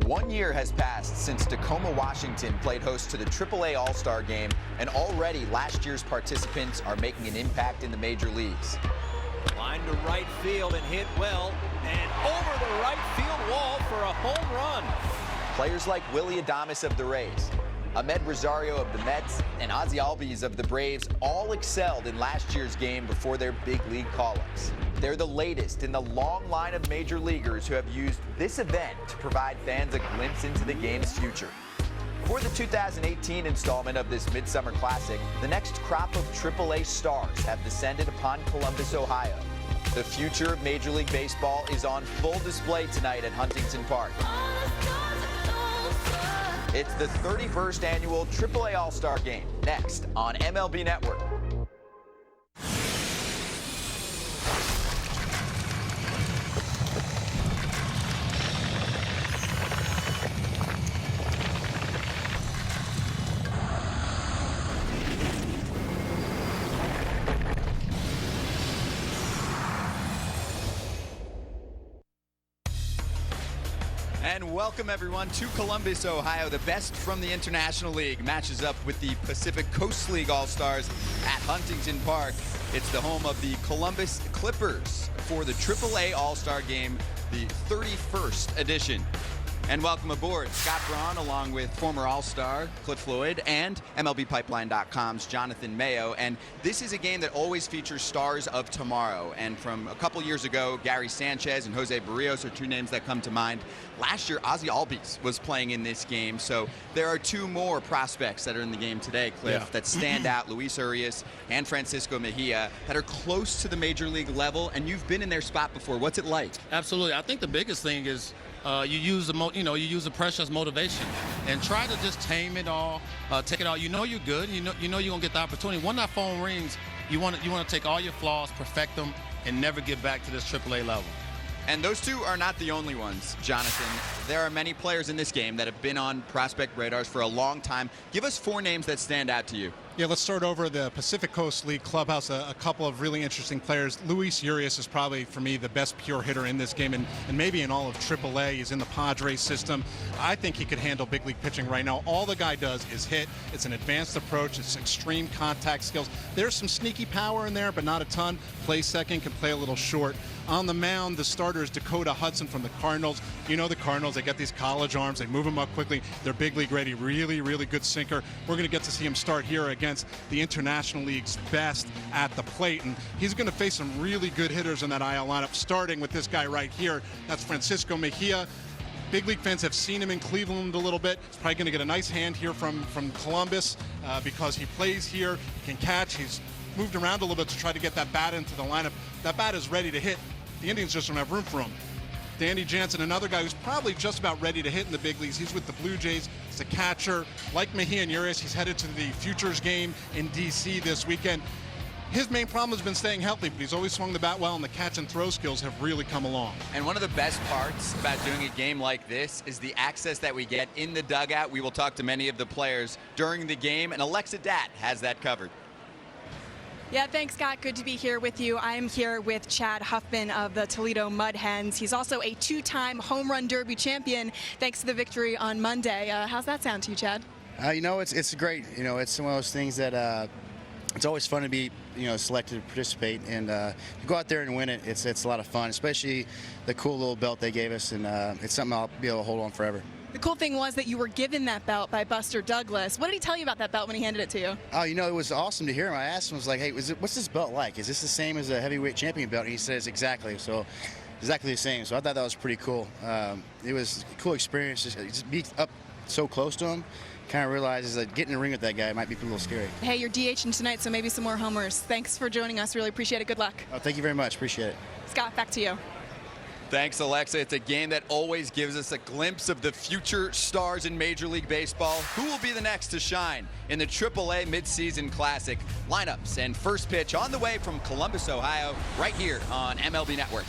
1 year has passed since Tacoma, Washington played host to the AAA All-Star Game, and already last year's participants are making an impact in the major leagues. Line to right field and hit well, and over the right field wall for a home run. Players like Willie Adames of the Rays, Ahmed Rosario of the Mets, and Ozzie Albies of the Braves all excelled in last year's game before their big league call-ups. They're the latest in the long line of major leaguers who have used this event to provide fans a glimpse into the game's future. For the 2018 installment of this Midsummer Classic, the next crop of AAA stars have descended upon Columbus, Ohio. The future of Major League Baseball is on full display tonight at Huntington Park. It's the 31st annual AAA All-Star Game, next on MLB Network. And welcome everyone to Columbus, Ohio. The best from the International League matches up with the Pacific Coast League All-Stars at Huntington Park. It's the home of the Columbus Clippers for the AAA All-Star Game, the 31st edition. And welcome aboard Scott Braun, along with former All-Star Cliff Floyd and MLBpipeline.com's Jonathan Mayo. And this is a game that always features stars of tomorrow. And from a couple years ago, Gary Sanchez and Jose Barrios are two names that come to mind. Last year, Ozzie Albies was playing in this game. So there are two more prospects that are in the game today, Cliff, that stand out, Luis Urias and Francisco Mejia, that are close to the major league level. And you've been in their spot before. What's it like? Absolutely. I think the biggest thing is you use the pressure as motivation, and try to just tame it all, take it all. You know you're good. You know you're gonna get the opportunity. When that phone rings, you want to take all your flaws, perfect them, and never get back to this AAA level. And those two are not the only ones, Jonathan. There are many players in this game that have been on prospect radars for a long time. Give us four names that stand out to you. Yeah, let's start over the Pacific Coast League clubhouse. A couple of really interesting players. Luis Urias is probably, for me, the best pure hitter in this game, and maybe in all of AAA. He's in the Padres system. I think he could handle big league pitching right now. All the guy does is hit. It's an advanced approach. It's extreme contact skills. There's some sneaky power in there, but not a ton. Plays second, can play a little short. On the mound, the starter is Dakota Hudson from the Cardinals. You know the Cardinals, they get these college arms. They move them up quickly. They're big league ready. Really, really good sinker. We're going to get to see him start here against the International League's best at the plate. And he's going to face some really good hitters in that IL lineup, starting with this guy right here. That's Francisco Mejia. Big league fans have seen him in Cleveland a little bit. He's probably going to get a nice hand here from Columbus because he plays here, he can catch. He's moved around a little bit to try to get that bat into the lineup. That bat is ready to hit. The Indians just don't have room for him. Danny Jansen, another guy who's probably just about ready to hit in the big leagues. He's with the Blue Jays. He's a catcher. Like Mejia and Urias, he's headed to the Futures game in D.C. this weekend. His main problem has been staying healthy, but he's always swung the bat well, and the catch and throw skills have really come along. And one of the best parts about doing a game like this is the access that we get in the dugout. We will talk to many of the players during the game, and Alexa Datt has that covered. Yeah, thanks, Scott. Good to be here with you. I'm here with Chad Huffman of the Toledo Mud Hens. He's also a two-time home run derby champion thanks to the victory on Monday. How's that sound to you, Chad? It's great. It's one of those things that it's always fun to be selected to participate, and to go out there and win it. It's a lot of fun, especially the cool little belt they gave us, and it's something I'll be able to hold on forever. The cool thing was that you were given that belt by Buster Douglas. What did he tell you about that belt when he handed it to you? Oh, it was awesome to hear him. I asked him, I was like, hey, what's this belt like? Is this the same as a heavyweight champion belt? And he says exactly. So exactly the same. So I thought that was pretty cool. It was a cool experience. Just be up so close to him. Kind of realizes that getting in the ring with that guy might be a little scary. Hey, you're DHing tonight, so maybe some more homers. Thanks for joining us. Really appreciate it. Good luck. Oh, thank you very much. Appreciate it. Scott, back to you. Thanks, Alexa. It's a game that always gives us a glimpse of the future stars in Major League Baseball. Who will be the next to shine in the AAA Midseason Classic? Lineups and first pitch on the way from Columbus, Ohio, right here on MLB Network.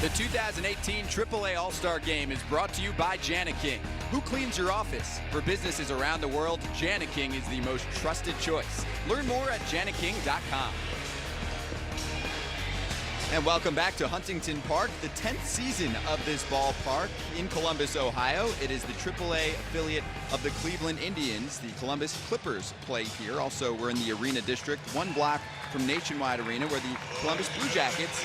The 2018 AAA All-Star Game is brought to you by Jani-King. Who cleans your office? For businesses around the world, Jani-King is the most trusted choice. Learn more at janiking.com. And welcome back to Huntington Park, the 10th season of this ballpark in Columbus, Ohio. It is the AAA affiliate of the Cleveland Indians. The Columbus Clippers play here. Also, we're in the Arena District, one block from Nationwide Arena, where the Columbus Blue Jackets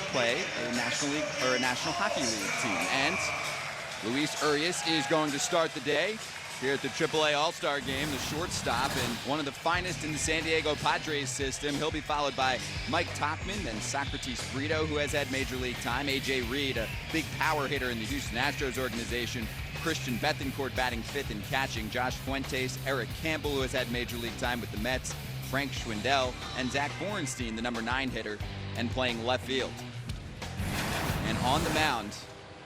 play a National League or a National Hockey League team. And Luis Urias is going to start the day here at the AAA All-Star Game, the shortstop and one of the finest in the San Diego Padres system. He'll be followed by Mike Tauchman, then Socrates Brito, who has had Major League time, A.J. Reed, a big power hitter in the Houston Astros organization, Christian Bethancourt batting fifth and catching, Josh Fuentes, Eric Campbell, who has had Major League time with the Mets, Frank Schwindel, and Zach Borenstein, the number 9 hitter, and playing left field. And on the mound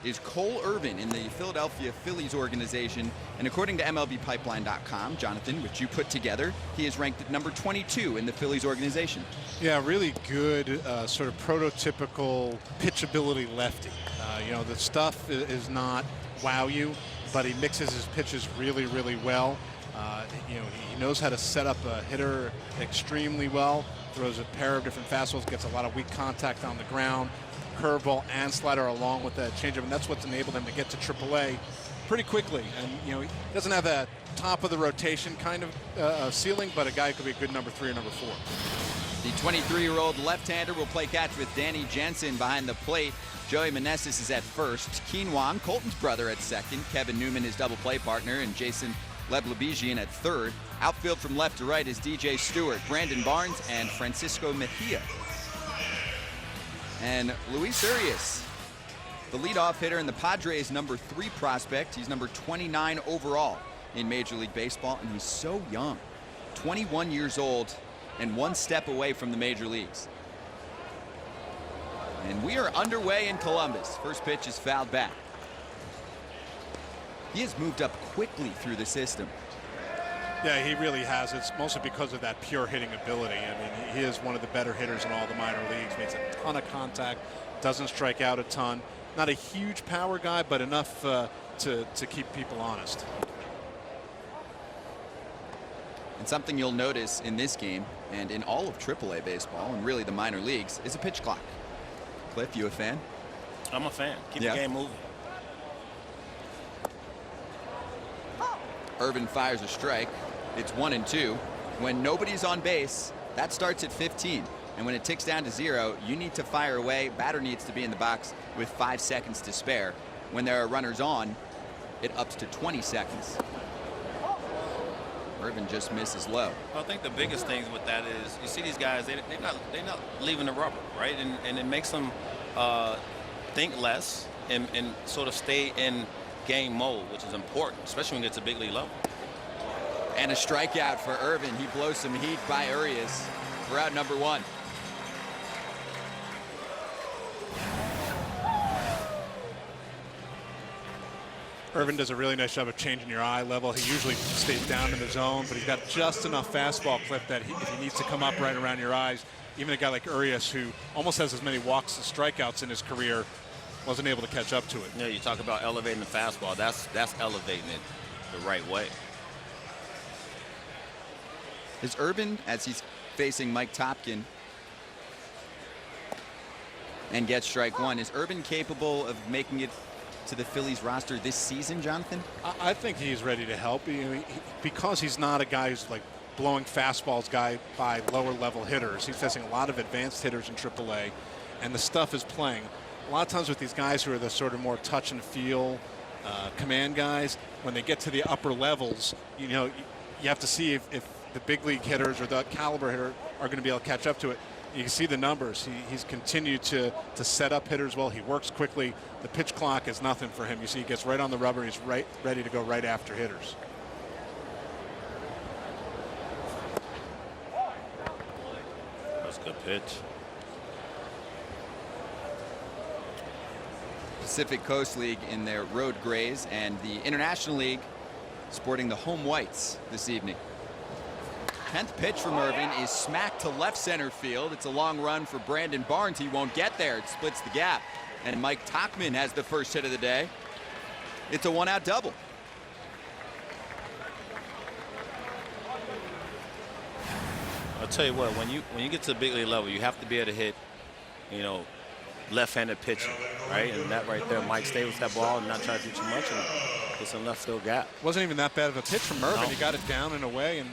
is Cole Irvin in the Philadelphia Phillies organization. And according to MLBpipeline.com, Jonathan, which you put together, he is ranked at number 22 in the Phillies organization. Yeah, really good, sort of prototypical pitchability lefty. You know, the stuff is not wow you, but he mixes his pitches really, really well. You know, he knows how to set up a hitter extremely well, throws a pair of different fastballs, gets a lot of weak contact on the ground, curveball and slider along with that changeup, and that's what's enabled him to get to AAA pretty quickly. And you know, he doesn't have that top of the rotation kind of ceiling, but a guy who could be a good number 3 or number 4. The 23-year-old left-hander will play catch with Danny Jensen behind the plate. Joey Meneses is at first. Keen Wong, Colton's brother, at second. Kevin Newman, his double play partner, and Jason Leblebijian at third. Outfield from left to right is DJ Stewart, Brandon Barnes, and Francisco Mejia. And Luis Urias, the leadoff hitter and the Padres' number 3 prospect. He's number 29 overall in Major League Baseball, and he's so young. 21 years old and one step away from the major leagues. And we are underway in Columbus. First pitch is fouled back. He has moved up quickly through the system. Yeah, he really has. It's mostly because of that pure hitting ability. I mean, he is one of the better hitters in all the minor leagues. Makes a ton of contact, doesn't strike out a ton. Not a huge power guy, but enough to keep people honest. And something you'll notice in this game and in all of AAA baseball and really the minor leagues is a pitch clock. Cliff, you a fan? I'm a fan. Keep the game moving. Irvin fires a strike. It's 1-2. When nobody's on base, that starts at 15. And when it ticks down to 0, you need to fire away. Batter needs to be in the box with 5 seconds to spare. When there are runners on, it ups to 20 seconds. Irvin just misses low. Well, I think the biggest things with that is you see these guys, they're not leaving the rubber, right? And it makes them think less and sort of stay in game mode, which is important, especially when it gets to big league level. And a strikeout for Irvin. He blows some heat by Urias. We're out number 1. Irvin does a really nice job of changing your eye level. He usually stays down in the zone, but he's got just enough fastball clip that if he needs to come up right around your eyes, even a guy like Urias, who almost has as many walks as strikeouts in his career, wasn't able to catch up to it. Yeah, you talk about elevating the fastball. That's elevating it the right way. Is Irvin, as he's facing Mike Topkin and gets strike 1, is Irvin capable of making it to the Phillies roster this season, Jonathan? I think he's ready to help. Because he's not a guy who's like blowing fastballs by lower level hitters. He's facing a lot of advanced hitters in AAA, and the stuff is playing. A lot of times with these guys who are the sort of more touch and feel command guys, when they get to the upper levels, you know, you have to see if the big league hitters or the caliber hitter are going to be able to catch up to it. You can see the numbers. He's continued to set up hitters well. He works quickly. The pitch clock is nothing for him. You see he gets right on the rubber. He's ready to go right after hitters. That's a good pitch. Pacific Coast League in their road grays, and the International League sporting the home whites this evening. 10th pitch from Irvin is smacked to left center field. It's a long run for Brandon Barnes. He won't get there. It splits the gap. And Mike Tauchman has the first hit of the day. It's a 1-out double. I'll tell you what, when you get to the big league level, you have to be able to hit, you know, left-handed pitcher, right? And that right there, Mike stay with that ball and not try to do too much and get some left field gap. Wasn't even that bad of a pitch from Irvin. No. He got it down and away, and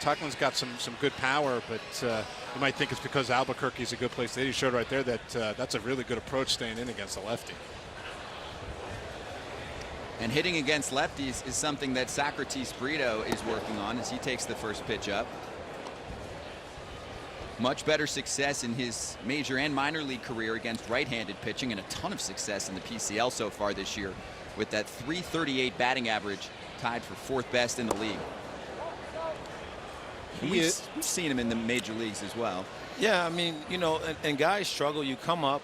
Tuckman's got some good power, but you might think it's because Albuquerque's a good place to hit. He showed right there that that's a really good approach staying in against the lefty. And hitting against lefties is something that Socrates Brito is working on as he takes the first pitch up. Much better success in his major and minor league career against right-handed pitching, and a ton of success in the PCL so far this year with that .338 batting average, tied for 4th best in the league. We've seen him in the major leagues as well. Yeah, I mean, you know, and guys struggle. You come up,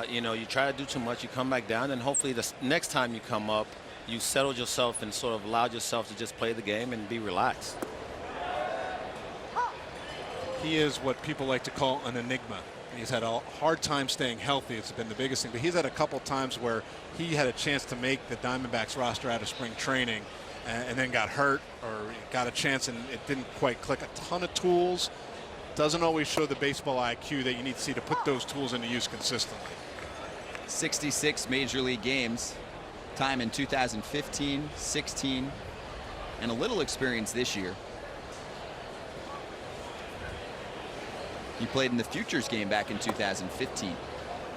you know, you try to do too much, you come back down, and hopefully the next time you come up, you settled yourself and sort of allowed yourself to just play the game and be relaxed. He is what people like to call an enigma. He's had a hard time staying healthy. It's been the biggest thing. But he's had a couple times where he had a chance to make the Diamondbacks roster out of spring training and then got hurt or got a chance and it didn't quite click. A ton of tools. Doesn't always show the baseball IQ that you need to see to put those tools into use consistently. 66 major league games. Time in 2015, 16, and a little experience this year. He played in the Futures game back in 2015.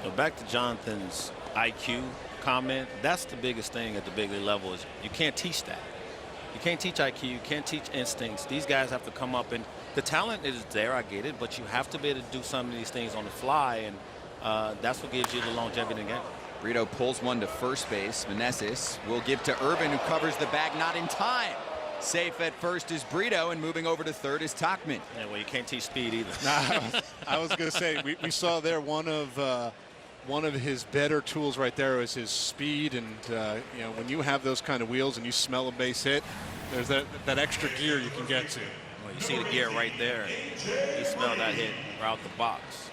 So back to Jonathan's IQ comment, that's the biggest thing at the big league level is you can't teach that. You can't teach IQ, you can't teach instincts. These guys have to come up, and the talent is there, I get it, but you have to be able to do some of these things on the fly, and that's what gives you the longevity in the game. Brito pulls one to first base. Meneses will give to Irvin, who covers the bag, not in time. Safe at first is Brito, and moving over to third is Tauchman. Yeah, well, you can't teach speed either. I was going to say we saw there one of his better tools right there was his speed, and you know, when you have those kind of wheels and you smell a base hit, there's that extra gear you can get to. Well, you see the gear right there. He smelled that hit right out the box.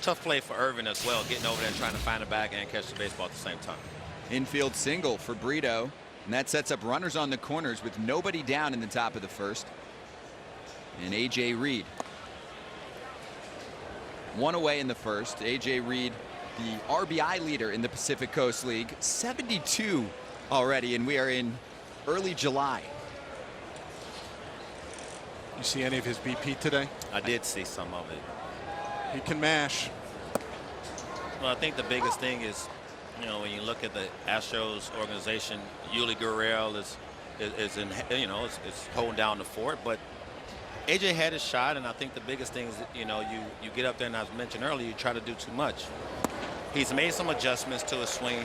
Tough play for Irvin as well, getting over there and trying to find the bag and catch the baseball at the same time. Infield single for Brito, and that sets up runners on the corners with nobody down in the top of the first. And A.J. Reed. One away in the first. A.J. Reed, the RBI leader in the Pacific Coast League, 72 already, and we are in early July. You see any of his BP today? I did see some of it. He can mash. Well, I think the biggest thing is, you know, when you look at the Astros organization, Yuli Gurriel is in, you know, it's holding down the fort. But AJ had his shot, and I think the biggest thing is that, you know, you get up there, and as I mentioned earlier, you try to do too much. He's made some adjustments to his swing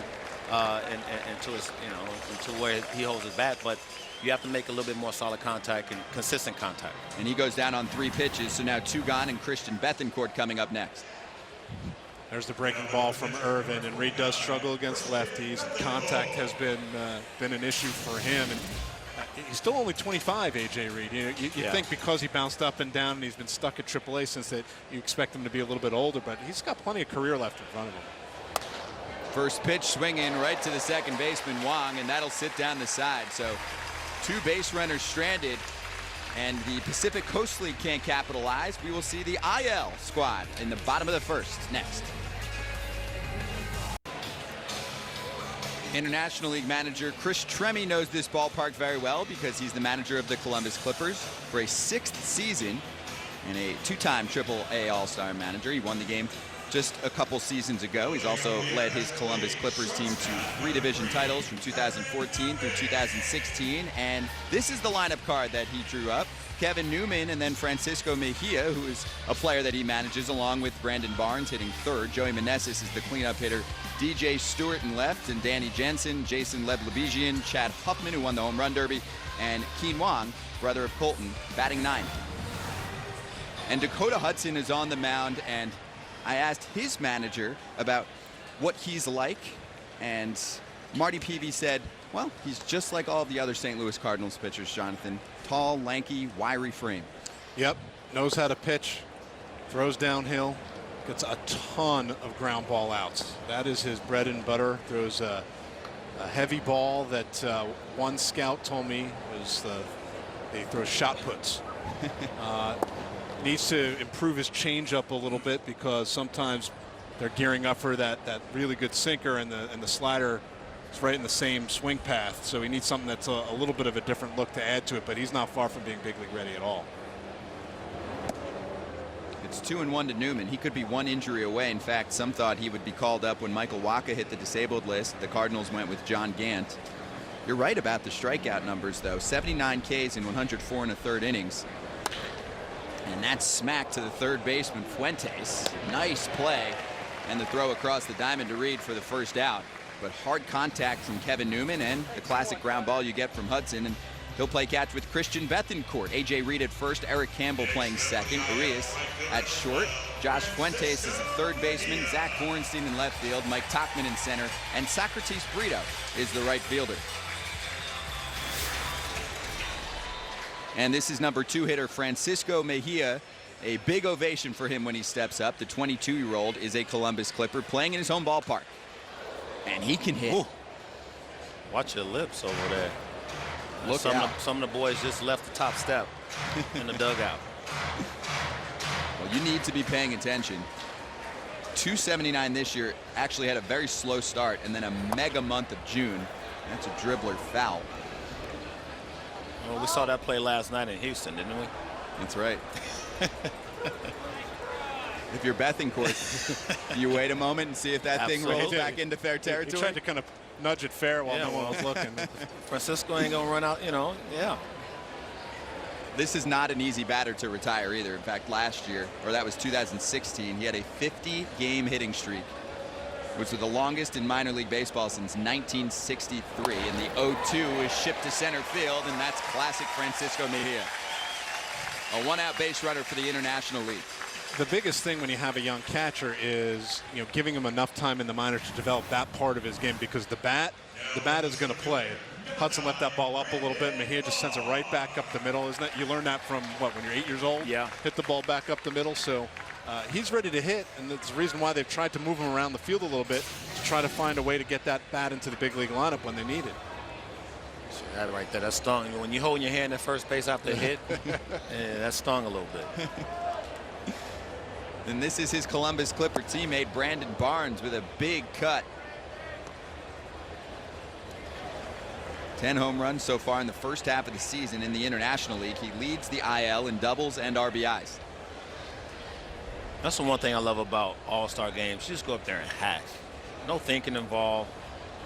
and to his, you know, to where he holds his bat, but you have to make a little bit more solid contact and consistent contact. And he goes down on 3 pitches, so now 2 gone, and Christian Bethancourt coming up next. There's the breaking ball from Irvin, and Reed does struggle against lefties. Contact has been an issue for him, and he's still only 25, A.J. Reed. You think because he bounced up and down and he's been stuck at AAA since that, you expect him to be a little bit older, but he's got plenty of career left in front of him. First pitch swinging right to the second baseman, Wong, and that'll sit down the side. So 2 base runners stranded, and the Pacific Coast League can't capitalize. We will see the IL squad in the bottom of the first next. International League manager Chris Tremi knows this ballpark very well because he's the manager of the Columbus Clippers for a 6th season and a 2-time AAA All-Star manager. He won the game just a couple seasons ago. He's also led his Columbus Clippers team to 3 division titles from 2014 through 2016. And this is the lineup card that he drew up. Kevin Newman and then Francisco Mejia, who is a player that he manages, along with Brandon Barnes hitting 3rd. Joey Meneses is the cleanup hitter. DJ Stewart in left, and Danny Jensen, Jason Leblebijian, Chad Huffman, who won the home run derby, and Keen Wong, brother of Colton, batting 9th. And Dakota Hudson is on the mound, and I asked his manager about what he's like, and Marty Peavy said, well, he's just like all the other St. Louis Cardinals pitchers, Jonathan. Tall, lanky, wiry frame. Yep, knows how to pitch, throws downhill, gets a ton of ground ball outs. That is his bread and butter. Throws a heavy ball that one scout told me was they throw shot puts. Needs to improve his changeup a little bit because sometimes they're gearing up for that really good sinker, and the slider is right in the same swing path. So he needs something that's a little bit of a different look to add to it, but he's not far from being big league ready at all. It's 2-1 to Newman. He could be one injury away. In fact, some thought he would be called up when Michael Wacha hit the disabled list. The Cardinals went with John Gant. You're right about the strikeout numbers, though. 79 Ks in 104 1/3 innings. And that's smack to the third baseman, Fuentes. Nice play. And the throw across the diamond to Reed for the first out. But hard contact from Kevin Newman and the classic ground ball you get from Hudson. And he'll play catch with Christian Bethencourt. A.J. Reed at first, Eric Campbell playing second, Urias at short, Josh Fuentes is the third baseman, Zach Horenstein in left field, Mike Tauchman in center, and Socrates Brito is the right fielder. And this is number 2 hitter Francisco Mejia. A big ovation for him when he steps up. The 22-year-old is a Columbus Clipper playing in his home ballpark. And he can hit. Ooh. Watch your lips over there. Look out. Some of the boys just left the top step in the dugout. Well, you need to be paying attention. 279 this year, actually had a very slow start and then a mega month of June. That's a dribbler foul. Well, we saw that play last night in Houston, didn't we? That's right. If you're Bethencourt, you wait a moment and see if that thing rolls back into fair territory. He tried to kind of nudge it fair while no one was looking. Francisco ain't gonna run out, you know. Yeah. This is not an easy batter to retire either. In fact, last year, or that was 2016, he had a 50-game hitting streak, which was the longest in minor league baseball since 1963. And the 0-2 is shipped to center field, and that's classic Francisco Mejia. A one-out base runner for the International League. The biggest thing when you have a young catcher is, giving him enough time in the minors to develop that part of his game, because the bat is going to play. Hudson left that ball up a little bit. Mejia just sends it right back up the middle. Isn't that, you learn that from when you're 8 years old? Yeah. Hit the ball back up the middle. So he's ready to hit, and that's the reason why they've tried to move him around the field a little bit to try to find a way to get that bat into the big league lineup when they need it. That right there, that stung. When you hold your hand at first base after a hit, that stung a little bit. And this is his Columbus Clipper teammate, Brandon Barnes, with a big cut. 10 home runs so far in the first half of the season in the International League. He leads the IL in doubles and RBIs. That's the one thing I love about All-Star games. You just go up there and hack. No thinking involved.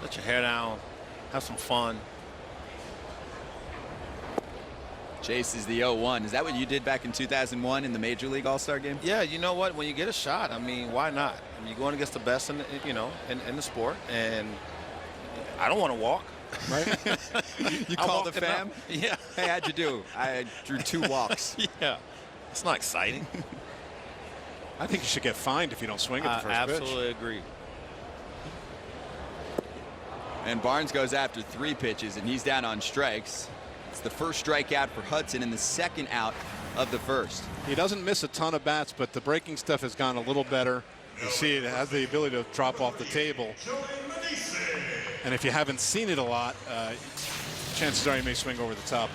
Let your hair down. Have some fun. Chase is the 0-1. Is that what you did back in 2001 in the Major League All-Star game? Yeah, you know what? When you get a shot, I mean, why not? I mean, you're going against the best in the sport, and I don't want to walk. Right? You call the fam? Yeah. Hey, how'd you do? I drew 2 walks. Yeah. It's not exciting. I think you should get fined if you don't swing at the first pitch. Absolutely agree. And Barnes goes after 3 pitches, and he's down on strikes. It's the first strikeout for Hudson and the second out of the first. He doesn't miss a ton of bats, but the breaking stuff has gone a little better. You see it has the ability to drop off the table. And if you haven't seen it a lot, chances are you may swing over the top.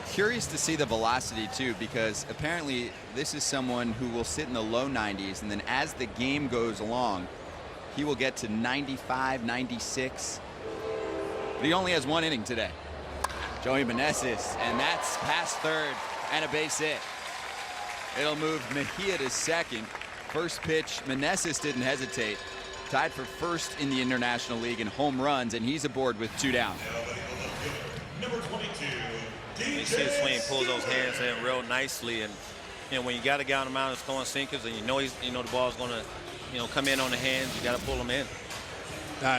Curious to see the velocity too, because apparently this is someone who will sit in the low 90s, and then as the game goes along, he will get to 95, 96. But he only has 1 inning today. Joey Meneses, and that's past third and a base hit. It'll move Mejia to second. First pitch, Meneses didn't hesitate. Tied for first in the International League in home runs, and he's aboard with 2 down. You see his swing, pulls those hands in real nicely, and when you got a guy on the mound that's throwing sinkers, and the ball's going to come in on the hands, you got to pull them in.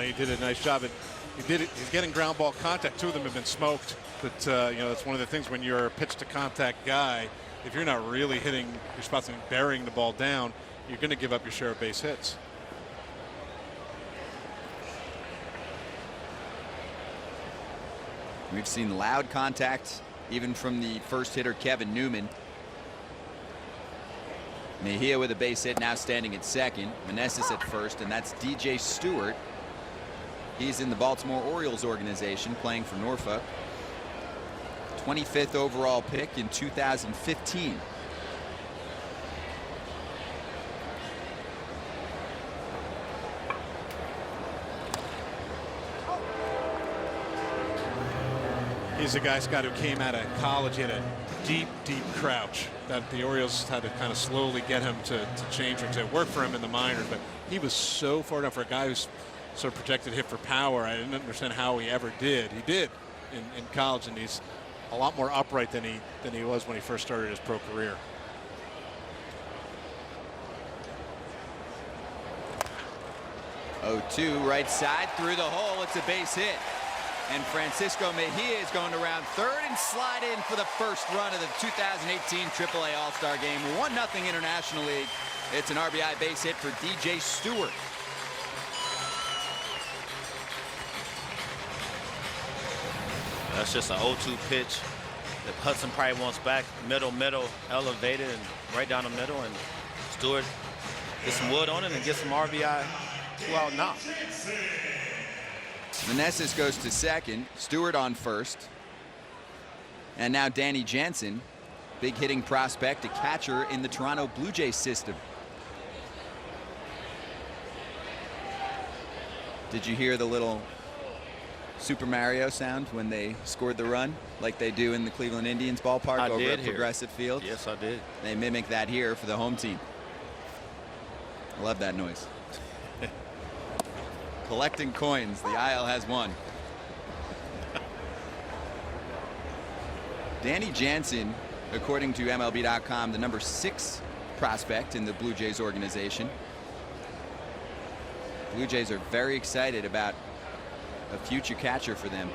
He did a nice job. He did it. He's getting ground ball contact. 2 of them have been smoked. But that's one of the things when you're a pitch to contact guy. If you're not really hitting your spots and burying the ball down, you're going to give up your share of base hits. We've seen loud contact even from the first hitter, Kevin Newman. Mejia with a base hit, now standing at second. Meneses at first, and that's DJ Stewart. He's in the Baltimore Orioles organization, playing for Norfolk. 25th overall pick in 2015. He's a guy, Scott, who came out of college. He had a deep, deep crouch that the Orioles had to kind of slowly get him to change or to work for him in the minors. But he was so far down for a guy who's sort of projected hit for power. I didn't understand how he ever did. He did in college, and he's a lot more upright than he was when he first started his pro career. Oh, 2 right side through the hole. It's a base hit. And Francisco Mejia is going to round third and slide in for the first run of the 2018 AAA All-Star Game. 1-0 International League. It's an RBI base hit for DJ Stewart. That's just an 0-2 pitch that Hudson probably wants back. Middle, elevated, and right down the middle. And Stewart gets some wood on it and gets some RBI. 2 out now. Meneses goes to second. Stewart on first. And now Danny Jansen, big hitting prospect, a catcher in the Toronto Blue Jays system. Did you hear the little Super Mario sound when they scored the run, like they do in the Cleveland Indians ballpark over at Progressive Field? Yes, I did. They mimic that here for the home team. I love that noise. Collecting coins. The IL has one. Danny Jansen, according to MLB.com, the number 6 prospect in the Blue Jays organization. Blue Jays are very excited about a future catcher for them.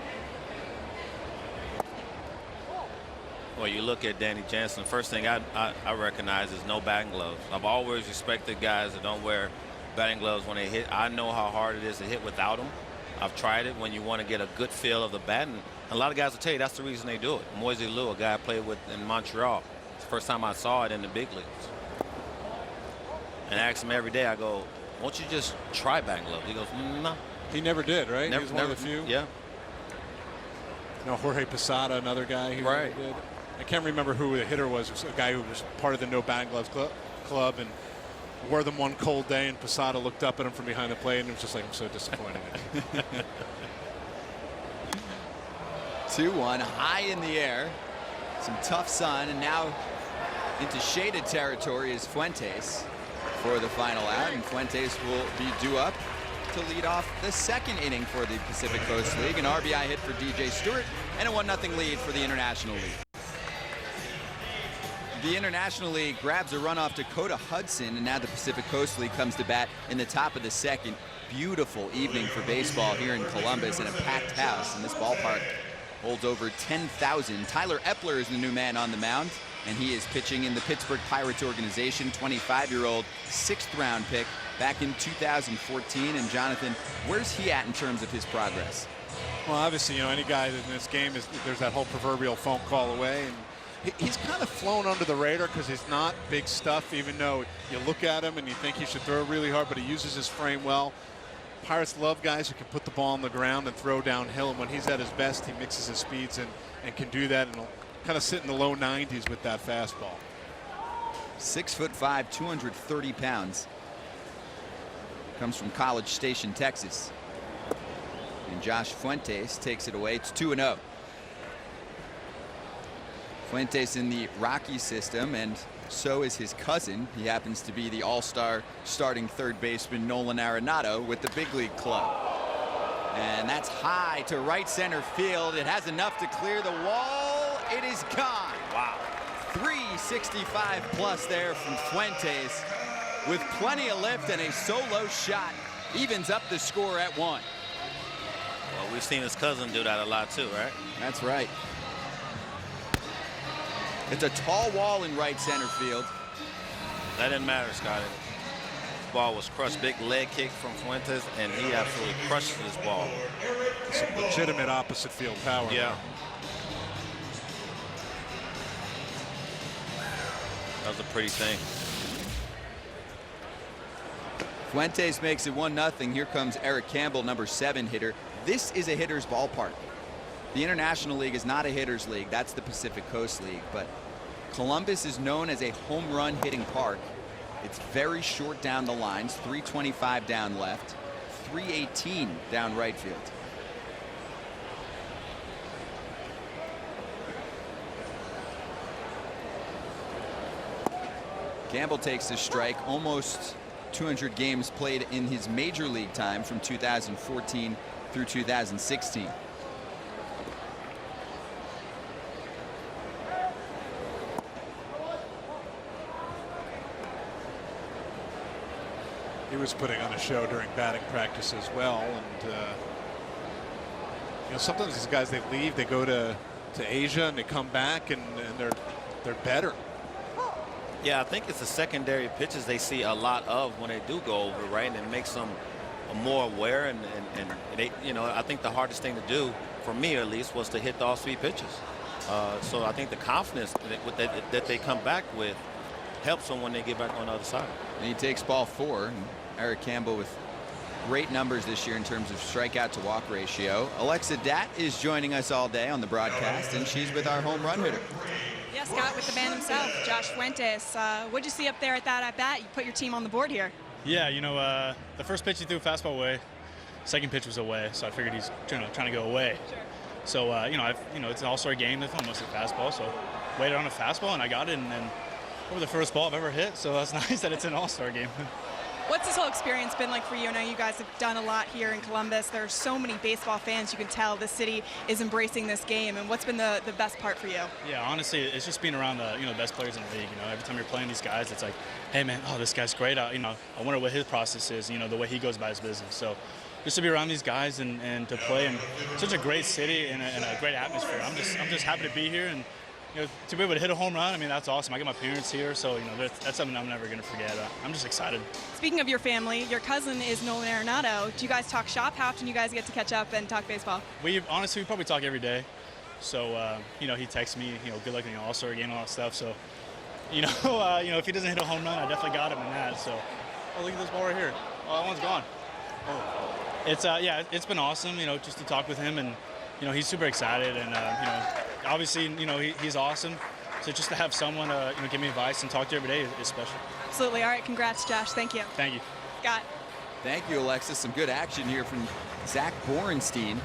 Well, you look at Danny Jansen, first thing I recognize is no batting gloves. I've always respected guys that don't wear batting gloves when they hit. I know how hard it is to hit without them. I've tried it when you want to get a good feel of the bat, and a lot of guys will tell you that's the reason they do it. Moise Lou, a guy I played with in Montreal, it's the first time I saw it in the big leagues. And I ask him every day, I go, won't you just try batting gloves? He goes, no. He never did, right? Never, he was one of the few. Yeah. You know, Jorge Posada, another guy who right. did. I can't remember who the hitter was. It was a guy who was part of the No Batting Gloves club and wore them one cold day, and Posada looked up at him from behind the plate and it was just like, I'm so disappointed. 2-1, high in the air. Some tough sun, and now into shaded territory is Fuentes for the final out, and Fuentes will be due up to lead off the second inning for the Pacific Coast League. An RBI hit for DJ Stewart and a 1-0 lead for the International League. The International League grabs a run off Dakota Hudson, and now the Pacific Coast League comes to bat in the top of the second. Beautiful evening for baseball here in Columbus, in a packed house, and this ballpark holds over 10,000. Tyler Epler is the new man on the mound, and he is pitching in the Pittsburgh Pirates organization. 25-year-old, 6th-round pick back in 2014. And Jonathan, where's he at in terms of his progress? Well, obviously, you know, any guy in this game, there's that whole proverbial phone call away, and he's kind of flown under the radar because he's not big stuff, even though you look at him and you think he should throw really hard, but he uses his frame well. Pirates love guys who can put the ball on the ground and throw downhill, and when he's at his best, he mixes his speeds and can do that, and he'll kind of sit in the low 90s with that fastball. 6'5", 230 pounds. Comes from College Station, Texas. And Josh Fuentes takes it away. It's 2-0. Fuentes in the Rocky system, and so is his cousin. He happens to be the all-star starting third baseman Nolan Arenado with the big league club. And that's high to right center field. It has enough to clear the wall. It is gone. Wow. 365 plus there from Fuentes with plenty of lift, and a solo shot evens up the score at 1. Well, we've seen his cousin do that a lot too, right? That's right. It's a tall wall in right center field. That didn't matter, Scotty. This ball was crushed. Big leg kick from Fuentes, and he absolutely crushed this ball. Some legitimate opposite field power. Yeah. That was a pretty thing. Fuentes makes it 1-0. Here comes Eric Campbell, number 7 hitter. This is a hitter's ballpark. The International League is not a hitter's league. That's the Pacific Coast League. But Columbus is known as a home run hitting park. It's very short down the lines, 325 down left, 318 down right field. Campbell takes the strike. Almost 200 games played in his major league time from 2014 through 2016. He was putting on a show during batting practice as well, and you know, sometimes these guys, they leave, they go to Asia, and they come back, and they're better. Yeah, I think it's the secondary pitches they see a lot of when they do go over, right? And it makes them more aware, and they, you know, I think the hardest thing to do, for me at least, was to hit all 3 pitches. So I think the confidence that they come back with helps them when they get back on the other side. And he takes ball 4. And Eric Campbell with great numbers this year in terms of strikeout to walk ratio. Alexa Datt is joining us all day on the broadcast, and she's with our home run hitter. Yeah, Scott, with the man himself, Josh Fuentes. What'd you see up there at that at-bat? You put your team on the board here. Yeah, you know, the first pitch he threw fastball away. Second pitch was away, so I figured he's trying to go away. Sure. So, you know, it's an all-star game. They throw mostly fastball, so waited on a fastball, and I got it, and then over the first ball I've ever hit, so that's nice that it's an all-star game. What's this whole experience been like for you? I know you guys have done a lot here in Columbus. There are so many baseball fans. You can tell the city is embracing this game. And what's been the best part for you? Yeah, honestly, it's just being around the best players in the league. You know, every time you're playing these guys, it's like, hey man, oh, this guy's great. You know, I wonder what his process is. You know, the way he goes about his business. So just to be around these guys and to play in such a great city and a great atmosphere. I'm just happy to be here, and you know, to be able to hit a home run, I mean, that's awesome. I got my parents here, so you know, that's something I'm never going to forget. I'm just excited. Speaking of your family, your cousin is Nolan Arenado. Do you guys talk shop? How often do you guys get to catch up and talk baseball? We probably talk every day. So you know, he texts me, you know, good luck in the All-Star game and all that stuff. So you know, if he doesn't hit a home run, I definitely got him in that. So look at this ball right here. Oh, that one's gone. Oh. It's yeah, it's been awesome. You know, just to talk with him, and you know, he's super excited, and you know, obviously, you know, he's awesome. So just to have someone, you know, give me advice and talk to every day is special. Absolutely. All right. Congrats, Josh. Thank you. Thank you. Scott. Thank you, Alexis. Some good action here from Zach Borenstein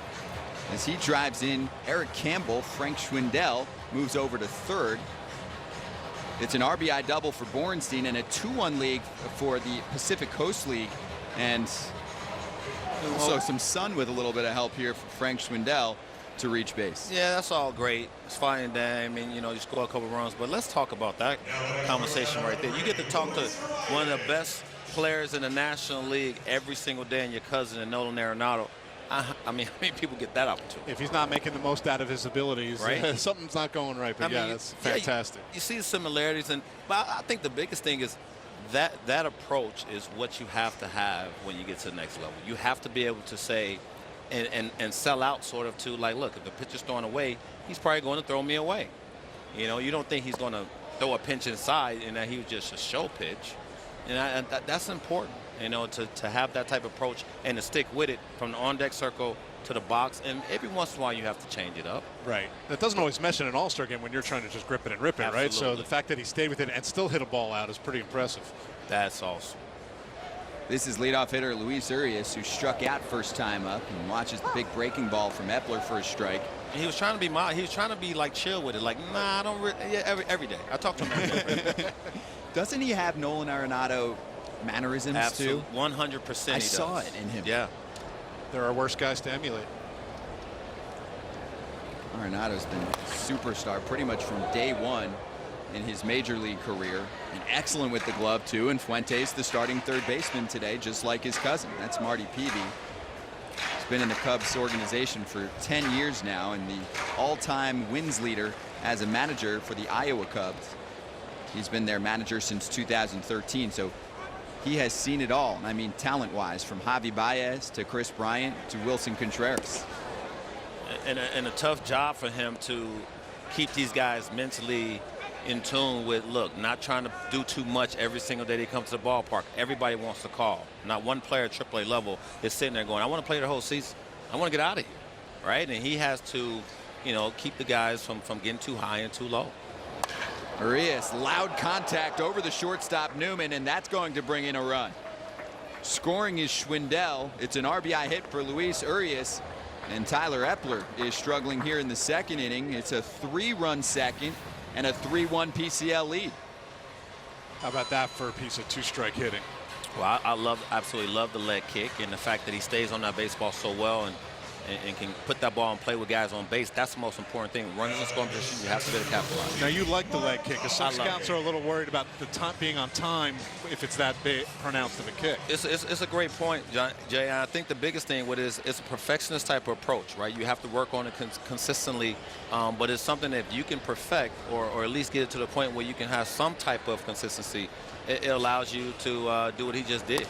as he drives in Eric Campbell. Frank Schwindel moves over to third. It's an RBI double for Borenstein and a 2-1 league for the Pacific Coast League. And also some sun with a little bit of help here for Frank Schwindel to reach base. Yeah, that's all great. It's fine and dandy. I mean, you know, you score a couple runs, but let's talk about that conversation right there. You get to talk to one of the best players in the National League every single day, and your cousin, and Nolan Arenado. I mean, how many people get that opportunity? If he's not making the most out of his abilities, right? Something's not going right. But yeah, that's fantastic. You see the similarities, but I think the biggest thing is that approach is what you have to have when you get to the next level. You have to be able to say and sell out sort of to, like, look, if the pitcher's throwing away, he's probably going to throw me away. You know, you don't think he's going to throw a pinch inside and that he was just a show pitch. And that's important, you know, to have that type of approach and to stick with it from the on-deck circle to the box. And every once in a while you have to change it up. Right. That doesn't always mesh in an all-star game when you're trying to just grip it and rip it, Absolutely. right? So the fact that he stayed with it and still hit a ball out is pretty impressive. That's awesome. This is leadoff hitter Luis Urias, who struck out first time up and watches the big breaking ball from Epler for a strike. And he was trying to be mild. He was trying to be like chill with it. Like, nah, I don't really. Yeah, every day. I talk to him every day. Doesn't he have Nolan Arenado mannerisms Absolutely. too? 100%. I saw it in him. Yeah. There are worse guys to emulate. Arenado's been a superstar pretty much from day one in his major league career, and excellent with the glove too. And Fuentes, the starting third baseman today, just like his cousin. That's Marty Peavy. He's been in the Cubs organization for 10 years now, and the all-time wins leader as a manager for the Iowa Cubs. He's been their manager since 2013, so he has seen it all. I mean, talent-wise, from Javi Baez to Chris Bryant to Wilson Contreras. And a tough job for him to keep these guys mentally in tune with, look, not trying to do too much every single day they come to the ballpark. Everybody wants to call. Not one player at AAA level is sitting there going, I want to play the whole season. I want to get out of here, right? And he has to, you know, keep the guys from getting too high and too low. Urias, loud contact over the shortstop Newman, and that's going to bring in a run. Scoring is Schwindel. It's an RBI hit for Luis Urias, and Tyler Epler is struggling here in the second inning. It's a 3-run second and a 3-1 PCL lead. How about that for a piece of two-strike hitting? Well, I absolutely love the leg kick and the fact that he stays on that baseball so well and can put that ball and play with guys on base. That's the most important thing. Runners in scoring position, you have to be able to capitalize. Now, you like the leg kick. Some I love scouts it. are a little worried about the time being on time if it's that big, pronounced of a kick. It's a great point, Jay. I think the biggest thing with it is it's a perfectionist type of approach, right? You have to work on it consistently, but it's something that if you can perfect or at least get it to the point where you can have some type of consistency, it allows you to do what he just did.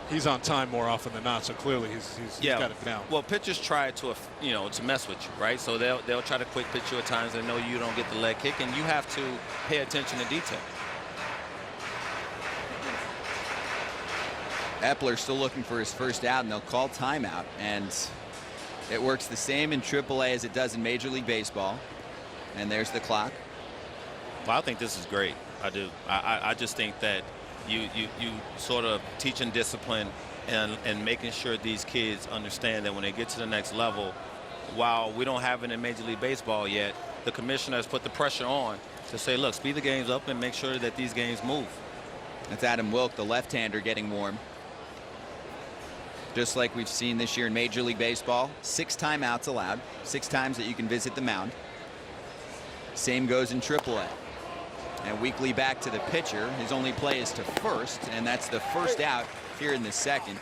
He's on time more often than not, so clearly he's got it down. Well, pitchers try to mess with you, right? So they'll try to quick pitch you at times and know you don't get the leg kick, and you have to pay attention to detail. Epler still looking for his first out, and they'll call timeout. And it works the same in AAA as it does in Major League Baseball. And there's the clock. Well, I think this is great. I do. I just think that you sort of teaching discipline and making sure these kids understand that when they get to the next level, while we don't have it in Major League Baseball yet, the commissioner has put the pressure on to say, look, speed the games up and make sure that these games move. That's Adam Wilk, the left-hander, getting warm. Just like we've seen this year in Major League Baseball, 6 timeouts allowed, 6 times that you can visit the mound. Same goes in AAA. And Weekly back to the pitcher. His only play is to first, and that's the first out here in the second.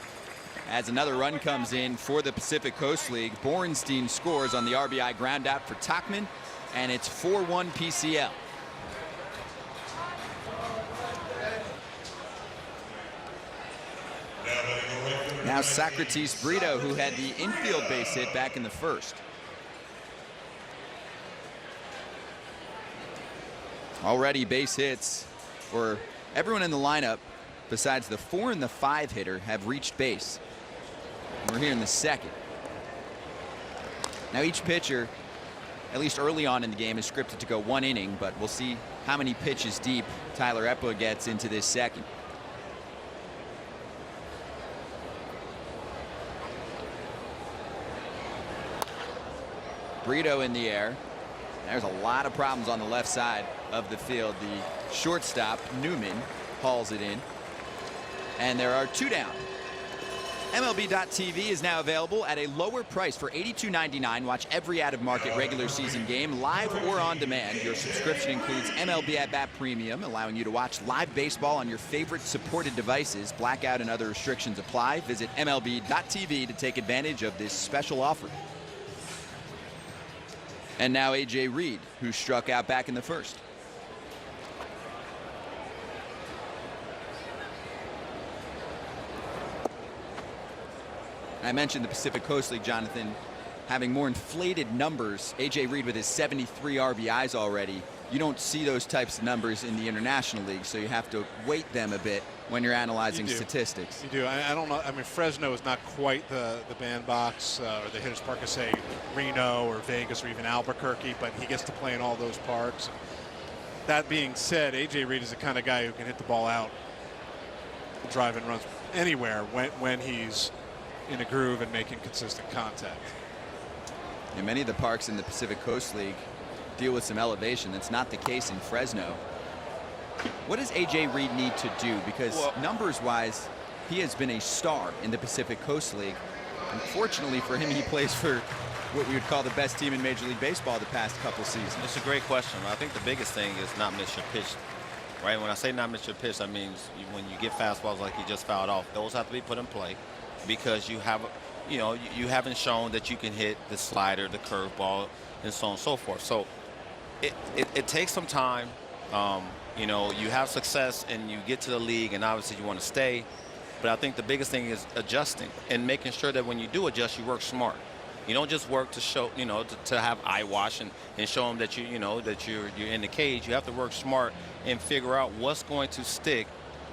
As another run comes in for the Pacific Coast League, Borenstein scores on the RBI ground out for Tachman, and it's 4-1 PCL. Now Socrates Brito, who had the infield base hit back in the first. Already base hits for everyone in the lineup besides the 4 and the 5 hitter have reached base. We're here in the second. Now each pitcher, at least early on in the game, is scripted to go 1 inning, but we'll see how many pitches deep Tyler Epler gets into this second. Brito in the air. There's a lot of problems on the left side of the field. The shortstop, Newman, hauls it in. And there are 2 down. MLB.TV is now available at a lower price for $82.99. Watch every out-of-market regular season game live or on demand. Your subscription includes MLB At Bat Premium, allowing you to watch live baseball on your favorite supported devices. Blackout and other restrictions apply. Visit MLB.TV to take advantage of this special offer. And now A.J. Reed, who struck out back in the first. I mentioned the Pacific Coast League, Jonathan, having more inflated numbers. A.J. Reed with his 73 RBIs already. You don't see those types of numbers in the International League, so you have to weight them a bit when you're analyzing statistics. You do. I don't know. I mean, Fresno is not quite the bandbox or the hitter's park of, say, Reno or Vegas or even Albuquerque, but he gets to play in all those parks. That being said, A.J. Reed is the kind of guy who can hit the ball out, drive and runs anywhere when he's in a groove and making consistent contact. And many of the parks in the Pacific Coast League deal with some elevation. That's not the case in Fresno. What does A.J. Reed need to do? Because numbers-wise, he has been a star in the Pacific Coast League. Unfortunately for him, he plays for what we would call the best team in Major League Baseball the past couple seasons. It's a great question. I think the biggest thing is not miss your pitch. Right? When I say not miss your pitch, that means when you get fastballs like he just fouled off, those have to be put in play because you have, you haven't shown that you can hit the slider, the curveball, and so on and so forth. So it takes some time. You have success and you get to the league and obviously you want to stay. But I think the biggest thing is adjusting and making sure that when you do adjust, you work smart. You don't just work to show, to have eyewash and show them that you're in the cage. You have to work smart and figure out what's going to stick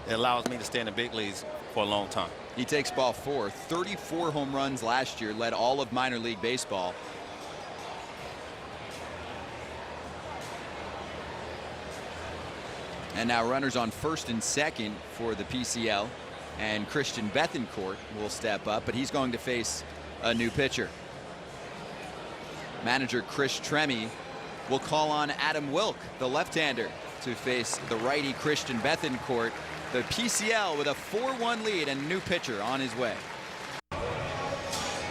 that allows me to stay in the big leagues for a long time. He takes ball 4. 34 home runs last year, led all of minor league baseball. And now runners on first and second for the PCL. And Christian Bethencourt will step up, but he's going to face a new pitcher. Manager Chris Tremi will call on Adam Wilk, the left-hander, to face the righty Christian Bethencourt. The PCL with a 4-1 lead and a new pitcher on his way.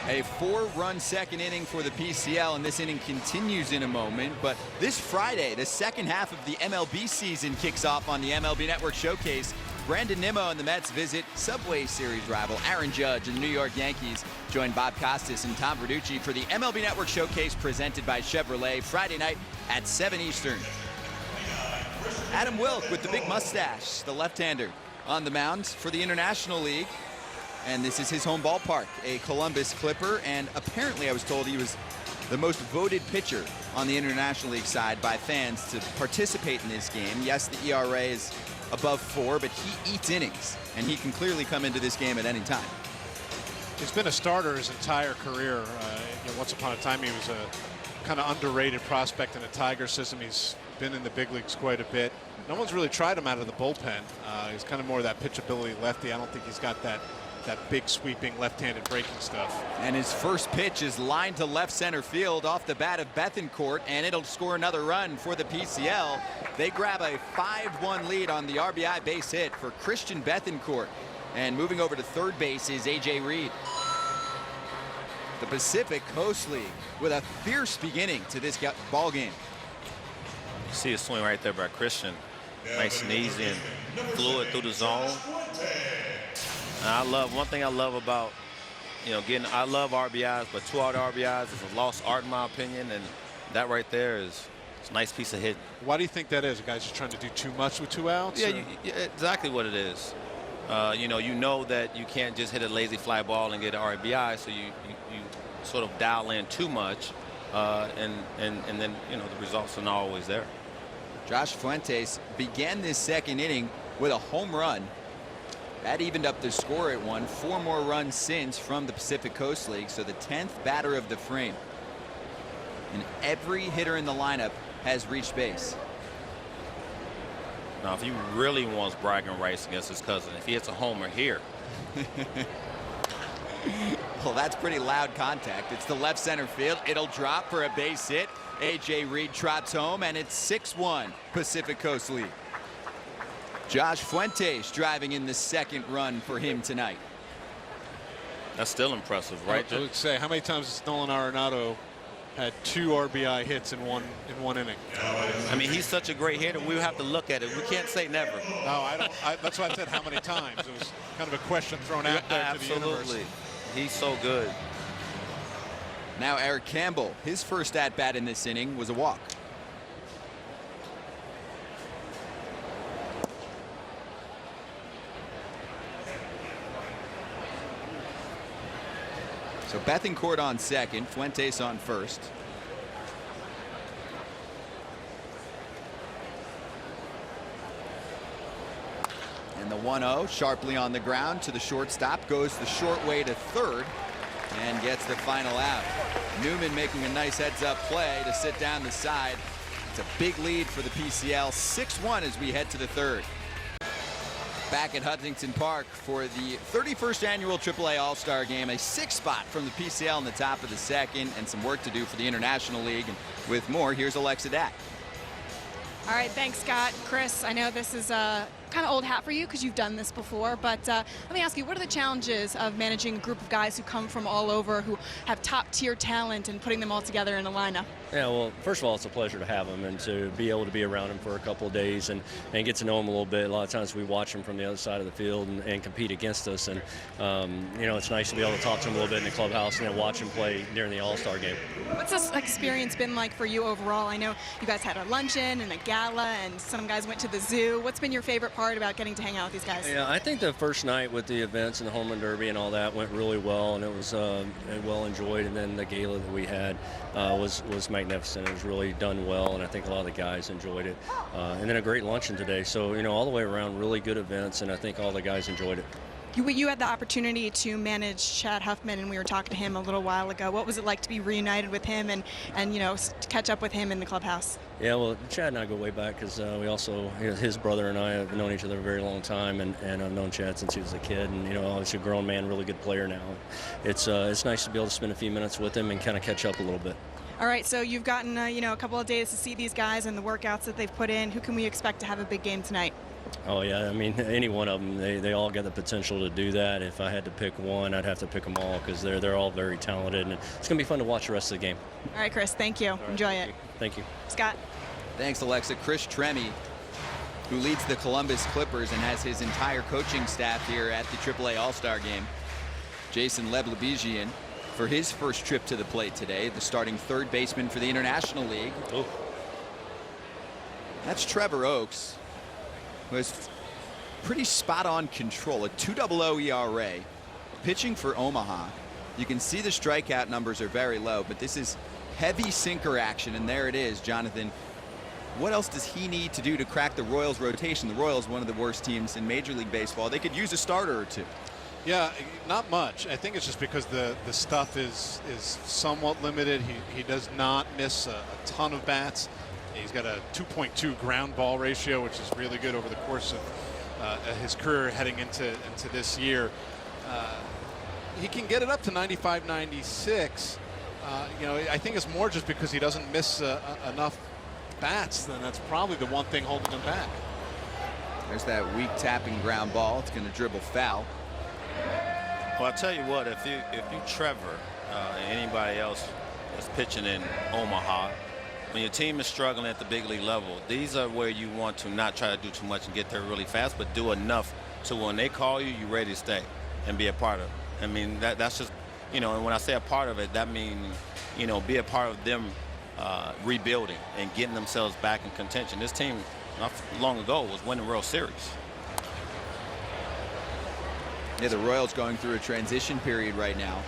A 4-run second inning for the PCL, and this inning continues in a moment. But this Friday, the second half of the MLB season kicks off on the MLB Network Showcase. Brandon Nimmo and the Mets visit Subway Series rival Aaron Judge and the New York Yankees. Join Bob Costas and Tom Verducci for the MLB Network Showcase presented by Chevrolet Friday night at 7 Eastern. Adam Wilk with the big mustache, the left-hander, on the mound for the International League. And this is his home ballpark, a Columbus Clipper. And apparently I was told he was the most voted pitcher on the International League side by fans to participate in this game. Yes, the ERA is above 4, but he eats innings, and he can clearly come into this game at any time. He's been a starter his entire career. Once upon a time, he was a kind of underrated prospect in the Tiger system. He's been in the big leagues quite a bit. No one's really tried him out of the bullpen. He's kind of more of that pitchability lefty. I don't think he's got that big sweeping left-handed breaking stuff. And his first pitch is lined to left center field off the bat of Bethencourt, and it'll score another run for the PCL. They grab a 5-1 lead on the RBI base hit for Christian Bethencourt. And moving over to third base is A.J. Reed. The Pacific Coast League with a fierce beginning to this ball game. You see a swing right there by Christian. Nice and easy and fluid through the zone. And one thing I love about, I love RBIs, but 2 out RBIs is a lost art in my opinion, and that right there is a nice piece of hit. Why do you think that is? The guy's just trying to do too much with 2 outs? Yeah, exactly what it is. You know that you can't just hit a lazy fly ball and get an RBI, so you sort of dial in too much, and then the results are not always there. Josh Fuentes began this second inning with a home run. That evened up the score at 1. 4 more runs since from the Pacific Coast League, so the 10th batter of the frame. And every hitter in the lineup has reached base. Now, if he really wants bragging rights against his cousin, if he hits a homer here. Well, that's pretty loud contact. It's the left center field. It'll drop for a base hit. A.J. Reed trots home, and it's 6-1 Pacific Coast League. Josh Fuentes driving in the second run for him tonight. That's still impressive, right? I would say, how many times has Nolan Arenado had 2 RBI hits in one inning? I mean, he's such a great hitter. We have to look at it. We can't say never. No, I don't. That's why I said how many times. It was kind of a question thrown out there to the universe. Absolutely. He's so good. Now Eric Campbell, his first at-bat in this inning was a walk. So Bethencourt on second, Fuentes on first. And the 1-0 sharply on the ground to the shortstop, goes the short way to third and gets the final out. Newman making a nice heads-up play to sit down the side. It's a big lead for the PCL, 6-1 as we head to the third. Back at Huntington Park for the 31st annual AAA All-Star Game, a 6th spot from the PCL in the top of the second, and some work to do for the International League. And with more, here's Alexa Dack. All right, thanks, Scott. Chris, I know this is kind of old hat for you because you've done this before, but let me ask you, what are the challenges of managing a group of guys who come from all over, who have top-tier talent, and putting them all together in a lineup? Yeah, well, first of all, it's a pleasure to have them and to be able to be around them for a couple of days and get to know them a little bit. A lot of times we watch them from the other side of the field and compete against us, and it's nice to be able to talk to them a little bit in the clubhouse and then watch them play during the All-Star game. What's this experience been like for you overall? I know you guys had a luncheon and a gala, and some guys went to the zoo. What's been your favorite part about getting to hang out with these guys? Yeah, I think the first night with the events and the home run derby and all that went really well, and it was well enjoyed. And then the gala that we had was magnificent. It was really done well, and I think a lot of the guys enjoyed it. And then a great luncheon today. So all the way around, really good events, and I think all the guys enjoyed it. You had the opportunity to manage Chad Huffman, and we were talking to him a little while ago. What was it like to be reunited with him and catch up with him in the clubhouse? Yeah, well, Chad and I go way back because we also, his brother and I have known each other a very long time, and I've known Chad since he was a kid, and obviously a grown man, really good player now. It's nice to be able to spend a few minutes with him and kind of catch up a little bit. All right, so you've gotten a couple of days to see these guys and the workouts that they've put in. Who can we expect to have a big game tonight? Oh, yeah. I mean, any one of them, they all got the potential to do that. If I had to pick one, I'd have to pick them all because they're all very talented. And it's going to be fun to watch the rest of the game. All right, Chris, thank you. Enjoy it. Thank you. Scott. Thanks, Alexa. Chris Tremi, who leads the Columbus Clippers and has his entire coaching staff here at the AAA All-Star Game. Jason Leblebijian for his first trip to the plate today, the starting third baseman for the International League. Oh. That's Trevor Oakes, who has pretty spot-on control, a 2.00 ERA, pitching for Omaha. You can see the strikeout numbers are very low, but this is heavy sinker action, and there it is, Jonathan. What else does he need to do to crack the Royals' rotation? The Royals, one of the worst teams in Major League Baseball. They could use a starter or two. Yeah, not much. I think it's just because the stuff is somewhat limited. He does not miss a ton of bats. He's got a 2.2 ground ball ratio, which is really good over the course of his career heading into this year. He can get it up to 95, 96. I think it's more just because he doesn't miss enough bats. Then that's probably the one thing holding him back. There's that weak tapping ground ball. It's going to dribble foul. Well, I'll tell you what, if you Trevor and anybody else that's pitching in Omaha, when your team is struggling at the big league level, these are where you want to not try to do too much and get there really fast, but do enough to when they call you, you're ready to stay and be a part of it. I mean, that's just, and when I say a part of it, that means, be a part of them rebuilding and getting themselves back in contention. This team, not long ago, was winning World Series. Yeah, the Royals going through a transition period right now.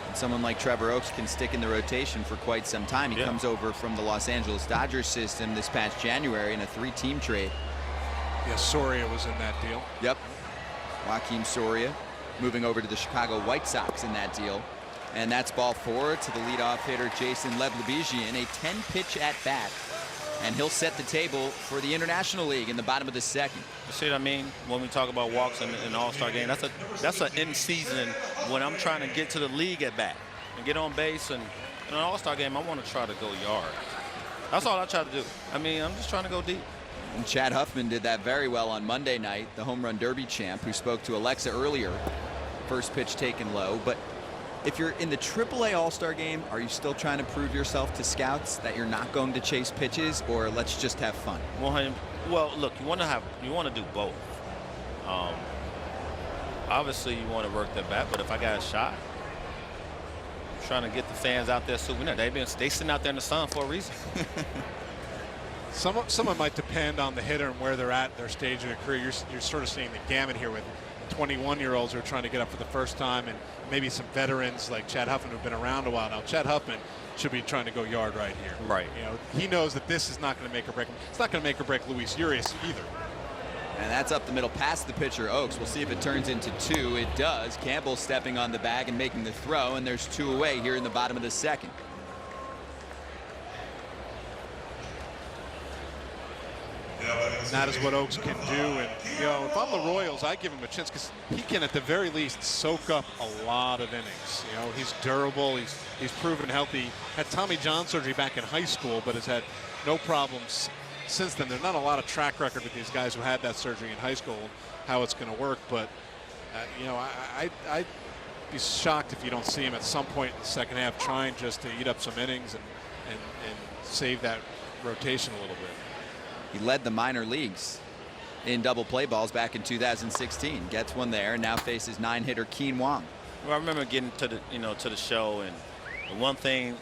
And someone like Trevor Oakes can stick in the rotation for quite some time. He comes over from the Los Angeles Dodgers system this past January in a 3-team trade. Yeah, Soria was in that deal. Yep. Joakim Soria moving over to the Chicago White Sox in that deal. And that's ball 4 to the leadoff hitter Jason Leblebijian, a 10-pitch at bat. And he'll set the table for the International League in the bottom of the second. You see what I mean? When we talk about walks in the All-Star game, that's an in season when I'm trying to get to the league at bat and get on base. And in an All-Star game, I want to try to go yard. That's all I try to do. I mean, I'm just trying to go deep. And Chad Huffman did that very well on Monday night, the home run derby champ who spoke to Alexa earlier. First pitch taken low. But if you're in the AAA All-Star game, are you still trying to prove yourself to scouts that you're not going to chase pitches, or let's just have fun? Well, look, you want to do both. Obviously, you want to work the bat, but if I got a shot, I'm trying to get the fans out there souvenir. They sitting out there in the sun for a reason. Some might depend on the hitter and where they're at their stage of their career. You're sort of seeing the gamut here with 21-year-olds who are trying to get up for the first time, and maybe some veterans like Chad Huffman who've been around a while now. Chad Huffman should be trying to go yard right here. Right. He knows that this is not going to make or break him. It's not going to make or break Luis Urias either. And that's up the middle past the pitcher, Oakes. We'll see if it turns into 2. It does. Campbell stepping on the bag and making the throw, and there's 2 away here in the bottom of the second. That is what Oakes can do, and if I'm the Royals, I give him a chance because he can at the very least soak up a lot of innings. He's durable, he's proven healthy. Had Tommy John surgery back in high school, but has had no problems since then. There's not a lot of track record with these guys who had that surgery in high school, how it's going to work, but I'd be shocked if you don't see him at some point in the second half trying just to eat up some innings and save that rotation a little bit. He led the minor leagues in double play balls back in 2016. Gets one there and now faces 9-hitter Keen Wong. Well, I remember getting to the show, and the one thing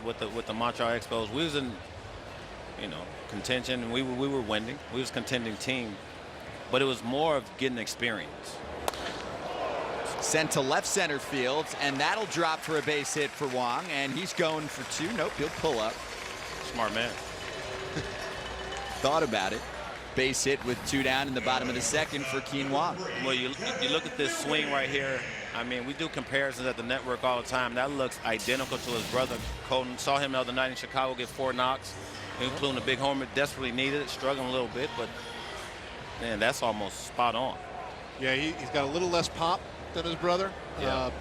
with the Montreal Expos, we was in contention, and we were winning. We was a contending team, but it was more of getting experience. Sent to left center field, and that'll drop for a base hit for Wong, and he's going for 2. Nope, he'll pull up. Smart man. Thought about it. Base hit with 2 down in the bottom of the second for Keen Wong. Well, you look at this swing right here. I mean, we do comparisons at the network all the time. That looks identical to his brother Colton. Saw him the other night in Chicago get 4 knocks, including a big homer. Desperately needed it, struggling a little bit, but man, that's almost spot on. Yeah, he's got a little less pop than his brother,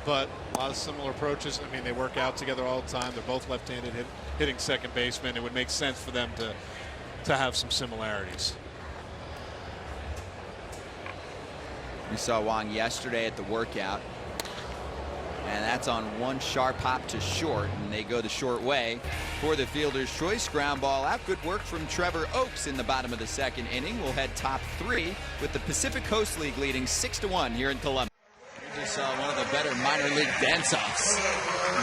but a lot of similar approaches. I mean, they work out together all the time. They're both left-handed hitting second baseman. It would make sense for them to have some similarities. We saw Wong yesterday at the workout, and that's on one sharp hop to short, and they go the short way for the fielder's choice. Ground ball out. Good work from Trevor Oakes in the bottom of the second inning. We'll head top 3 with the Pacific Coast League leading 6-1 here in Columbus. We just saw one of the better minor league dance-offs.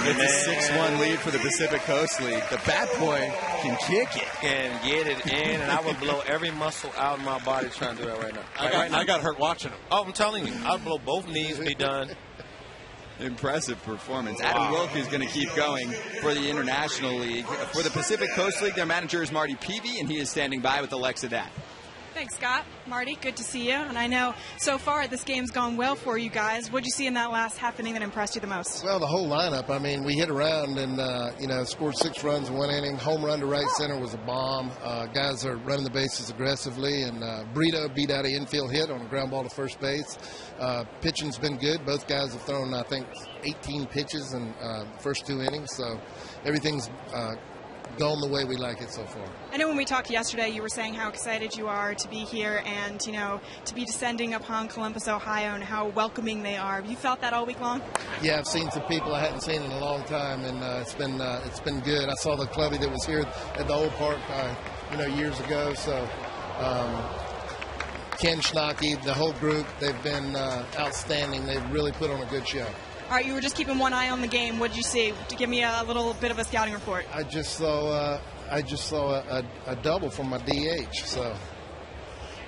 It's a 6-1 lead for the Pacific Coast League. The bat boy can kick it and get it in, and I would blow every muscle out of my body trying to do that right now. I got hurt watching him. Oh, I'm telling you, I'd blow both knees, be done. Impressive performance. Adam Wilk is going to keep going for the International League. For the Pacific Coast League, their manager is Marty Peavy, and he is standing by with Alexa Datt. Thanks, Scott. Marty, good to see you. And I know so far this game's gone well for you guys. What did you see in that last half inning that impressed you the most? Well, the whole lineup. I mean, we hit around and, scored 6 runs in 1 inning. Home run to right center was a bomb. Guys are running the bases aggressively. And Brito beat out an infield hit on a ground ball to first base. Pitching's been good. Both guys have thrown, I think, 18 pitches in the first 2 innings. So everything's going the way we like it so far. I know when we talked yesterday, you were saying how excited you are to be here and, to be descending upon Columbus, Ohio, and how welcoming they are. Have you felt that all week long? Yeah, I've seen some people I hadn't seen in a long time, and it's been good. I saw the clubby that was here at the old park, years ago. So Ken Schnocky, the whole group, they've been outstanding. They've really put on a good show. All right, you were just keeping one eye on the game. What did you see? To give me a little bit of a scouting report. I just saw a double from my DH. So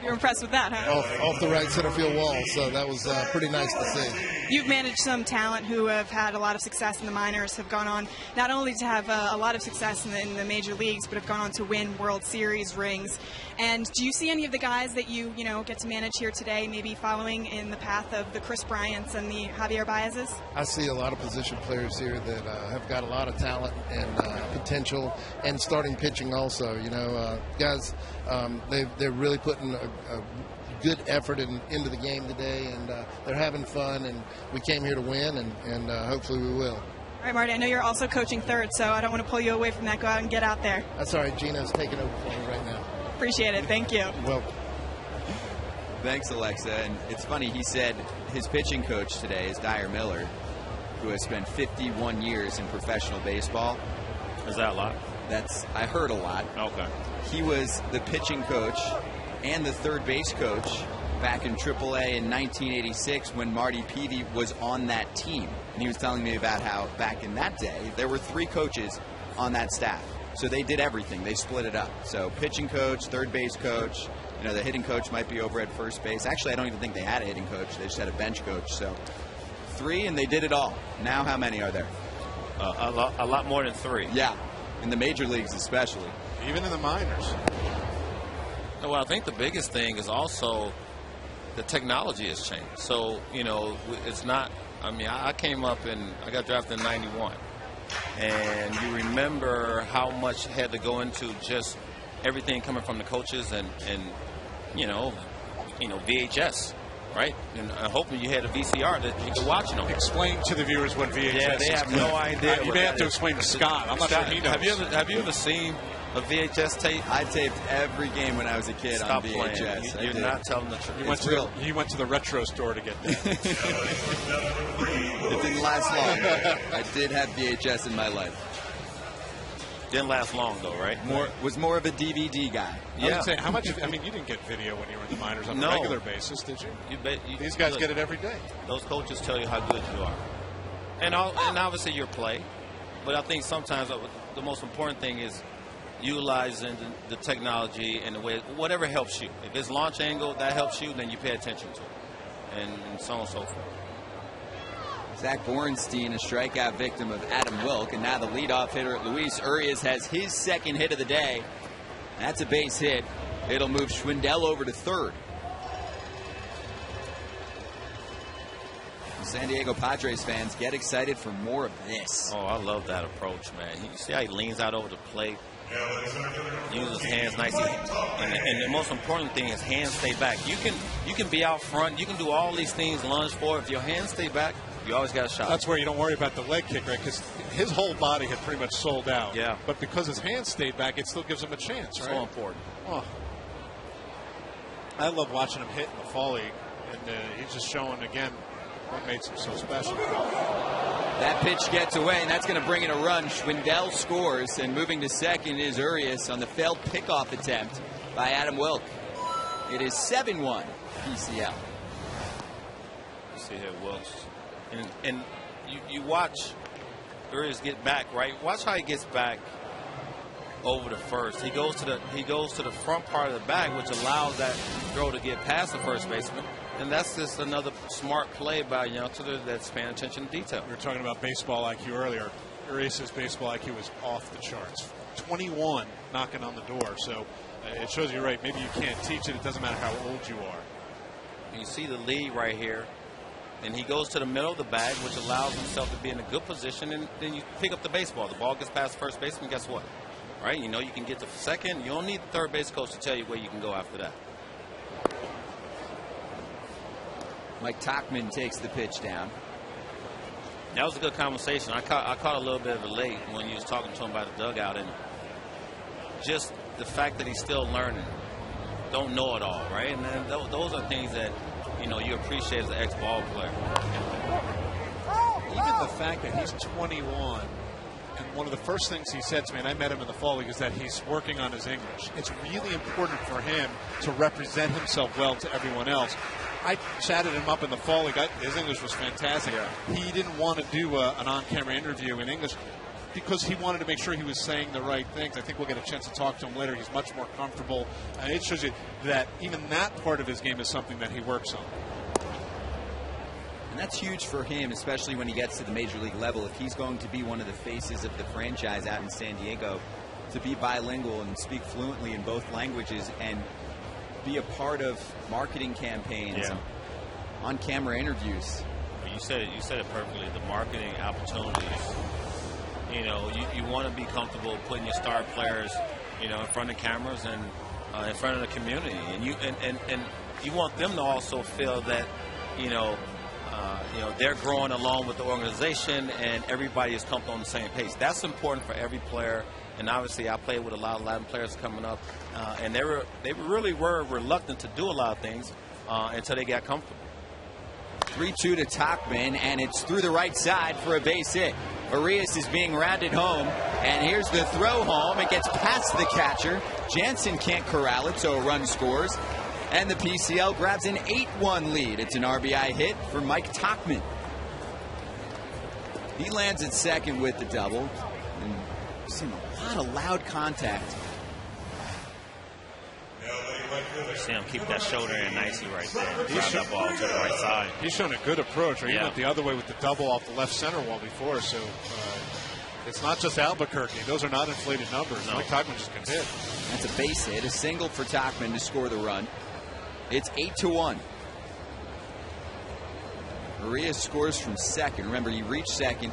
you're impressed with that, huh? Off the right center field wall. So that was pretty nice to see. You've managed some talent who have had a lot of success in the minors, have gone on not only to have a lot of success in the major leagues, but have gone on to win World Series rings. And do you see any of the guys that you get to manage here today, maybe following in the path of the Chris Bryants and the Javier Baez's? I see a lot of position players here that have got a lot of talent and potential, and starting pitching also. Guys, they're really putting a good effort into the game today, and they're having fun, and we came here to win, and hopefully we will. All right, Marty, I know you're also coaching third, so I don't want to pull you away from that. Go out and get out there. That's all right. Gino's taking over for me right now. Appreciate it. Thank you. You're welcome. Thanks, Alexa. And it's funny, he said his pitching coach today is Dyer Miller, who has spent 51 years in professional baseball. Is that a lot? I heard a lot. Okay. He was the pitching coach and the third base coach back in AAA in 1986 when Marty Peavy was on that team. And he was telling me about how back in that day, there were 3 coaches on that staff. So they did everything. They split it up. So pitching coach, third base coach, the hitting coach might be over at first base. Actually, I don't even think they had a hitting coach. They just had a bench coach. So 3, and they did it all. Now how many are there? A lot more than 3. Yeah, in the major leagues especially. Even in the minors. Well, I think the biggest thing is also the technology has changed. So, it's not, I came up I got drafted in 91. And you remember how much had to go into just everything coming from the coaches and VHS, right? And hoping you had a VCR that you could watch it on. Explain to the viewers what VHS is. Yeah, they have no idea. You may have to explain to Scott. I'm not sure he knows. Have you ever seen a VHS tape? I taped every game when I was a kid. Stop on VHS. You're not telling the truth. He went to the retro store to get that. It didn't last long. I did have VHS in my life. Didn't last long though, right? Was more of a DVD guy. Yeah. How much? You didn't get video when you were in the minors on a regular basis, did you? These guys get it every day. Those coaches tell you how good you are, and obviously your play. But I think sometimes the most important thing is utilizing the technology and the way, whatever helps you. If it's launch angle that helps you, then you pay attention to it, and so on and so forth. Zach Borenstein, a strikeout victim of Adam Wilk, and now the leadoff hitter, Luis Urias, has his second hit of the day. That's a base hit. It'll move Schwindel over to third. San Diego Padres fans get excited for more of this. Oh, I love that approach, man. You see how he leans out over the plate, Uses his hands nicely, and the most important thing is hands stay back. You can be out front, you can do all these things, lunge forward. If your hands stay back, you always got a shot. That's where you don't worry about the leg kick, right? Because his whole body had pretty much sold out. Yeah. But because his hands stayed back, it still gives him a chance, right? So important. Oh. I love watching him hit in the fall league, and he's just showing again what makes him so special. That pitch gets away, and that's going to bring in a run. Schwindel scores, and moving to second is Urias on the failed pickoff attempt by Adam Wilk. It is 7-1 PCL. You see here, Wilkes. And you watch Urias get back, right? Watch how he gets back over the first. He goes to the front part of the bag, which allows that throw to get past the first baseman. And that's just another smart play by a youngster that's paying attention to detail. We were talking about baseball IQ earlier. Urias' baseball IQ was off the charts. 21 knocking on the door. So it shows you right. Maybe you can't teach it. It doesn't matter how old you are. You see the lead right here. And he goes to the middle of the bag, which allows himself to be in a good position. And then you pick up the baseball. The ball gets past first baseman. Guess what? Right? You know you can get to second. You don't need the third base coach to tell you where you can go after that. Mike Tachman takes the pitch down. That was a good conversation. I caught a little bit of it late when you was talking to him about the dugout, and just the fact that he's still learning, don't know it all, right? And then those are things that you appreciate as an ex-ball player. Even the fact that he's 21, and one of the first things he said to me, and I met him in the fall league, is that he's working on his English. It's really important for him to represent himself well to everyone else. I chatted him up in the fall league. His English was fantastic. Yeah. He didn't want to do an on-camera interview in English because he wanted to make sure he was saying the right things. I think we'll get a chance to talk to him later. He's much more comfortable. It shows you that even that part of his game is something that he works on. And that's huge for him, especially when he gets to the major league level. If he's going to be one of the faces of the franchise out in San Diego, to be bilingual and speak fluently in both languages and be a part of marketing campaigns, on-camera interviews. You said it perfectly. The marketing opportunities. You want to be comfortable putting your star players, in front of cameras and in front of the community, and you want them to also feel that, they're growing along with the organization and everybody is comfortable on the same pace. That's important for every player. And obviously, I played with a lot of Latin players coming up, and they really were reluctant to do a lot of things until they got comfortable. 3-2 to Tachman, and it's through the right side for a base hit. Urias is being rounded home, and here's the throw home. It gets past the catcher. Jansen can't corral it, so a run scores. And the PCL grabs an 8-1 lead. It's an RBI hit for Mike Tachman. He lands at second with the double. And we've seen a lot of loud contact. See him keep that shoulder in nicely right there. Drive that ball to the right side. He's shown a good approach. He went the other way with the double off the left center wall before. So it's not just Albuquerque. Those are not inflated numbers. No. Mike Tachman just can hit. That's a base hit, a single for Tachman to score the run. It's 8-1. Urias scores from second. Remember, he reached second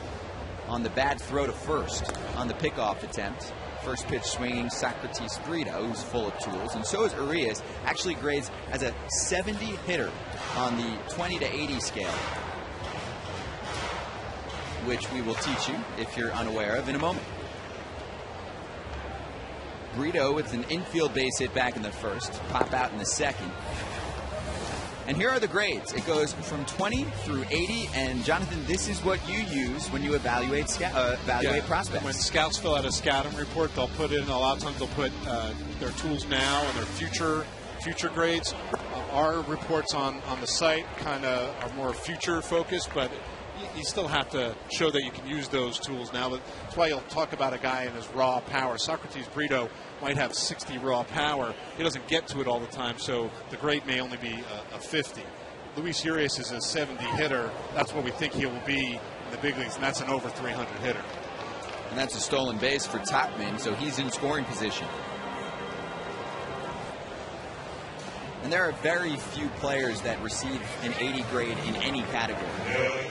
on the bad throw to first on the pickoff attempt. First pitch swinging Socrates Brito, who's full of tools. And so is Urias. Actually grades as a 70 hitter on the 20 to 80 scale, which we will teach you if you're unaware of in a moment. Brito with an infield base hit back in the first, pop out in the second. And here are the grades. It goes from 20 through 80. And Jonathan, this is what you use when you evaluate prospects. When scouts fill out a scouting report, they'll put in, a lot of times they'll put their tools now and their future grades. Our reports on the site kind of are more future focused, but you still have to show that you can use those tools now. But that's why you'll talk about a guy in his raw power. Socrates Brito might have 60 raw power. He doesn't get to it all the time, so the grade may only be a 50. Luis Urias is a 70 hitter. That's what we think he will be in the big leagues, and that's an over 300 hitter. And that's a stolen base for Tachman, so he's in scoring position. And there are very few players that receive an 80 grade in any category.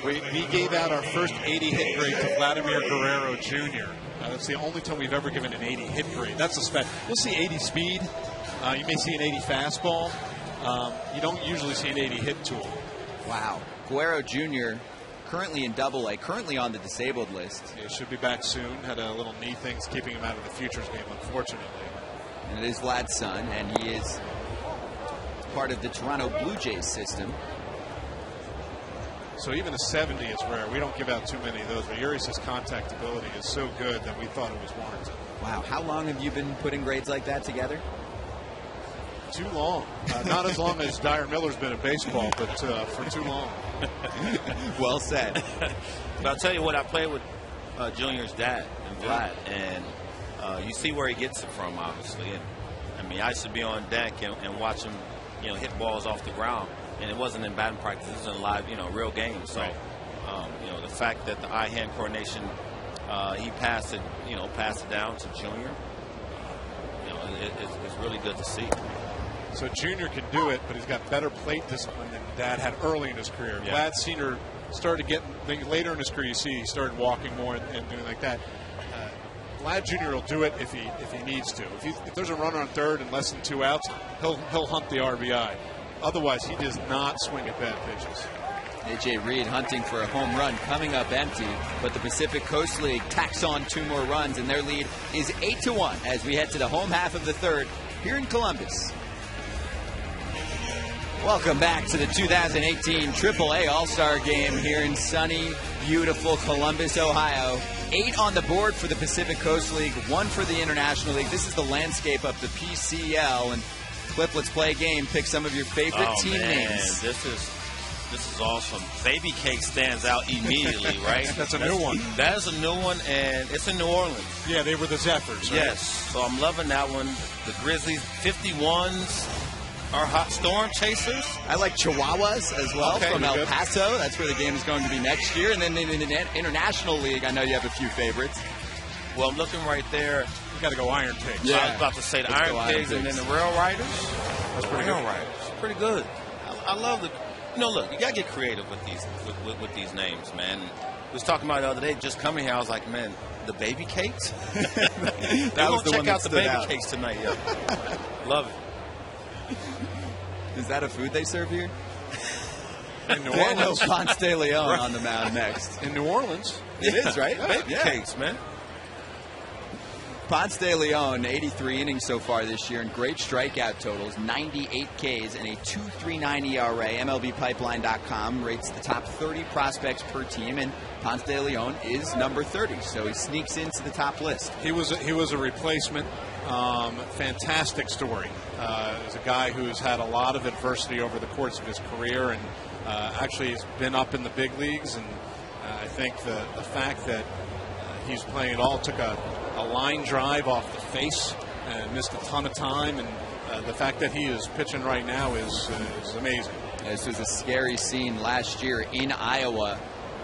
We gave out our first 80 hit grade to Vladimir Guerrero Jr. That's the only time we've ever given an 80 hit grade. That's a spec. We'll see 80 speed. You may see an 80 fastball. You don't usually see an 80 hit tool. Wow. Guerrero Jr. currently in Double-A, currently on the disabled list. He should be back soon. Had a little knee thing keeping him out of the Futures game, unfortunately. And it is Vlad's son, and he is part of the Toronto Blue Jays system. So even a 70 is rare. We don't give out too many of those, but Urias' contact ability is so good that we thought it was warranted. Wow. How long have you been putting grades like that together? Too long. Not as long as Dyer Miller's been in baseball, but for too long. Well said. But I'll tell you what, I played with Junior's dad and Vlad, and you see where he gets it from, obviously. And I mean, I used to be on deck and watch him, hit balls off the ground, and it wasn't in batting practice. This was in live, real game. So, right. The fact that the eye-hand coordination, he passed it down to Junior. It's really good to see. So Junior can do it, but he's got better plate discipline than Dad had early in his career. Yeah. Vlad Sr. started getting later in his career. You see, he started walking more and doing like that. Vlad Jr. will do it if he needs to. If there's a runner on third and less than 2 outs, he'll hunt the RBI. Otherwise, he does not swing at bad pitches. A.J. Reed hunting for a home run, coming up empty, but the Pacific Coast League tacks on 2 more runs, and their lead is 8-1 as we head to the home half of the third here in Columbus. Welcome back to the 2018 AAA All-Star Game here in sunny, beautiful Columbus, Ohio. 8 on the board for the Pacific Coast League, 1 for the International League. This is the landscape of the PCL. And Cliff, let's play a game. Pick some of your favorite team names. This is awesome. Baby Cake stands out immediately, right? That's a new one. That is a new one, and it's in New Orleans. Yeah, they were the Zephyrs, right? Yes, so I'm loving that one. The Grizzlies, 51s. Our hot storm chasers. I like Chihuahuas as well from El good. Paso. That's where the game is going to be next year. And then in the International League, I know you have a few favorites. Well, I'm looking right there. You got to go Iron Pigs. Yeah. I was about to say the Let's go Iron Pigs and then the Rail Riders. That's pretty Rail good. Riders. Pretty good. I love the. Look, you got to get creative with these names, man. We was talking about it the other day, just coming here, I was like, man, the Baby Cakes? That was the one check that out the stood Baby out. Cakes tonight, yeah. Love it. Is that a food they serve here? In New Daniel Orleans. Ponce de Leon on the mound next. In New Orleans. It is, right? Baby Cakes, man. Ponce de Leon, 83 innings so far this year, and great strikeout totals, 98 Ks and a 2.39 ERA. MLBpipeline.com rates the top 30 prospects per team, and Ponce de Leon is number 30, so he sneaks into the top list. He was a replacement. Fantastic story. He's a guy who's had a lot of adversity over the course of his career, and actually has been up in the big leagues. And I think the fact that he's playing it all, took a line drive off the face and missed a ton of time, and the fact that he is pitching right now is amazing. This was a scary scene last year in Iowa,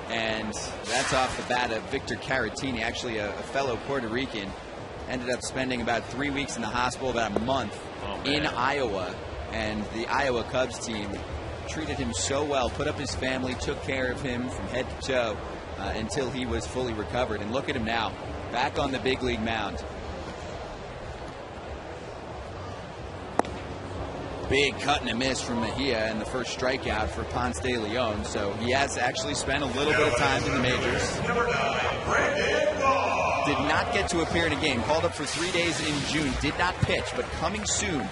and that's off the bat of Victor Caratini, actually a fellow Puerto Rican. Ended up spending about 3 weeks in the hospital, about a month in Iowa, and the Iowa Cubs team treated him so well, put up his family, took care of him from head to toe until he was fully recovered. And look at him now, back on the big league mound. Big cut and a miss from Mejia, and the first strikeout for Ponce de Leon. So he has actually spent a little bit of time in the majors. Did not get to appear in a game. Called up for 3 days in June. Did not pitch, but coming soon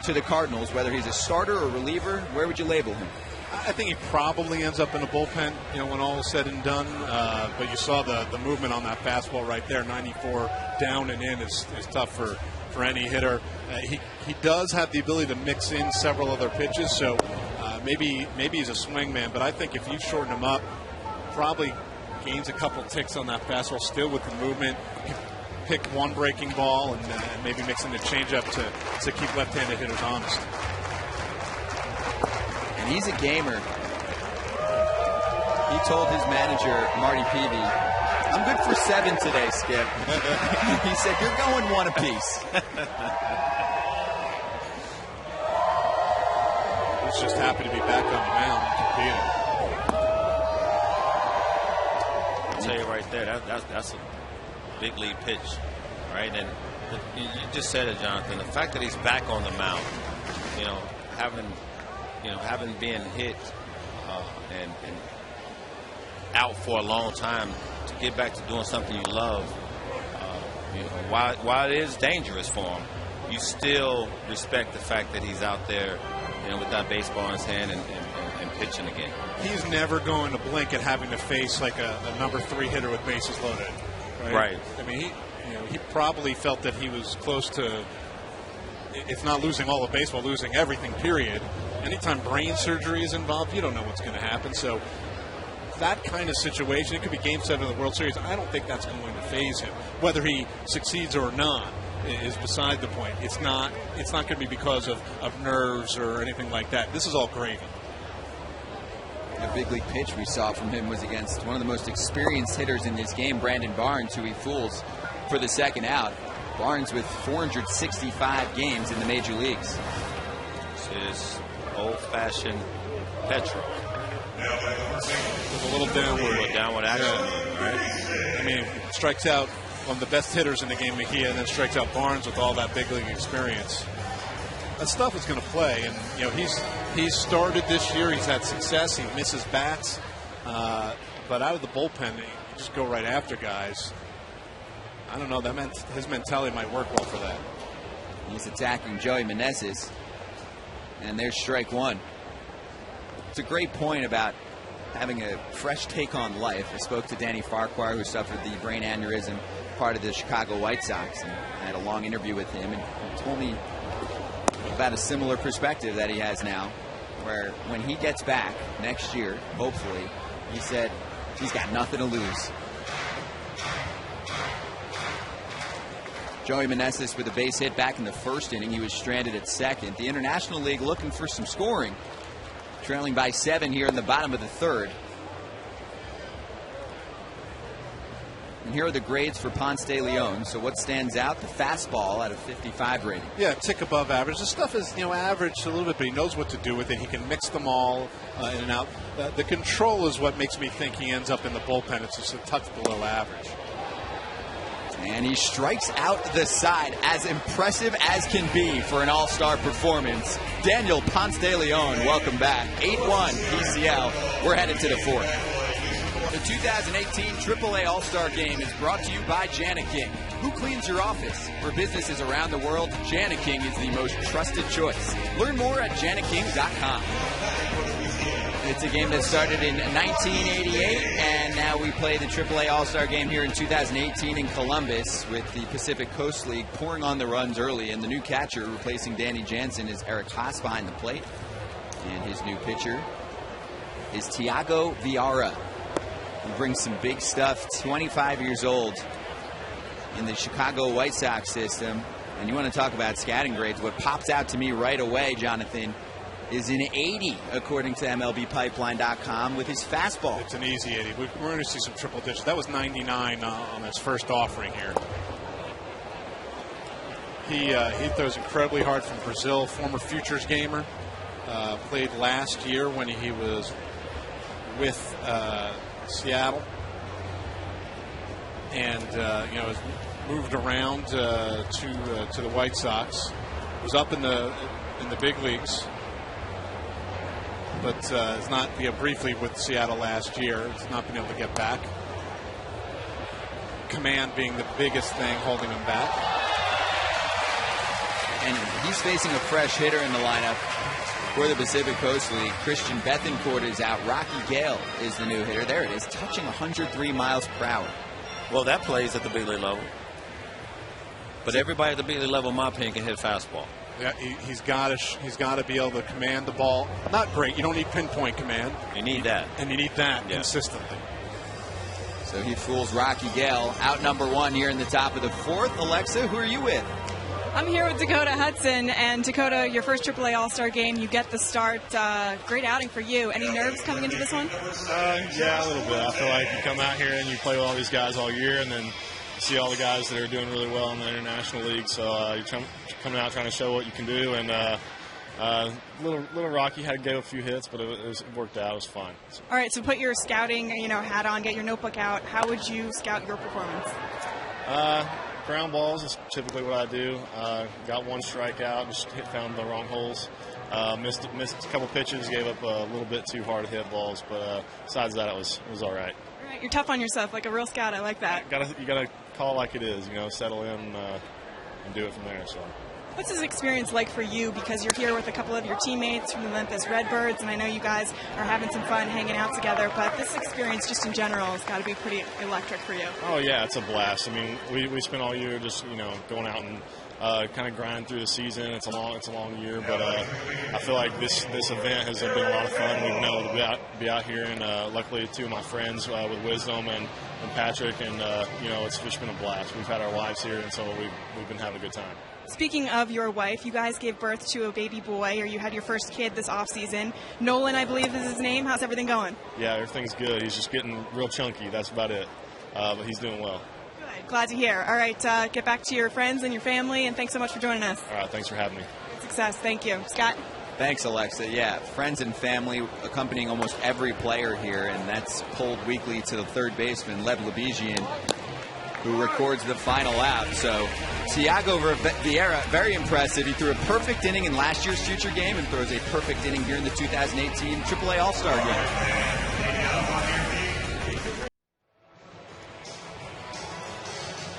to the Cardinals. Whether he's a starter or reliever, where would you label him? I think he probably ends up in a bullpen, when all is said and done. But you saw the movement on that fastball right there. 94 down and in is tough for any hitter. He does have the ability to mix in several other pitches, so maybe he's a swing man. But I think if you shorten him up, probably gains a couple ticks on that fastball still with the movement. Pick one breaking ball and maybe mix in the changeup to keep left-handed hitters honest. And he's a gamer. He told his manager, Marty Peavy, "I'm good for 7 today, Skip." He said, "You're going 1 apiece." He's just happy to be back on the mound and competing. I'll tell you right there, big league pitch, right? And you just said it, Jonathan. The fact that he's back on the mound, having been hit and out for a long time, to get back to doing something you love, while it is dangerous for him, you still respect the fact that he's out there, with that baseball in his hand and pitching again. He's never going to blink at having to face like a number 3 hitter with bases loaded. Right. I mean, he probably felt that he was close to, if not losing all of baseball, losing everything, period. Anytime brain surgery is involved, you don't know what's going to happen. So that kind of situation, it could be Game 7 of the World Series. I don't think that's going to faze him. Whether he succeeds or not is beside the point. It's not going to be because of nerves or anything like that. This is all gravy. A big league pitch we saw from him was against one of the most experienced hitters in this game, Brandon Barnes, who he fools for the second out. Barnes with 465 games in the major leagues. This is old-fashioned petrol. With a little downward action. Yeah. Right? I mean, strikes out one of the best hitters in the game, Mejia, and then strikes out Barnes with all that big league experience. That stuff is going to play, and he's started this year. He's had success. He misses bats, but out of the bullpen, you just go right after guys. I don't know. His mentality might work well for that. He's attacking Joey Meneses, and there's strike one. It's a great point about having a fresh take on life. I spoke to Danny Farquhar, who suffered the brain aneurysm, part of the Chicago White Sox, and I had a long interview with him, and he told me about a similar perspective that he has now, where when he gets back next year, hopefully, he said he's got nothing to lose. Joey Meneses with a base hit back in the first inning. He was stranded at second. The International League looking for some scoring, trailing by 7 here in the bottom of the third. And here are the grades for Ponce de Leon. So what stands out? The fastball at a 55 rating. Yeah, tick above average. This stuff is, average a little bit, but he knows what to do with it. He can mix them all in and out. The control is what makes me think he ends up in the bullpen. It's just a touch below average. And he strikes out the side, as impressive as can be for an all-star performance. Daniel Ponce de Leon, welcome back. 8-1 PCL. We're headed to the fourth. The 2018 AAA All-Star Game is brought to you by Jani-King. Who cleans your office? For businesses around the world, Jani-King is the most trusted choice. Learn more at janiking.com. It's a game that started in 1988, and now we play the AAA All-Star Game here in 2018 in Columbus with the Pacific Coast League pouring on the runs early, and the new catcher replacing Danny Jansen is Eric Haas behind the plate. And his new pitcher is Tiago Vieira. He brings some big stuff, 25 years old in the Chicago White Sox system. And you want to talk about scouting grades. What pops out to me right away, Jonathan, is an 80, according to MLBpipeline.com, with his fastball. It's an easy 80. We're going to see some triple digits. That was 99 on his first offering here. He throws incredibly hard from Brazil, former Futures gamer. Played last year when he was with Seattle, and has moved around to the White Sox. Was up in the big leagues, but is not briefly with Seattle last year. Has not been able to get back. Command being the biggest thing holding him back. And he's facing a fresh hitter in the lineup for the Pacific Coast League. Christian Bethancourt is out. Rocky Gale is the new hitter. There it is, touching 103 miles per hour. Well, that plays at the big league level. But everybody at the big league level, in my opinion, can hit fastball. Yeah, he's got to be able to command the ball. Not great. You don't need pinpoint command. You need that. And you need that consistently. So he fools Rocky Gale. Out number 1 here in the top of the fourth. Alexa, who are you with? I'm here with Dakota Hudson, and Dakota, your first AAA All-Star game, you get the start. Great outing for you. Any nerves coming into this one? Yeah, a little bit. I feel like you come out here and you play with all these guys all year, and then you see all the guys that are doing really well in the International League. So you're coming out trying to show what you can do, and little Rocky had to go a few hits, but it worked out. It was fine. All right, so put your scouting hat on, get your notebook out. How would you scout your performance? Ground balls is typically what I do. Got one strikeout, just found the wrong holes. Missed a couple pitches, gave up a little bit too hard to hit balls, but besides that, it was all right. All right, you're tough on yourself, like a real scout. I like that. You gotta call like it is, settle in and do it from there. So. What's this experience like for you? Because you're here with a couple of your teammates from the Memphis Redbirds, and I know you guys are having some fun hanging out together, but this experience just in general has got to be pretty electric for you. Oh, yeah, it's a blast. I mean, we spent all year just, going out and kind of grind through the season. It's a long year, but I feel like this event has been a lot of fun. We've been able to be out here, and luckily two of my friends with Wisdom and Patrick, and, it's just been a blast. We've had our wives here, and so we've been having a good time. Speaking of your wife, you guys gave birth to a baby boy, or you had your first kid this offseason. Nolan, I believe, is his name. How's everything going? Yeah, everything's good. He's just getting real chunky. That's about it. But he's doing well. Good. Glad to hear. All right, get back to your friends and your family, and thanks so much for joining us. All right, thanks for having me. Good success. Thank you. Scott? Thanks, Alexa. Yeah, friends and family accompanying almost every player here, and that's pulled weekly to the third baseman, Lev Lebejian, who records the final out. So Thiago Vieira, very impressive. He threw a perfect inning in last year's future game and throws a perfect inning here in the 2018 AAA All-Star game.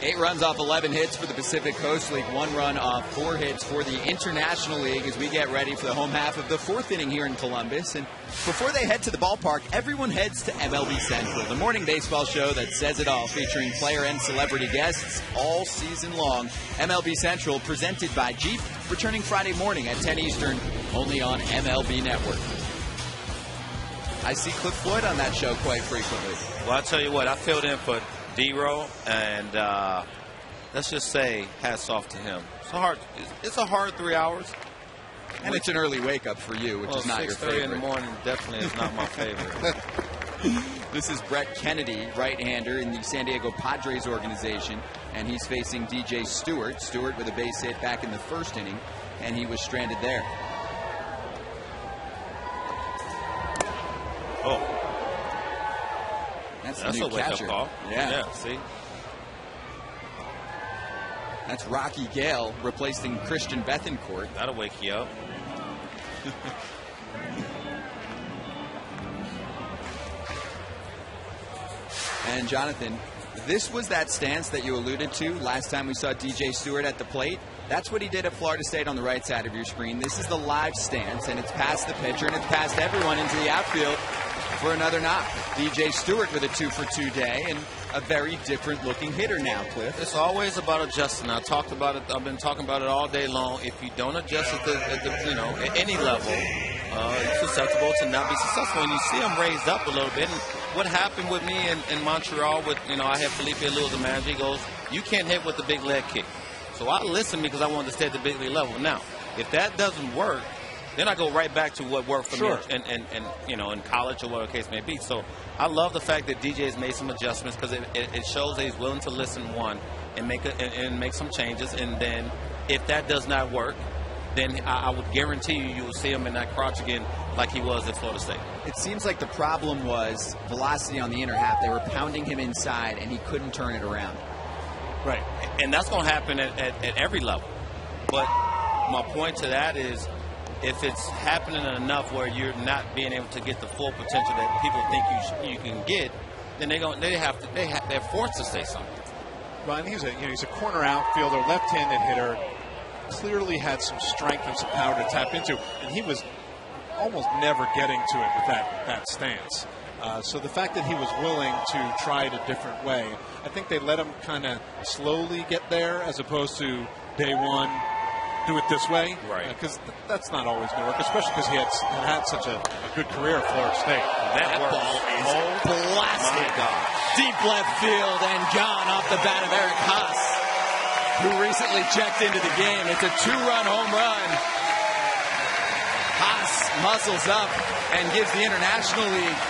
8 runs off 11 hits for the Pacific Coast League, 1 run off 4 hits for the International League as we get ready for the home half of the 4th inning here in Columbus. And before they head to the ballpark, everyone heads to MLB Central, the morning baseball show that says it all, featuring player and celebrity guests all season long. MLB Central, presented by Jeep, returning Friday morning at 10 Eastern, only on MLB Network. I see Cliff Floyd on that show quite frequently. Well, I'll tell you what, I filled in for D-Row, and let's just say hats off to him. It's a hard 3 hours. And it's an early wake-up for you, which is not your favorite. 6:30 in the morning definitely is not my favorite. This is Brett Kennedy, right-hander in the San Diego Padres organization, and he's facing DJ Stewart. Stewart with a base hit back in the first inning, and he was stranded there. Oh. That's a new wake-up catcher. call. Yeah, see? That's Rocky Gale replacing Christian Bethencourt. That'll wake you up. And Jonathan, this was that stance that you alluded to last time we saw DJ Stewart at the plate. That's what he did at Florida State on the right side of your screen. This is the live stance, and it's past the pitcher, and it's past everyone into the outfield for another knock. DJ Stewart with a 2-for-2 day, and a very different looking hitter now, Cliff. It's always about adjusting. I've been talking about it all day long. If you don't adjust at any level, you're susceptible to not be successful. And you see him raised up a little bit. And what happened with me in Montreal with, I had Felipe Lewis, the manager. He goes, you can't hit with the big leg kick. So I listened because I wanted to stay at the big league level. Now, if that doesn't work, then I go right back to what worked for me in college or whatever the case may be. So I love the fact that DJ has made some adjustments because it shows that he's willing to listen, and make some changes. And then if that does not work, then I would guarantee you will see him in that crouch again like he was at Florida State. It seems like the problem was velocity on the inner half. They were pounding him inside, and he couldn't turn it around. Right. And that's going to happen at every level. But my point to that is, if it's happening enough where you're not being able to get the full potential that people think you can get, then they're forced to say something. Ryan, he's a corner outfielder, left-handed hitter. Clearly had some strength and some power to tap into, and he was almost never getting to it with that stance. So the fact that he was willing to try it a different way, I think they let him kind of slowly get there as opposed to day one. Do it this way, right? Because that's not always going to work, especially because he had such a good career at Florida State. That ball is blasted deep left field and gone off the bat of Eric Haas, who recently checked into the game. It's a 2-run home run. Haas muscles up and gives the International League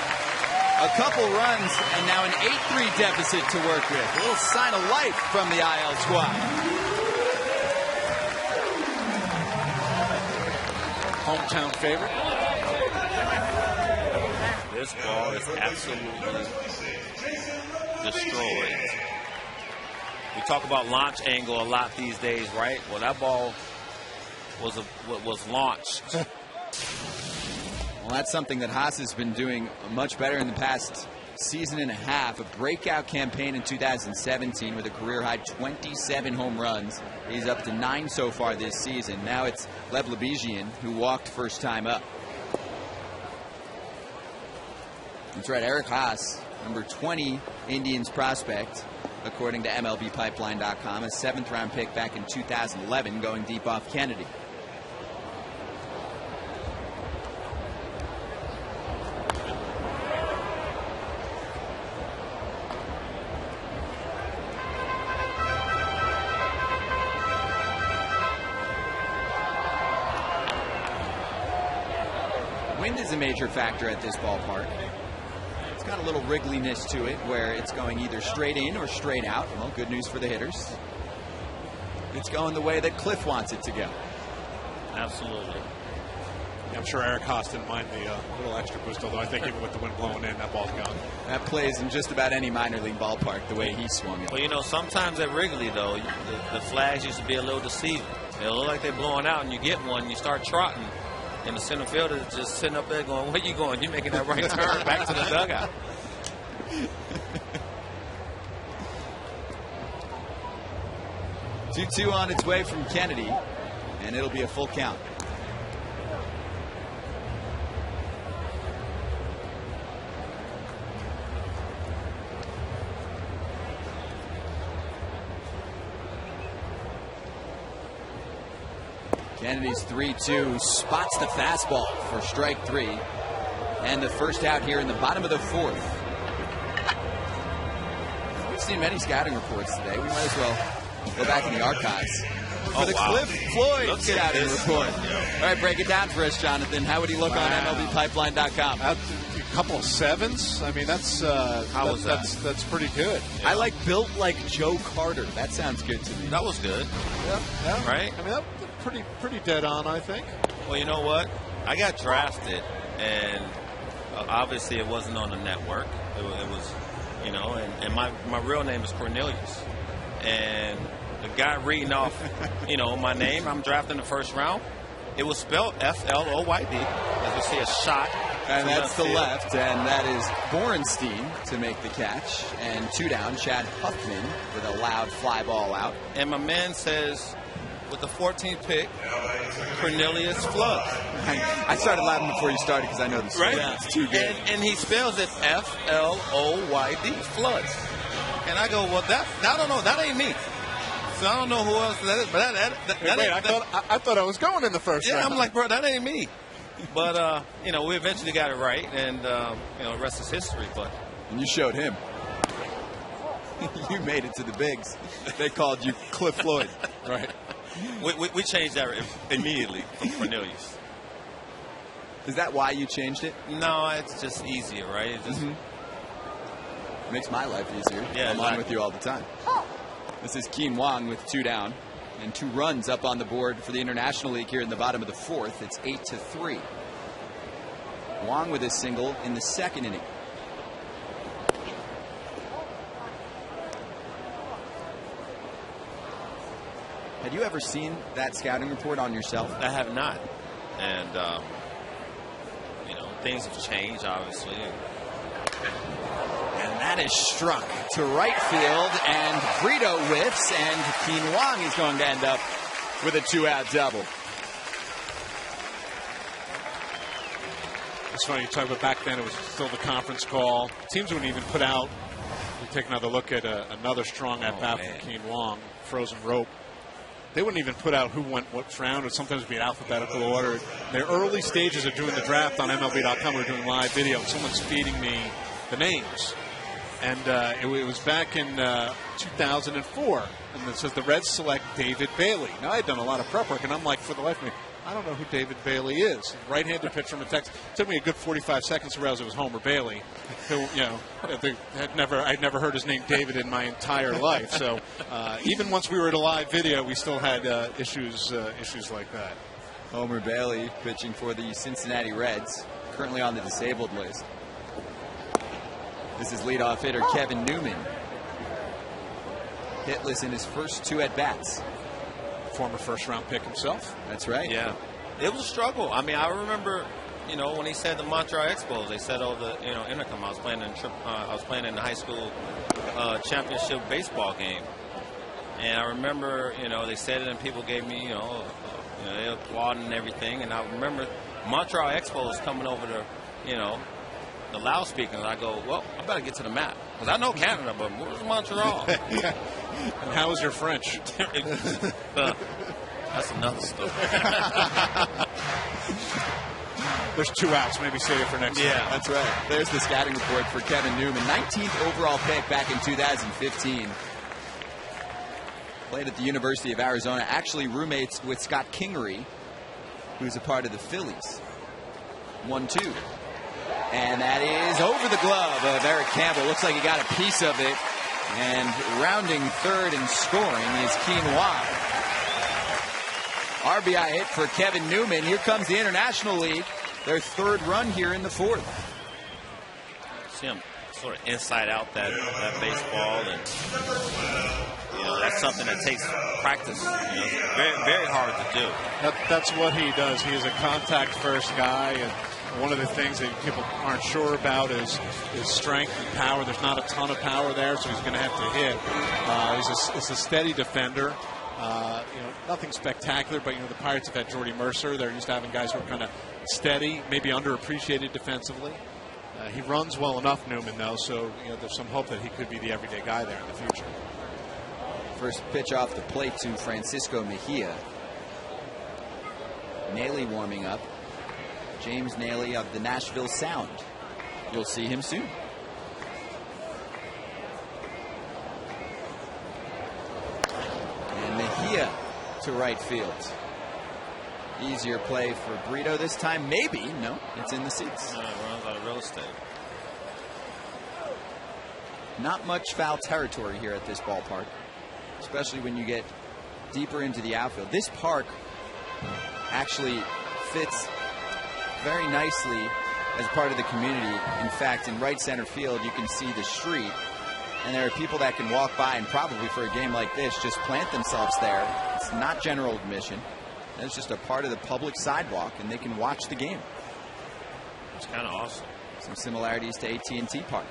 a couple runs and now an 8-3 deficit to work with. A little sign of life from the IL squad. Hometown favorite. This ball is absolutely destroyed. We talk about launch angle a lot these days, right? Well, that ball was launched. Well, that's something that Haas has been doing much better in the past season and a half. A breakout campaign in 2017 with a career-high 27 home runs. He's up to 9 so far this season. Now it's Lev Lebejian who walked first time up. That's right, Eric Haas, number 20 Indians prospect, according to MLBpipeline.com, a 7th-round pick back in 2011, going deep off Kennedy. Wind is a major factor at this ballpark. It's got a little wriggliness to it where it's going either straight in or straight out. Well, good news for the hitters. It's going the way that Cliff wants it to go. Absolutely. Yeah, I'm sure Eric Haas didn't mind the little extra boost, although I think even with the wind blowing in, that ball's gone. That plays in just about any minor league ballpark the way he swung it. Well, you know, sometimes at Wrigley, though, the flags used to be a little deceiving. They look like they're blowing out, and you get one, you start trotting. And the center fielder is just sitting up there going, where you going? You're making that right turn back to the dugout. 2-2 on its way from Kennedy, and it'll be a full count. Kennedy's 3-2, spots the fastball for strike 3. And the first out here in the bottom of the 4th. We've seen many scouting reports today. We might as well go back in the archives for the Cliff Floyd scouting report. All right, break it down for us, Jonathan. How would he look on MLBpipeline.com? A couple of 7s. I mean, that's that's pretty good. I like built like Joe Carter. That sounds good to me. That was good. Yeah. Right? I mean, that pretty dead on, I think. Well, you know what? I got drafted, and obviously it wasn't on the network. It was, you know, and my real name is Cornelius. And the guy reading off, you know, my name, I'm drafted in the first round. It was spelled F-L-O-Y-D. As we see, a shot. And that's the left, and that is Borenstein to make the catch. And 2 down, Chad Huffman with a loud fly ball out. And my man says, with the 14th pick, Cornelius Flood. I started laughing before you started because I know this. Right? Yeah, it's too good. And he spells it F-L-O-Y-D, Flood. And I go, well, I don't know, that ain't me. So I don't know who else that is, but I thought I was going in the first round. Yeah, I'm like, bro, that ain't me. But, you know, we eventually got it right, and, you know, the rest is history. And you showed him. You made it to the bigs. They called you Cliff Floyd. Right. We changed that immediately from Cornelius. Is that why you changed it? No, it's just easier, right? It just makes my life easier. Yeah, I'm on with you all the time. This is Keen Wong with 2 down and 2 runs up on the board for the International League here in the bottom of the 4th. It's 8-3. Wong with a single in the 2nd inning. Had you ever seen that scouting report on yourself? I have not. And, you know, things have changed, obviously. And that is struck to right field, and Brito whiffs, and Keen Wong is going to end up with a 2-out double. It's funny, you talk about back then, it was still the conference call. Teams wouldn't even put out, you take another look at another strong at-bat from Keen Wong, frozen rope. They wouldn't even put out who went what round. It would sometimes be in alphabetical order. In the early stages of doing the draft on MLB.com, we were doing live video, and someone's feeding me the names. And it was back in 2004. And it says the Reds select David Bailey. Now, I had done a lot of prep work, and I'm like, for the life of me, I don't know who David Bailey is. Right-handed pitcher from Texas. It took me a good 45 seconds to realize it was Homer Bailey, who, you know, I'd never heard his name David in my entire life. So even once we were at a live video, we still had issues like that. Homer Bailey pitching for the Cincinnati Reds, currently on the disabled list. This is leadoff hitter Kevin Newman. hitless in his first 2 at-bats. Former first-round pick himself. That's right. Yeah. It was a struggle. I mean, I remember, when he said the Montreal Expos, they said over the, intercom. I was playing in the high school championship baseball game. And I remember, they said it and people gave me, they applauded and everything. And I remember Montreal Expos coming over to, the loudspeaker. And I go, well, I better get to the map. Because I know Canada, but where's Montreal? And how was your French? That's another story. There's 2 outs. Maybe save it for next time. That's right. There's the scouting report for Kevin Newman. 19th overall pick back in 2015. Played at the University of Arizona. Actually roommates with Scott Kingery, who's a part of the Phillies. 1-2. And that is over the glove of Eric Campbell. Looks like he got a piece of it. And rounding third and scoring is Quinoa. RBI hit for Kevin Newman. Here comes the International League. Their 3rd run here in the 4th. See him sort of inside out that baseball, and that's something that takes practice. It's very, very hard to do. That's what he does. He is a contact-first guy, and one of the things that people aren't sure about is strength and power. There's not a ton of power there, so he's going to have to hit. He's a steady defender. Nothing spectacular, but the Pirates have had Jordy Mercer. They're used to having guys who are kind of steady, maybe underappreciated defensively. He runs well enough, Newman, though, so there's some hope that he could be the everyday guy there in the future. First pitch off the plate to Francisco Mejia. Naley warming up. James Naley of the Nashville Sound. You'll see him soon. And Mejia to right field. Easier play for Brito this time. Maybe. No, it's in the seats. Runs out of real estate. Not much foul territory here at this ballpark, especially when you get deeper into the outfield. This park actually fits very nicely as part of the community. In fact, in right center field, you can see the street, and there are people that can walk by and probably for a game like this just plant themselves there. It's not general admission. It's just a part of the public sidewalk, and they can watch the game. It's kind of awesome. Some similarities to AT&T Park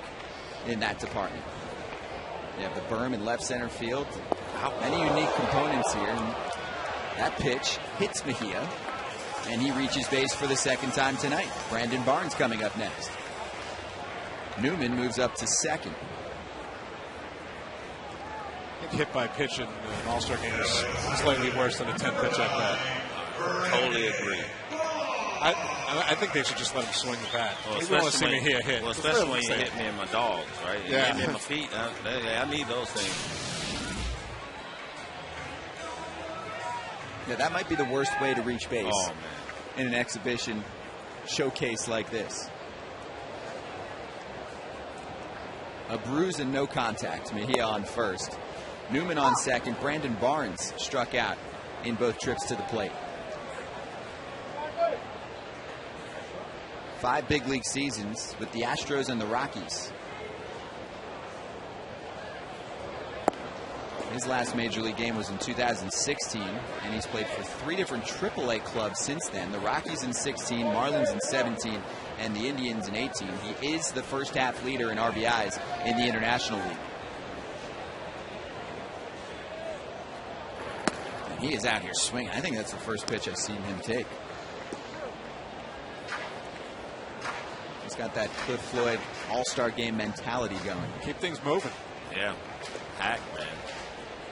in that department. You have the berm in left center field. Many unique components here. And that pitch hits Mejia, and he reaches base for the 2nd time tonight. Brandon Barnes coming up next. Newman moves up to 2nd. I think hit by pitch in an All-Star game is slightly worse than a 10-pitch at bat. Totally agree. I think they should just let him swing the bat. Well, They want to see me hit. Well, especially when you hit me in my dogs, right? You hit me in my feet. I need those things. Yeah, that might be the worst way to reach base in an exhibition showcase like this. A bruise and no contact. Mejia on first. Newman on second. Brandon Barnes struck out in both trips to the plate. 5 big league seasons with the Astros and the Rockies. His last major league game was in 2016, and he's played for 3 different AAA clubs since then. The Rockies in 16, Marlins in 17, and the Indians in 18. He is the first half leader in RBIs in the International League. And he is out here swinging. I think that's the first pitch I've seen him take. He's got that Cliff Floyd All-Star Game mentality going. Keep things moving. Yeah. Hack, man.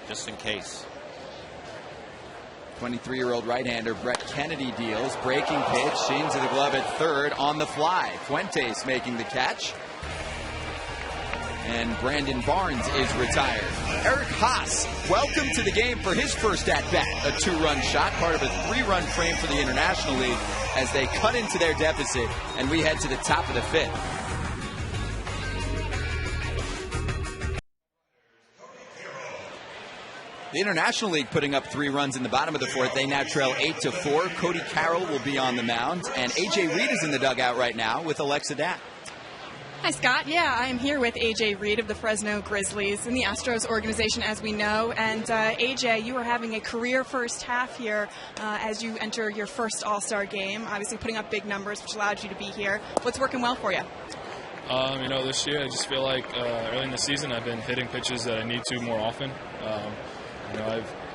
Just in case. 23-year-old right-hander Brett Kennedy deals. Breaking pitch into the glove at third on the fly. Fuentes making the catch. And Brandon Barnes is retired. Eric Haas, welcome to the game for his first at-bat. A 2-run shot, part of a 3-run frame for the International League as they cut into their deficit, and we head to the top of the 5th. The International League putting up 3 runs in the bottom of the 4th. They now trail 8-4. Cody Carroll will be on the mound, and A.J. Reed is in the dugout right now with Alexa Datt. Hi, Scott. Yeah, I am here with AJ Reed of the Fresno Grizzlies in the Astros organization, as we know. And AJ, you are having a career first half here as you enter your first All-Star game, obviously putting up big numbers, which allowed you to be here. What's working well for you? This year I just feel like early in the season I've been hitting pitches that I need to more often.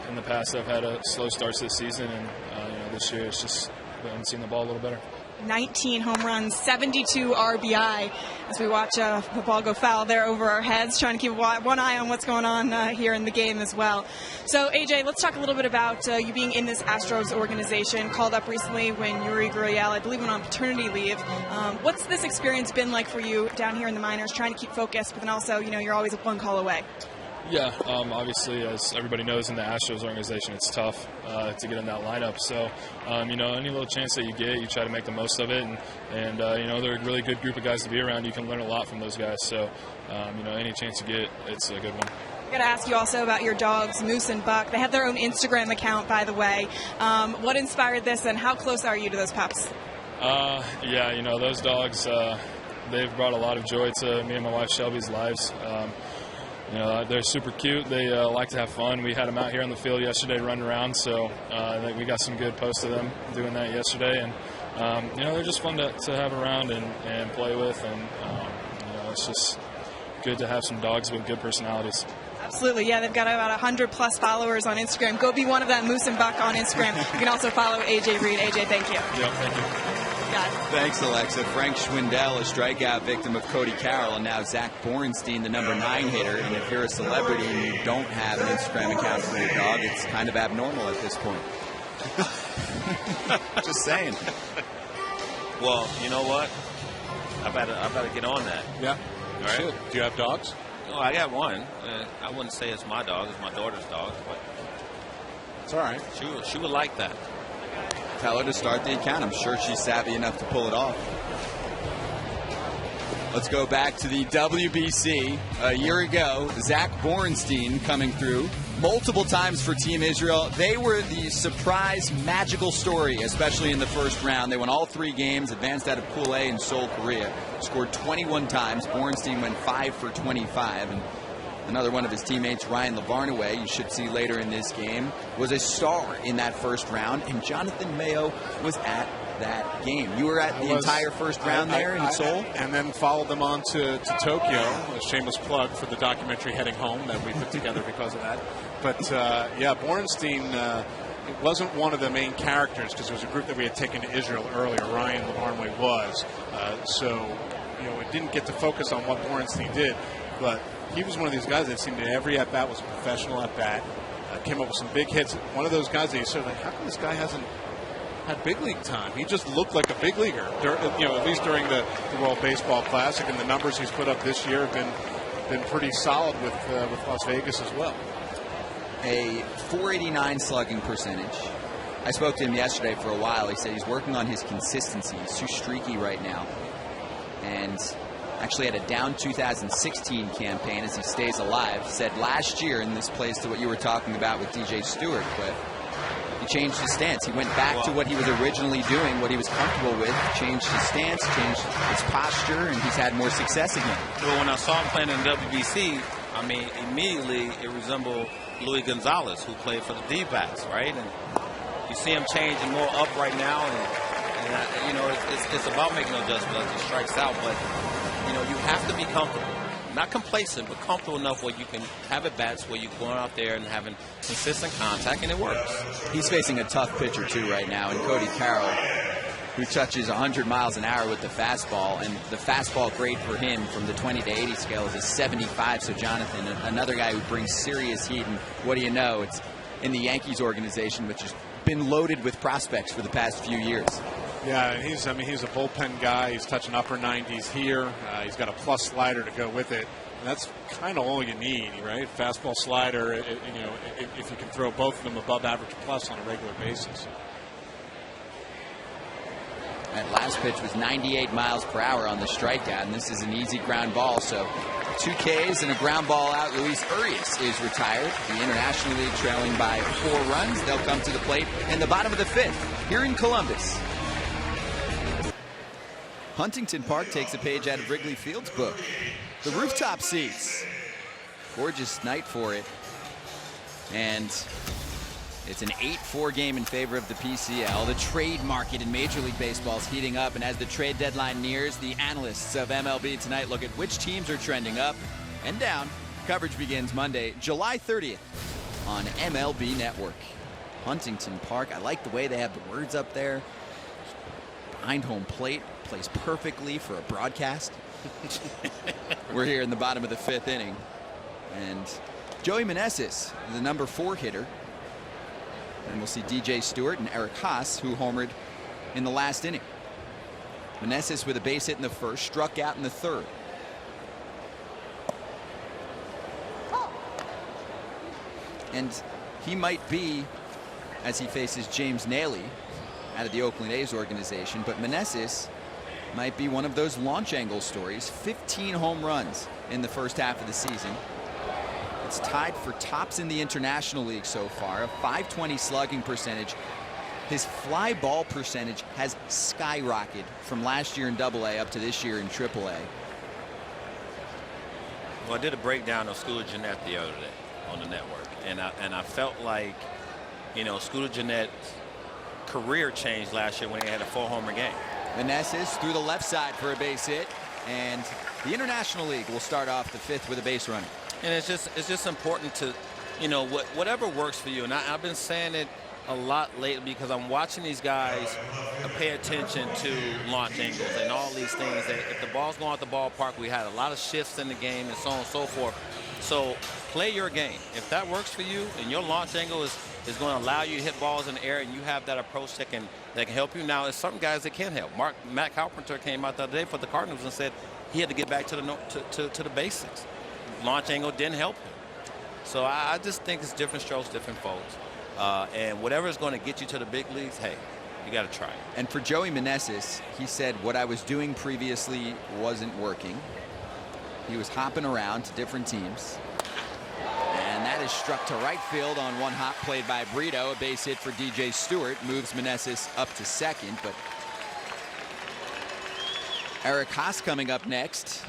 In the past I've had a slow starts this season, and this year it's just been seeing the ball a little better. 19 home runs, 72 RBI as we watch the ball go foul there over our heads, trying to keep one eye on what's going on here in the game as well. So, AJ, let's talk a little bit about you being in this Astros organization, called up recently when Yuri Gurriel, I believe, went on paternity leave. What's this experience been like for you down here in the minors, trying to keep focused, but then also, you're always one call away? Yeah, obviously, as everybody knows in the Astros organization, it's tough to get in that lineup. So, any little chance that you get, you try to make the most of it. And they're a really good group of guys to be around. You can learn a lot from those guys. So, any chance you get, it's a good one. I got to ask you also about your dogs, Moose and Buck. They have their own Instagram account, by the way. What inspired this, and how close are you to those pups? Those dogs, they've brought a lot of joy to me and my wife Shelby's lives. They're super cute. They like to have fun. We had them out here on the field yesterday running around, so we got some good posts of them doing that yesterday. And, they're just fun to have around and play with. And, it's just good to have some dogs with good personalities. Absolutely, yeah. They've got about 100-plus followers on Instagram. Go be one of them, Moose and Buck on Instagram. You can also follow AJ Reed. AJ, thank you. Yeah, thank you. Thanks, Alexa. Frank Schwindel, a strikeout victim of Cody Carroll, and now Zach Borenstein, the number 9 hitter. And if you're a celebrity and you don't have an Instagram account for your dog, it's kind of abnormal at this point. Just saying. Well, you know what? I better get on that. Yeah. All right. Should. Do you have dogs? No, I got one. I wouldn't say it's my dog. It's my daughter's dog. But it's all right. She would like that. Tell her to start the account. I'm sure she's savvy enough to pull it off. Let's go back to the WBC. A year ago, Zach Borenstein coming through multiple times for Team Israel. They were the surprise magical story, especially in the first round. They won all 3 games, advanced out of Pool A in Seoul, Korea. Scored 21 times. Borenstein went 5 for 25. And another one of his teammates, Ryan Lavarnaway, you should see later in this game, was a star in that first round, and Jonathan Mayo was at that game. You were at the entire first round there in Seoul? And then followed them on to Tokyo, a shameless plug for the documentary Heading Home that we put together because of that. But, Borenstein it wasn't one of the main characters because it was a group that we had taken to Israel earlier. Ryan Lavarnaway was. It didn't get to focus on what Borenstein did, but he was one of these guys that seemed to every at-bat was a professional at-bat, came up with some big hits. One of those guys that you sort of like, how come this guy hasn't had big league time? He just looked like a big leaguer, at least during the World Baseball Classic, and the numbers he's put up this year have been pretty solid with Las Vegas as well. A .489 slugging percentage. I spoke to him yesterday for a while. He said he's working on his consistency. He's too streaky right now. And actually had a down 2016 campaign as he stays alive. Said last year, and this plays to what you were talking about with DJ Stewart, Cliff, he changed his stance. He went back to what he was originally doing, what he was comfortable with, changed his stance, changed his posture, and he's had more success again. Well, when I saw him playing in the WBC, immediately it resembled Luis Gonzalez, who played for the D-backs, right? And you see him changing more up right now, and it's about making adjustments. He strikes out, but you have to be comfortable. Not complacent, but comfortable enough where you can have at bats where you're going out there and having consistent contact, and it works. He's facing a tough pitcher, too, right now, and Cody Carroll, who touches 100 miles an hour with the fastball, and the fastball grade for him from the 20 to 80 scale is a 75. So Jonathan, another guy who brings serious heat, and what do you know, it's in the Yankees organization, which has been loaded with prospects for the past few years. Yeah, he's a bullpen guy. He's touching upper 90s here. He's got a plus slider to go with it. And that's kind of all you need, right? Fastball, slider, if you can throw both of them above average plus on a regular basis. That last pitch was 98 miles per hour on the strikeout, and this is an easy ground ball. So 2 Ks and a ground ball out. Luis Urias is retired. The International League trailing by 4 runs. They'll come to the plate in the bottom of the 5th here in Columbus. Huntington Park takes a page out of Wrigley Field's book. The rooftop seats. Gorgeous night for it. And it's an 8-4 game in favor of the PCL. The trade market in Major League Baseball is heating up, and as the trade deadline nears, the analysts of MLB Tonight look at which teams are trending up and down. Coverage begins Monday, July 30th on MLB Network. Huntington Park, I like the way they have the words up there. Behind home plate, plays perfectly for a broadcast. We're here in the bottom of the 5th inning, and Joey Meneses, the number 4 hitter. And we'll see DJ Stewart and Eric Haas, who homered in the last inning. Meneses with a base hit in the first, struck out in the third. And he might be, as he faces James Nailey out of the Oakland A's organization, but Meneses might be one of those launch angle stories. 15 home runs in the first half of the season. It's tied for tops in the International League so far, a .520 slugging percentage. His fly ball percentage has skyrocketed from last year in AA up to this year in AAA. Well, I did a breakdown of Scooter Gennett the other day on the network, and I felt like, you know, Scooter Gennett's career changed last year when he had a 4-homer game. Meneses through the left side for a base hit, and the International League will start off the 5th with a base runner. And it's just important to, you know, whatever works for you. And I've been saying it a lot lately because I'm watching these guys pay attention to launch angles and all these things. That if the ball's going out the ballpark, we had a lot of shifts in the game and so on and so forth. So play your game. If that works for you and your launch angle is going to allow you to hit balls in the air and you have that approach that can help you. Now, there's some guys that can help. Matt Carpenter came out the other day for the Cardinals and said he had to get back to the basics. Launch angle didn't help him. So I just think it's different strokes, different folks. And whatever is going to get you to the big leagues, hey, you got to try it. And for Joey Meneses, he said what I was doing previously wasn't working. He was hopping around to different teams. And that is struck to right field on one hop played by Brito. A base hit for DJ Stewart moves Meneses up to second. But Eric Haas coming up next.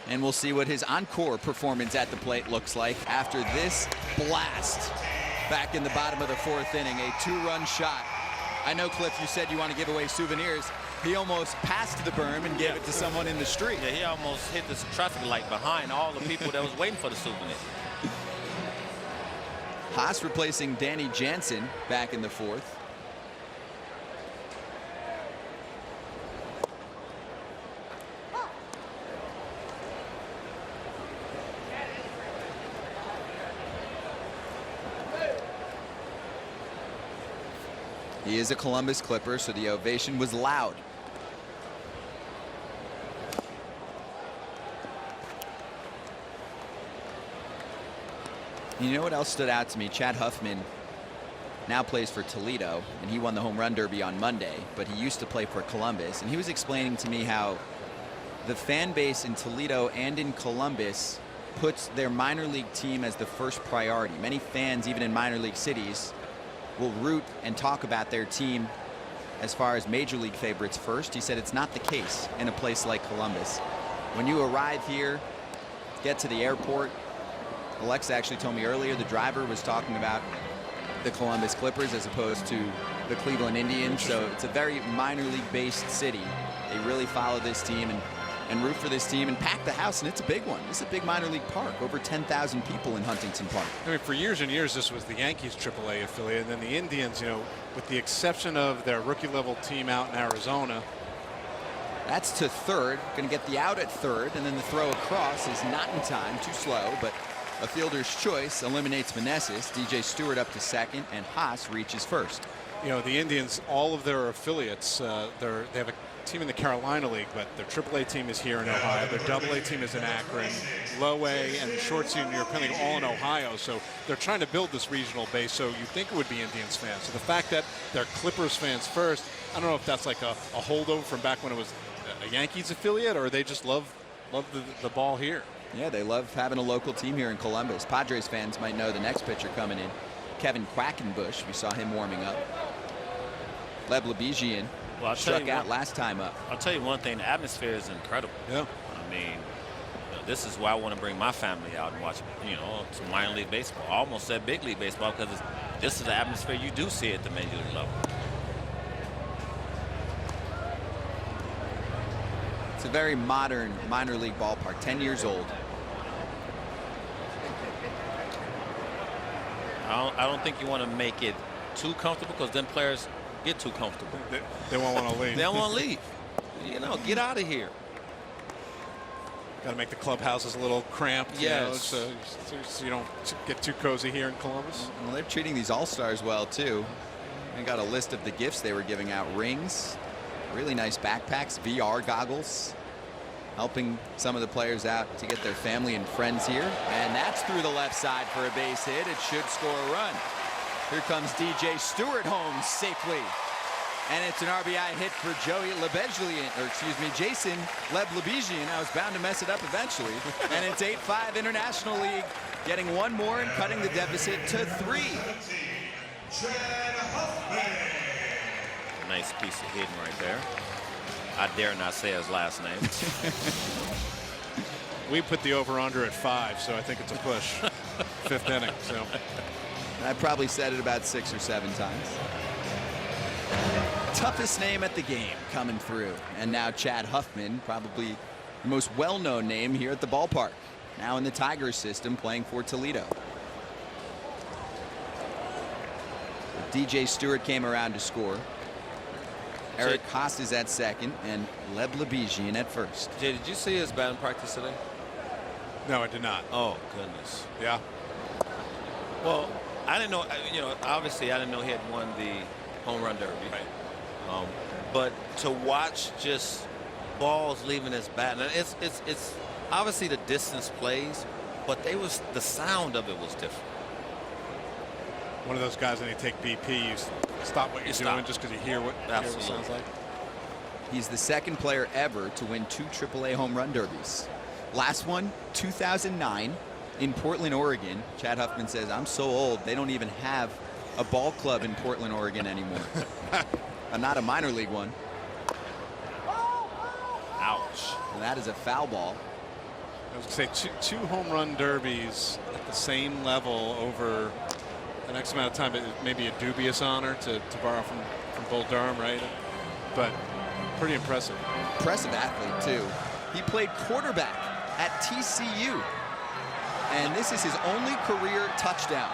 And we'll see what his encore performance at the plate looks like after this blast. Back in the bottom of the 4th inning, a 2-run shot. I know, Cliff, you said you want to give away souvenirs. He almost passed the berm and gave it to someone in the street. Yeah, he almost hit this traffic light behind all the people that was waiting for the souvenir. Haas replacing Danny Jansen back in the 4th. He is a Columbus Clipper, so the ovation was loud. You know what else stood out to me? Chad Huffman now plays for Toledo, and he won the home run derby on Monday, but he used to play for Columbus, and he was explaining to me how the fan base in Toledo and in Columbus puts their minor league team as the first priority. Many fans, even in minor league cities, will root and talk about their team as far as major league favorites first. He said it's not the case in a place like Columbus. When you arrive here, get to the airport, Alexa actually told me earlier the driver was talking about the Columbus Clippers as opposed to the Cleveland Indians. So it's a very minor league based city. They really follow this team and root for this team and pack the house, and it's a big one. It's a big minor league park, over 10,000 people in Huntington Park. I mean, for years and years, this was the Yankees AAA affiliate, and then the Indians, you know, with the exception of their rookie level team out in Arizona. That's to third, going to get the out at third, and then the throw across is not in time, too slow, but a fielder's choice eliminates Meneses. DJ Stewart up to second, and Haas reaches first. You know, the Indians, all of their affiliates, they have a team in the Carolina League, but their AAA team is here in Ohio. Their AA team is in Akron. Low A and short senior pending all in Ohio. So they're trying to build this regional base. So you think it would be Indians fans. So the fact that they're Clippers fans first, I don't know if that's like a holdover from back when it was a Yankees affiliate, or they just love the ball here. Yeah, they love having a local team here in Columbus. Padres fans might know the next pitcher coming in, Kevin Quackenbush. We saw him warming up. Lev Lebejian Well, struck out last time up. I'll tell you one thing, the atmosphere is incredible. Yeah. I mean, this is why I want to bring my family out and watch, some minor league baseball. I almost said big league baseball because this is the atmosphere you do see at the major league level. It's a very modern minor league ballpark, 10 years old. I don't think you want to make it too comfortable because then players get too comfortable. They won't want to leave. They don't want to leave. Get out of here. Got to make the clubhouses a little cramped. Yes. So you don't get too cozy here in Columbus. Well, they're treating these all-stars well, too. I got a list of the gifts they were giving out. Rings, really nice backpacks, VR goggles, helping some of the players out to get their family and friends here. And that's through the left side for a base hit. It should score a run. Here comes DJ Stewart home safely. And it's an RBI hit for Jason Leblebijian. I was bound to mess it up eventually. And it's 8-5 International League, getting one more and cutting the deficit to 3. Nice piece of hitting right there. I dare not say his last name. We put the over-under at 5, so I think it's a push. 5th inning. So I probably said it about 6 or 7 times. Toughest name at the game coming through. And now Chad Huffman, probably the most well-known name here at the ballpark. Now in the Tigers system, playing for Toledo. DJ Stewart came around to score. Eric Haas is at second, and Leblebijian at first. Jay, did you see his batting practice today? no, I did not. Oh, goodness. Yeah. Well, I didn't know, obviously I didn't know he had won the home run derby. Right. But to watch just balls leaving his bat, and it's obviously the distance plays, but the dound of it was different. One of those guys when you take BP, you stop what you're doing just because you hear what it sounds like. He's the second player ever to win 2 AAA home run derbies. Last one, 2009 in Portland, Oregon. Chad Huffman says, I'm so old, they don't even have a ball club in Portland, Oregon anymore. Not a minor league one. Ouch. And that is a foul ball. I was going to say two home run derbies at the same level over an X amount of time. It may be a dubious honor to borrow from Bull Durham, right? But pretty impressive. Impressive athlete, too. He played quarterback at TCU. And this is his only career touchdown.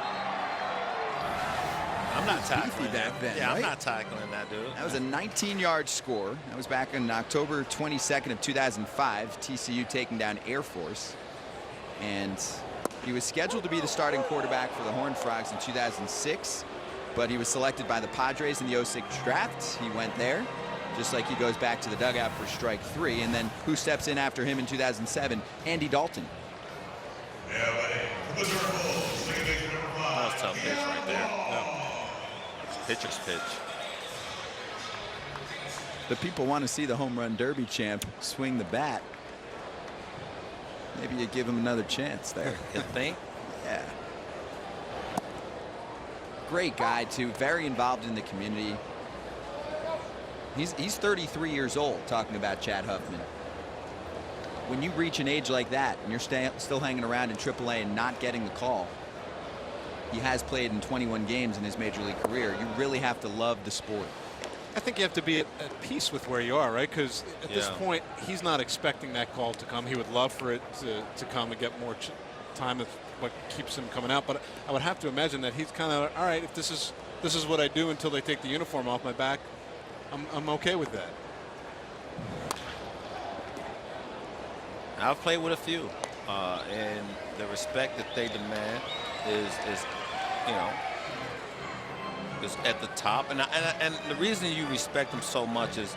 I'm not tackling back then, yeah, right? I'm not tackling that dude. That was a 19-yard score. That was back on October 22nd of 2005. TCU taking down Air Force. And he was scheduled to be the starting quarterback for the Horned Frogs in 2006. But he was selected by the Padres in the 06 draft. He went there, just like he goes back to the dugout for strike 3. And then who steps in after him in 2007? Andy Dalton. That was a tough pitch right there. Pitcher's pitch. But people want to see the home run derby champ swing the bat. Maybe you give him another chance there. You think? Yeah. Great guy, too. Very involved in the community. He's 33 years old, talking about Chad Huffman. When you reach an age like that and you're still hanging around in AAA and not getting the call, he has played in 21 games in his major league career. You really have to love the sport. I think you have to be at peace with where you are, right? Because at this point, he's not expecting that call to come. He would love for it to come and get more time of what keeps him coming out. But I would have to imagine that he's kind of, all right, if this is what I do until they take the uniform off my back, I'm okay with that. I've played with a few, and the respect that they demand is at the top. And the reason you respect them so much is,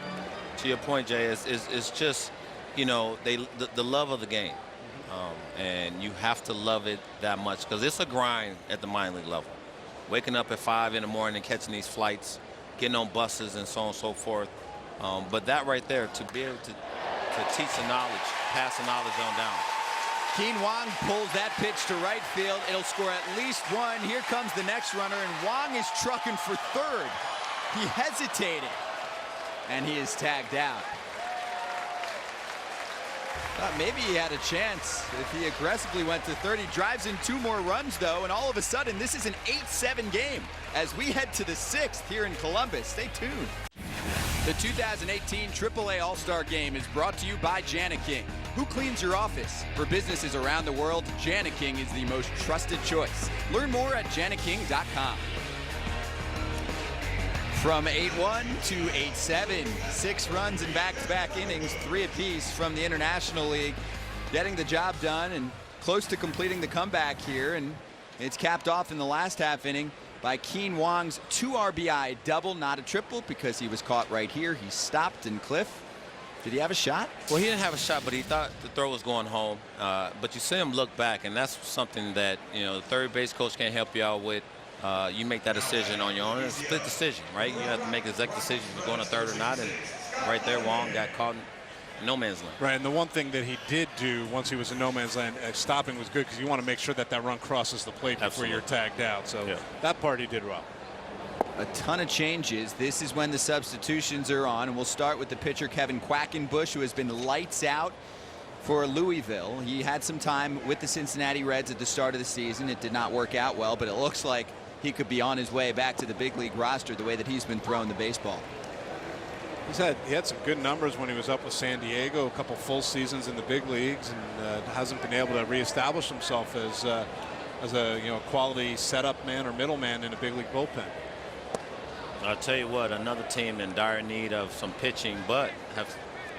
to your point, Jay, is just, the love of the game. And you have to love it that much because it's a grind at the minor league level. Waking up at 5 in the morning, catching these flights, getting on buses and so on and so forth. But that right there, to be able to teach the knowledge, pass the knowledge on down. Keen Wong pulls that pitch to right field. It'll score at least 1. Here comes the next runner, and Wong is trucking for third. He hesitated. and he is tagged out. Thought maybe he had a chance if he aggressively went to third. He drives in 2 more runs, though, and all of a sudden, this is an 8-7 game as we head to the 6th here in Columbus. Stay tuned. The 2018 AAA All-Star Game is brought to you by Jani-King. Who cleans your office? For businesses around the world, Jani-King is the most trusted choice. Learn more at janiking.com. From 8-1 to 8-7, 6 runs in back-to-back innings, 3 apiece from the International League. Getting the job done and close to completing the comeback here, and it's capped off in the last half inning by Keen Wong's 2 RBI double, not a triple, because he was caught right here. He stopped, and Cliff, did he have a shot? Well, he didn't have a shot, but he thought the throw was going home. But you see him look back, and that's something that, you know, the third base coach can't help you out with. You make that decision on your own. It's a split decision, right? You have to make an exact decision if you're going to third or not. And right there, Wong got caught in no man's land. Right, and the one thing that he did do once he was in no man's land, stopping was good because you want to make sure that that run crosses the plate before you're tagged out. So that part he did well. A ton of changes. This is when the substitutions are on, and we'll start with the pitcher Kevin Quackenbush, who has been lights out for Louisville. He had some time with the Cincinnati Reds at the start of the season. It did not work out well, but it looks like he could be on his way back to the big league roster the way that he's been throwing the baseball. He had some good numbers when he was up with San Diego, a couple full seasons in the big leagues, and hasn't been able to reestablish himself as a quality setup man or middleman in a big league bullpen. I'll tell you what, another team in dire need of some pitching, but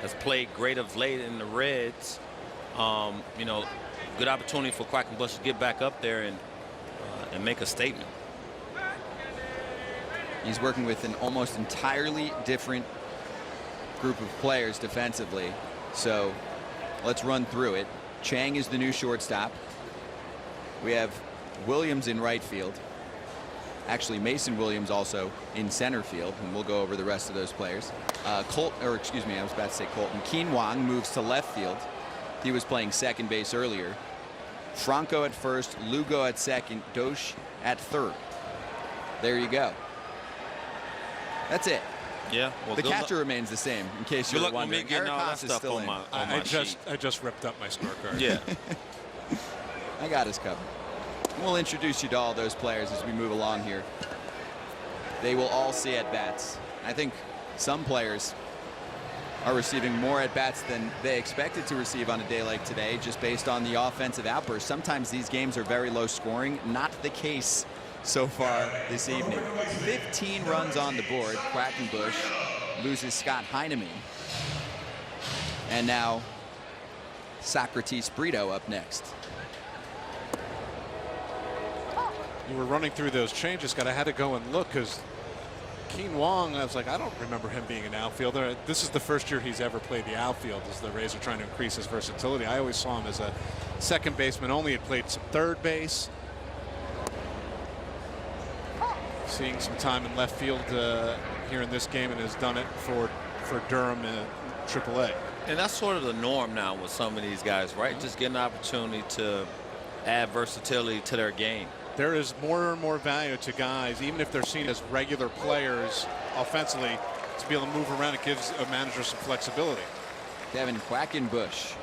has played great of late in the Reds. You know, good opportunity for Quackenbush to get back up there and make a statement. He's working with an almost entirely different group of players defensively. So let's run through it. Chang is the new shortstop. We have Williams in right field. Actually, Mason Williams also in center field, and we'll go over the rest of those players. I was about to say Colton. Keen Wong moves to left field. He was playing second base earlier. Franco at first, Lugo at second, Dosh at third. There you go. That's it. Yeah. Well, the catcher remains the same, in case you're wondering. Getting all that stuff on my I just ripped up my scorecard. Yeah. I got us covered. We'll introduce you to all those players as we move along here. They will all see at-bats. I think some players are receiving more at-bats than they expected to receive on a day like today, just based on the offensive outburst. Sometimes these games are very low scoring. Not the case so far this evening. 15 runs on the board. Quackenbush loses Scott Heineman. And now Socrates Brito up next. You were running through those changes, Scott. I had to go and look because Keen Wong, I was like, I don't remember him being an outfielder. This is the first year he's ever played the outfield as the Rays are trying to increase his versatility. I always saw him as a second baseman only. He played some third base. Seeing some time in left field here in this game, and has done it for Durham in AAA. And that's sort of the norm now with some of these guys, right? Just getting an opportunity to add versatility to their game. There is more and more value to guys, even if they're seen as regular players offensively, to be able to move around. It gives a manager some flexibility. Kevin Quackenbush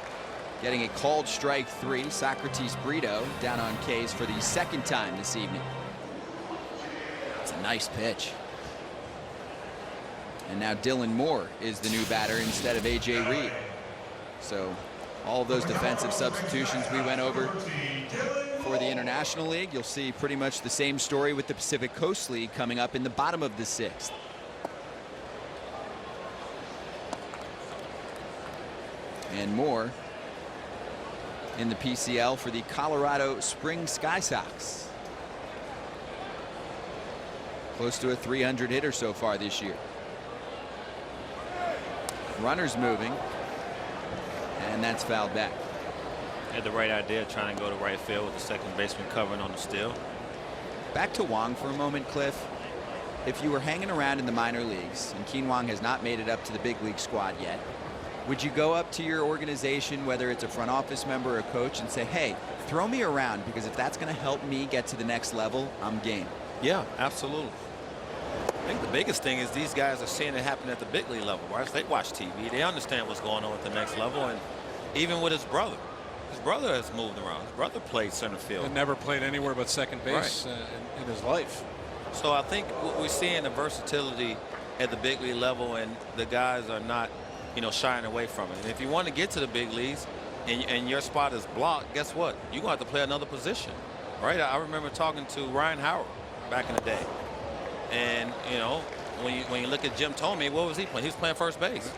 getting a called strike 3. Socrates Brito down on K's for the second time this evening. It's a nice pitch. And now Dylan Moore is the new batter instead of A.J. Reed. So all of those defensive substitutions we went over for the International League, you'll see pretty much the same story with the Pacific Coast League coming up in the bottom of the 6th. And Moore in the PCL for the Colorado Springs Sky Sox. Close to a 300 hitter so far this year. Runners moving, and that's fouled back. Had the right idea, trying to go to right field with the second baseman covering on the steal. Back to Wong for a moment, Cliff. If you were hanging around in the minor leagues, and Keen Wong has not made it up to the big league squad yet, would you go up to your organization, whether it's a front office member or a coach, and say, hey, throw me around, because if that's going to help me get to the next level, I'm game? Yeah, absolutely. think the biggest thing is these guys are seeing it happen at the big league level, right? They watch TV. They understand what's going on at the next level. And even with his brother has moved around. His brother played center field. And never played anywhere but second base in his life. So I think what we're seeing the versatility at the big league level, and the guys are not, shying away from it. And if you want to get to the big leagues and your spot is blocked, guess what? You're going to have to play another position, right? I remember talking to Ryan Howard back in the day. And, when you look at Jim Thome, what was he playing? He was playing first base.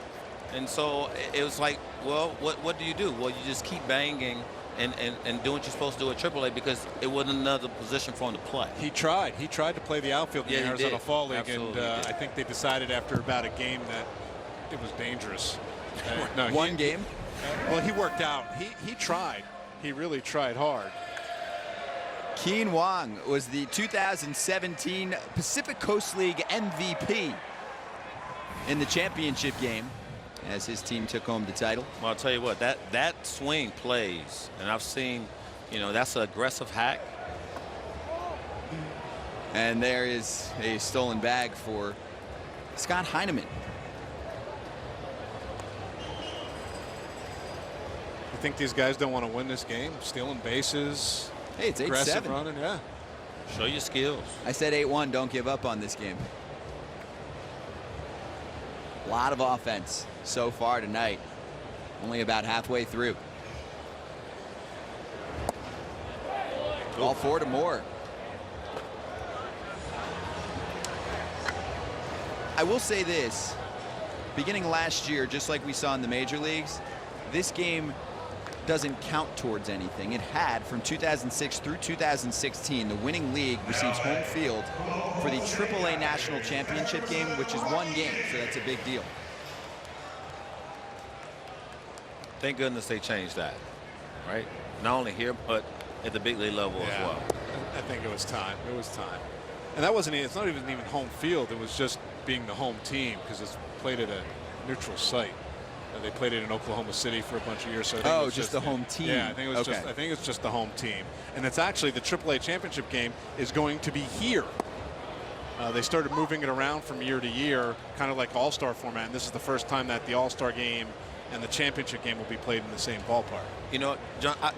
And so it was like, well, what do you do? Well, you just keep banging and doing what you're supposed to do at AAA, because it wasn't another position for him to play. He tried to play the outfield in the Arizona Fall League, Absolutely and I think they decided after about a game that it was dangerous. One game? Well, he worked out. He tried. He really tried hard. Keen Wong was the 2017 Pacific Coast League MVP in the championship game as his team took home the title. Well, I'll tell you what, that swing plays, and I've seen, that's an aggressive hack. And there is a stolen bag for Scott Heineman. You think these guys don't want to win this game? Stealing bases. Hey, it's 8-7. Aggressive running, yeah. Show your skills. I said 8-1. Don't give up on this game. A lot of offense so far tonight. Only about halfway through. All 4 to Moore. I will say this. Beginning last year, just like we saw in the major leagues, this game doesn't count towards anything. It had from 2006 through 2016. The winning league receives home field for the AAA National Championship game, which is 1 game, so that's a big deal. Thank goodness they changed that, right? Not only here, but at the big league level as well. I think it was time. It was time. And that wasn't, it's not even home field. It was just being the home team, because it's played at a neutral site. They played it in Oklahoma City for a bunch of years. So I think it was just the home team. Yeah, I think it was I think it's just the home team. And it's actually the AAA championship game is going to be here. They started moving it around from year to year, kind of like All-Star format. And this is the first time that the All-Star game and the championship game will be played in the same ballpark.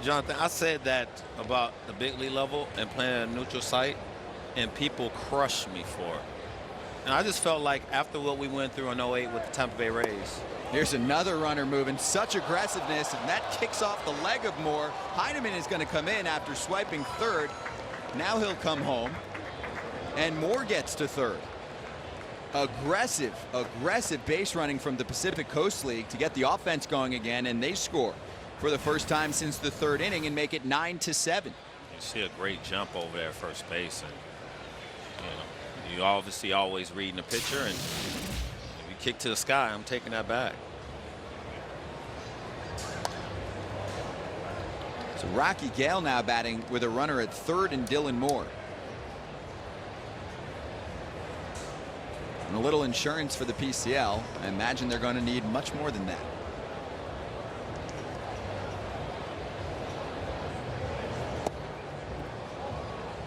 Jonathan, I said that about the big league level and playing at a neutral site, and people crushed me for it. And I just felt like after what we went through in 08 with the Tampa Bay Rays. Here's another runner moving. Such aggressiveness, and that kicks off the leg of Moore. Heineman is going to come in after swiping third. Now he'll come home, and Moore gets to third. Aggressive base running from the Pacific Coast League to get the offense going again, and they score for the first time since the 3rd inning and make it 9-7. You see a great jump over there at first base, and you obviously always reading the pitcher, and if you kick to the sky, I'm taking that back. So Rocky Gale now batting with a runner at third and Dylan Moore. And a little insurance for the PCL. I imagine they're going to need much more than that.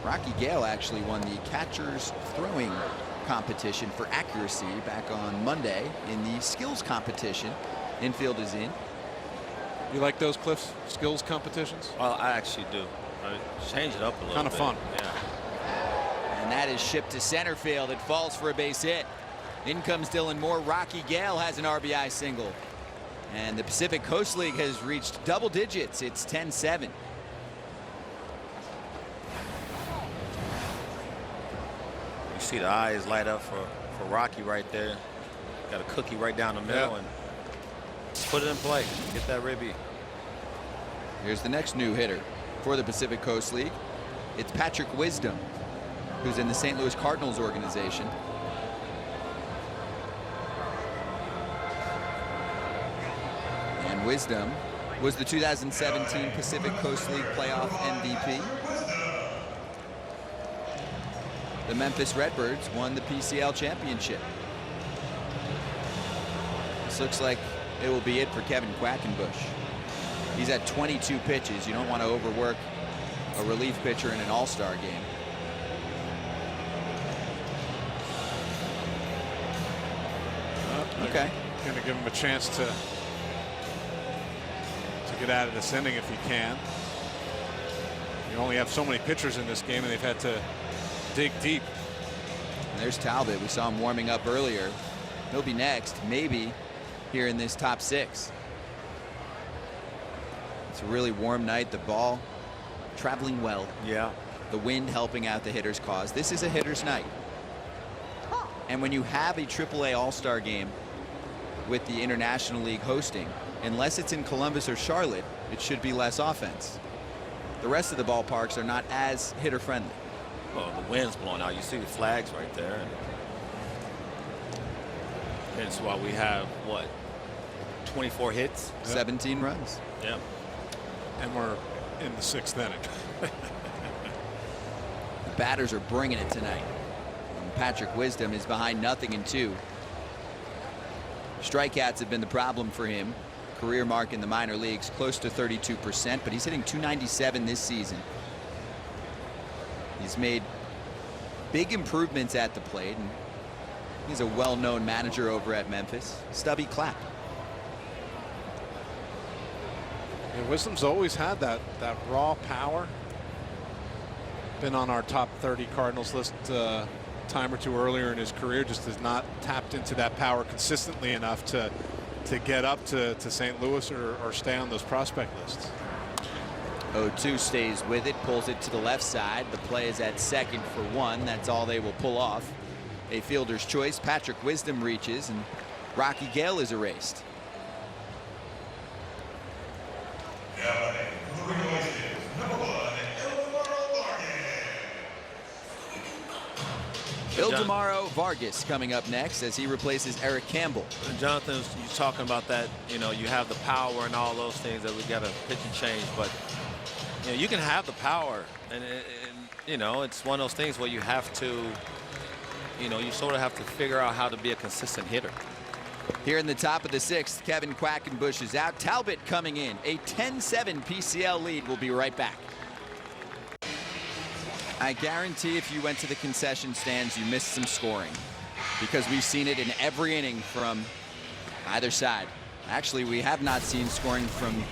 Rocky Gale actually won the catcher's throwing competition for accuracy back on Monday in the skills competition. Infield is in. You like those, Cliff, skills competitions? Well, I actually do. Change it up a little bit. Kind of fun. Yeah. And that is shipped to center field. It falls for a base hit. In comes Dylan Moore. Rocky Gale has an RBI single. And the Pacific Coast League has reached double digits. It's 10-7. You see the eyes light up for Rocky right there. Got a cookie right down the middle, and put it in play. Get that ribby. Here's the next new hitter for the Pacific Coast League. It's Patrick Wisdom, who's in the St. Louis Cardinals organization. And Wisdom was the 2017 Pacific Coast League playoff MVP. The Memphis Redbirds won the PCL championship. This looks like it will be it for Kevin Quackenbush. He's at 22 pitches. You don't want to overwork a relief pitcher in an all-star game. Okay. Going to give him a chance to get out of this inning if he can. You only have so many pitchers in this game, and they've had to dig deep. And there's Talbot. We saw him warming up earlier. He'll be next, maybe, here in this top 6. It's a really warm night. The ball traveling well. Yeah. The wind helping out the hitter's cause. This is a hitter's night. And when you have a AAA All-Star game with the International League hosting, unless it's in Columbus or Charlotte, it should be less offense. The rest of the ballparks are not as hitter friendly. Well, the wind's blowing out. You see the flags right there. And that's why we have, what, 24 hits? 17 runs. Yeah. And we're in the 6th inning. The batters are bringing it tonight. And Patrick Wisdom is behind 0-2. Strikeouts have been the problem for him. Career mark in the minor leagues, close to 32%, but he's hitting .297 this season. He's made big improvements at the plate, and he's a well-known manager over at Memphis. Stubby Clapp. Yeah, Wisdom's always had that raw power. Been on our top 30 Cardinals list time or two earlier in his career. Just has not tapped into that power consistently enough to get up to St. Louis or stay on those prospect lists. 0-2 stays with it, pulls it to the left side. The play is at second for 1. That's all they will pull off. A fielder's choice. Patrick Wisdom reaches, and Rocky Gale is erased. Ildemaro Vargas coming up next as he replaces Eric Campbell. And Jonathan, you're talking about that, you know, you have the power and all those things that we got to pitch and change, but you know, you can have the power, and you know, it's one of those things where you have to, you know, you sort of have to figure out how to be a consistent hitter. Here in the top of the 6th, Kevin Quackenbush is out. Talbot coming in. A 10-7 PCL lead. We'll be right back. I guarantee if you went to the concession stands, you missed some scoring, because we've seen it in every inning from either side. Actually, we have not seen scoring from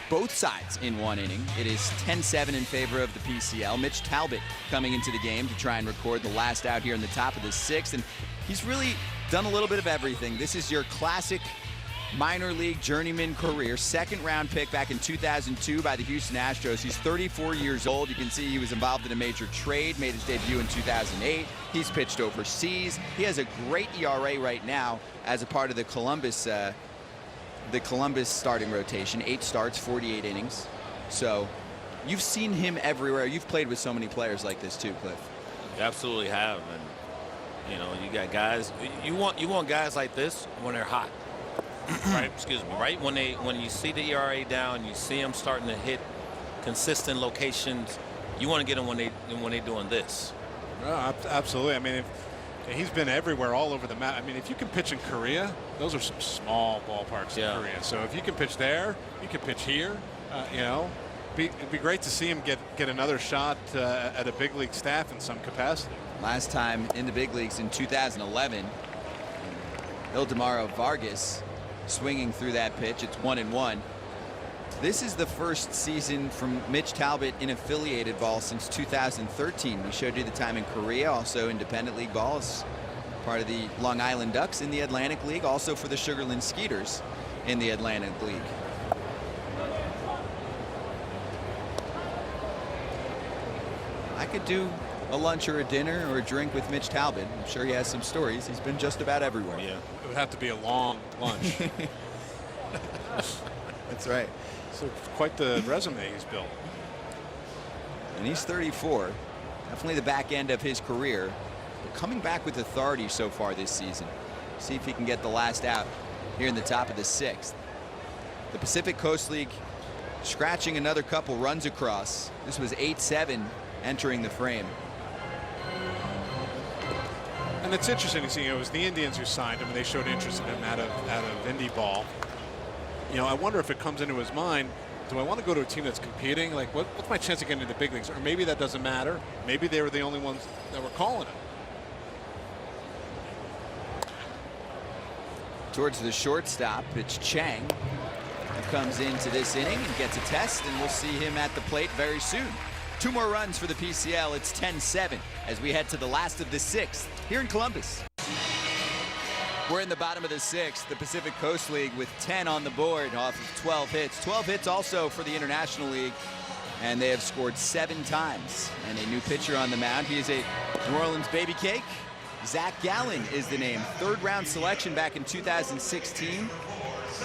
both sides in one inning. It is 10-7 in favor of the PCL. Mitch Talbot coming into the game to try and record the last out here in the top of the 6th, and he's really done a little bit of everything. This is your classic minor league journeyman career. 2nd round pick back in 2002 by the Houston Astros. He's 34 years old. You can see he was involved in a major trade, made his debut in 2008. He's pitched overseas. He has a great ERA right now as a part of the Columbus starting rotation. 8 starts, 48 innings. So you've seen him everywhere. You've played with so many players like this too, Cliff. You absolutely have, and you know, you got guys. You want guys like this when they're hot. Right, excuse me, right when you see the ERA down, you see them starting to hit consistent locations, you want to get them when they're doing this. Oh, absolutely. I mean, he's been everywhere, all over the map. I mean, if you can pitch in Korea, those are some small ballparks in Korea. So if you can pitch there, you can pitch here. You know, it'd be great to see him get another shot at a big league staff in some capacity. Last time in the big leagues in 2011, Ildemaro Vargas swinging through that pitch. It's 1-1. This is the first season from Mitch Talbot in affiliated ball since 2013. We showed you the time in Korea, also independent league ball as part of the Long Island Ducks in the Atlantic League, also for the Sugarland Skeeters in the Atlantic League. I could do a lunch or a dinner or a drink with Mitch Talbot. I'm sure he has some stories. He's been just about everywhere. Yeah, it would have to be a long lunch. That's right. So quite the resume he's built. And he's 34. Definitely the back end of his career. But coming back with authority so far this season. See if he can get the last out here in the top of the 6th. The Pacific Coast League scratching another couple runs across. This was 8-7 entering the frame. And it's interesting to see, it was the Indians who signed him, and they showed interest in him out of indie ball. You know, I wonder if it comes into his mind, do I want to go to a team that's competing? Like, what's my chance of getting into the big leagues? Or maybe that doesn't matter. Maybe they were the only ones that were calling him. towards the shortstop. It's Chang who comes into this inning and gets a test, and we'll see him at the plate very soon. 2 more runs for the PCL. It's 10-7 as we head to the last of the 6th here in Columbus. We're in the bottom of the 6th, the Pacific Coast League, with 10 on the board off of 12 hits. 12 hits also for the International League, and they have scored 7 times. And a new pitcher on the mound. He is a New Orleans baby cake. Zach Gallen is the name. 3rd round selection back in 2016.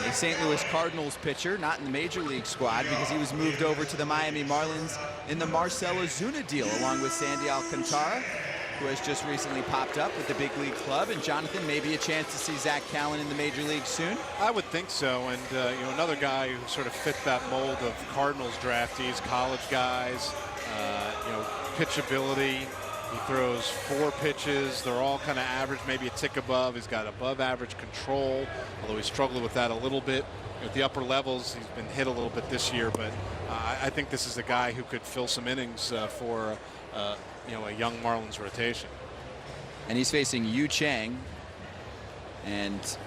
A St. Louis Cardinals pitcher, not in the Major League squad because he was moved over to the Miami Marlins in the Marcell Ozuna deal, along with Sandy Alcantara, who has just recently popped up with the big league club. And Jonathan, maybe a chance to see Zach Gallen in the Major League soon? I would think so. And you know, another guy who sort of fit that mold of Cardinals draftees, college guys, you know, pitchability. He throws 4 pitches. They're all kind of average, maybe a tick above. He's got above average control, although he struggled with that a little bit. At the upper levels, he's been hit a little bit this year, but I think this is a guy who could fill some innings for you know, a young Marlins rotation. And he's facing Yu Chang, and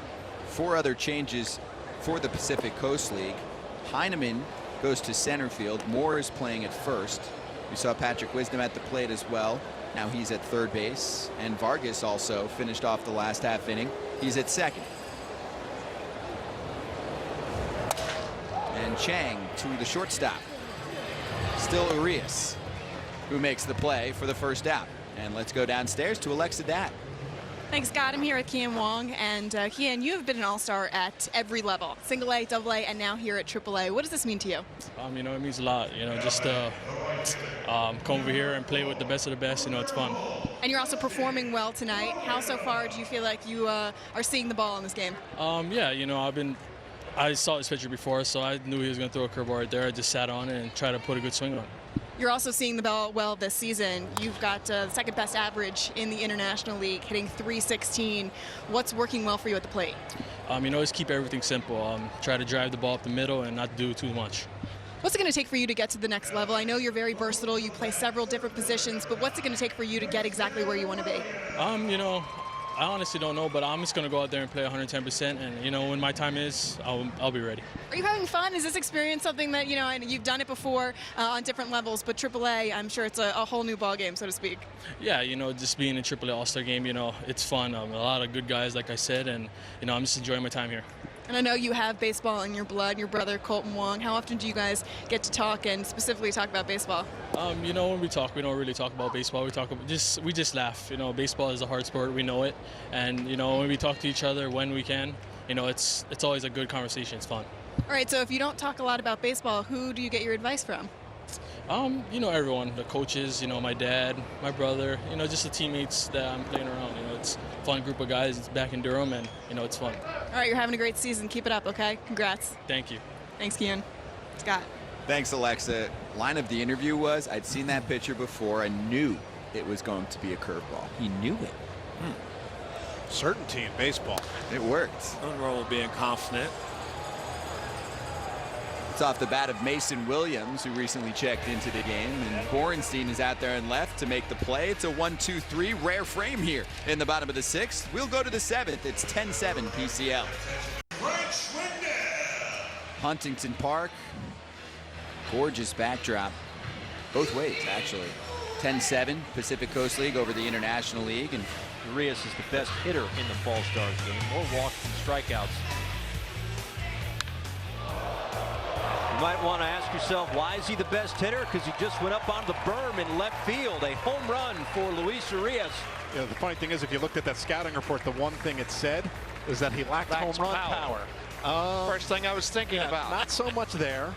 4 other changes for the Pacific Coast League. Heineman goes to center field. Moore is playing at first. We saw Patrick Wisdom at the plate as well. Now he's at 3rd base, and Vargas also finished off the last half inning. He's at 2nd. And Chang to the shortstop. Still Urias, who makes the play for the first out. And let's go downstairs to Alexa Datt. Thanks, Scott. I'm here with Kian Wong. And Kian, you have been an all-star at every level, single A, double A, and now here at triple A. What does this mean to you? You know, it means a lot. You know, just come over here and play with the best of the best. You know, it's fun. And you're also performing well tonight. How so far do you feel like you are seeing the ball in this game? Yeah, you know, I saw this pitcher before, so I knew he was going to throw a curveball right there. I just sat on it and tried to put a good swing on it. You're also seeing the ball well this season. You've got the 2nd best average in the International League, hitting .316. What's working well for you at the plate? You know, just keep everything simple. Try to drive the ball up the middle and not do too much. What's it going to take for you to get to the next level? I know you're very versatile. You play several different positions, but what's it going to take for you to get exactly where you want to be? You know, I honestly don't know, but I'm just going to go out there and play 110%. And, you know, when my time is, I'll be ready. Are you having fun? Is this experience something that, you know, you've done it before on different levels, but AAA, I'm sure it's a whole new ball game, so to speak. Yeah, you know, just being in AAA All-Star game, you know, it's fun. A lot of good guys, like I said, and, you know, I'm just enjoying my time here. And I know you have baseball in your blood, your brother Colton Wong. How often do you guys get to talk and specifically talk about baseball? You know, when we talk, we don't really talk about baseball. We just laugh. You know, baseball is a hard sport. We know it. And, you know, when we talk to each other when we can, you know, it's always a good conversation. It's fun. All right, so if you don't talk a lot about baseball, who do you get your advice from? You know, everyone, the coaches, you know, my dad, my brother, you know, just the teammates that I'm playing around. You know, it's a fun group of guys. It's back in Durham, and, you know, it's fun. All right, you're having a great season. Keep it up, okay? Congrats. Thank you. Thanks, Kian. Scott. Thanks, Alexa. Line of the interview was, I'd seen that pitcher before. I knew it was going to be a curveball. He knew it. Certainty in baseball. It worked. Nothing wrong with being confident. It's off the bat of Mason Williams, who recently checked into the game, and Borenstein is out there and left to make the play. It's a 1-2-3 rare frame here in the bottom of the 6th. We'll go to the 7th. It's 10-7 PCL. Huntington Park, gorgeous backdrop both ways, actually. 10-7 Pacific Coast League over the International League, and Urias is the best hitter in the Fall Stars game. More walks than strikeouts. You might want to ask yourself, why is he the best hitter? Because he just went up on the berm in left field. A home run for Luis Urias. You know, the funny thing is, if you looked at that scouting report, the one thing it said is that he lacked home run power. First thing I was thinking about. Not so much there.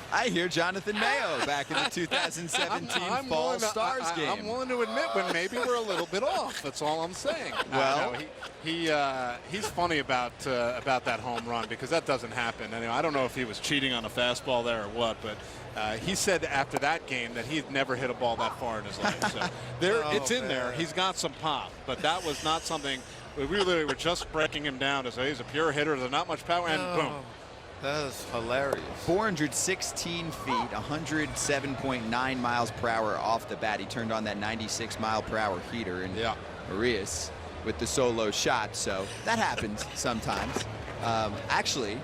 I hear Jonathan Mayo back in the 2017 Fall Stars game. I'm willing to admit when maybe we're a little bit off. That's all I'm saying. Well, he's funny about that home run, because that doesn't happen. Anyway, I don't know if he was cheating on a fastball there or what, but he said after that game that he'd never hit a ball that far in his life. So it's in there. He's got some pop, but that was not something. We really were just breaking him down to say he's a pure hitter. There's not much power, and boom. That is hilarious. 416 feet, 107.9 miles per hour off the bat. He turned on that 96 mile per hour heater, and Urias with the solo shot, so that happens sometimes. Actually,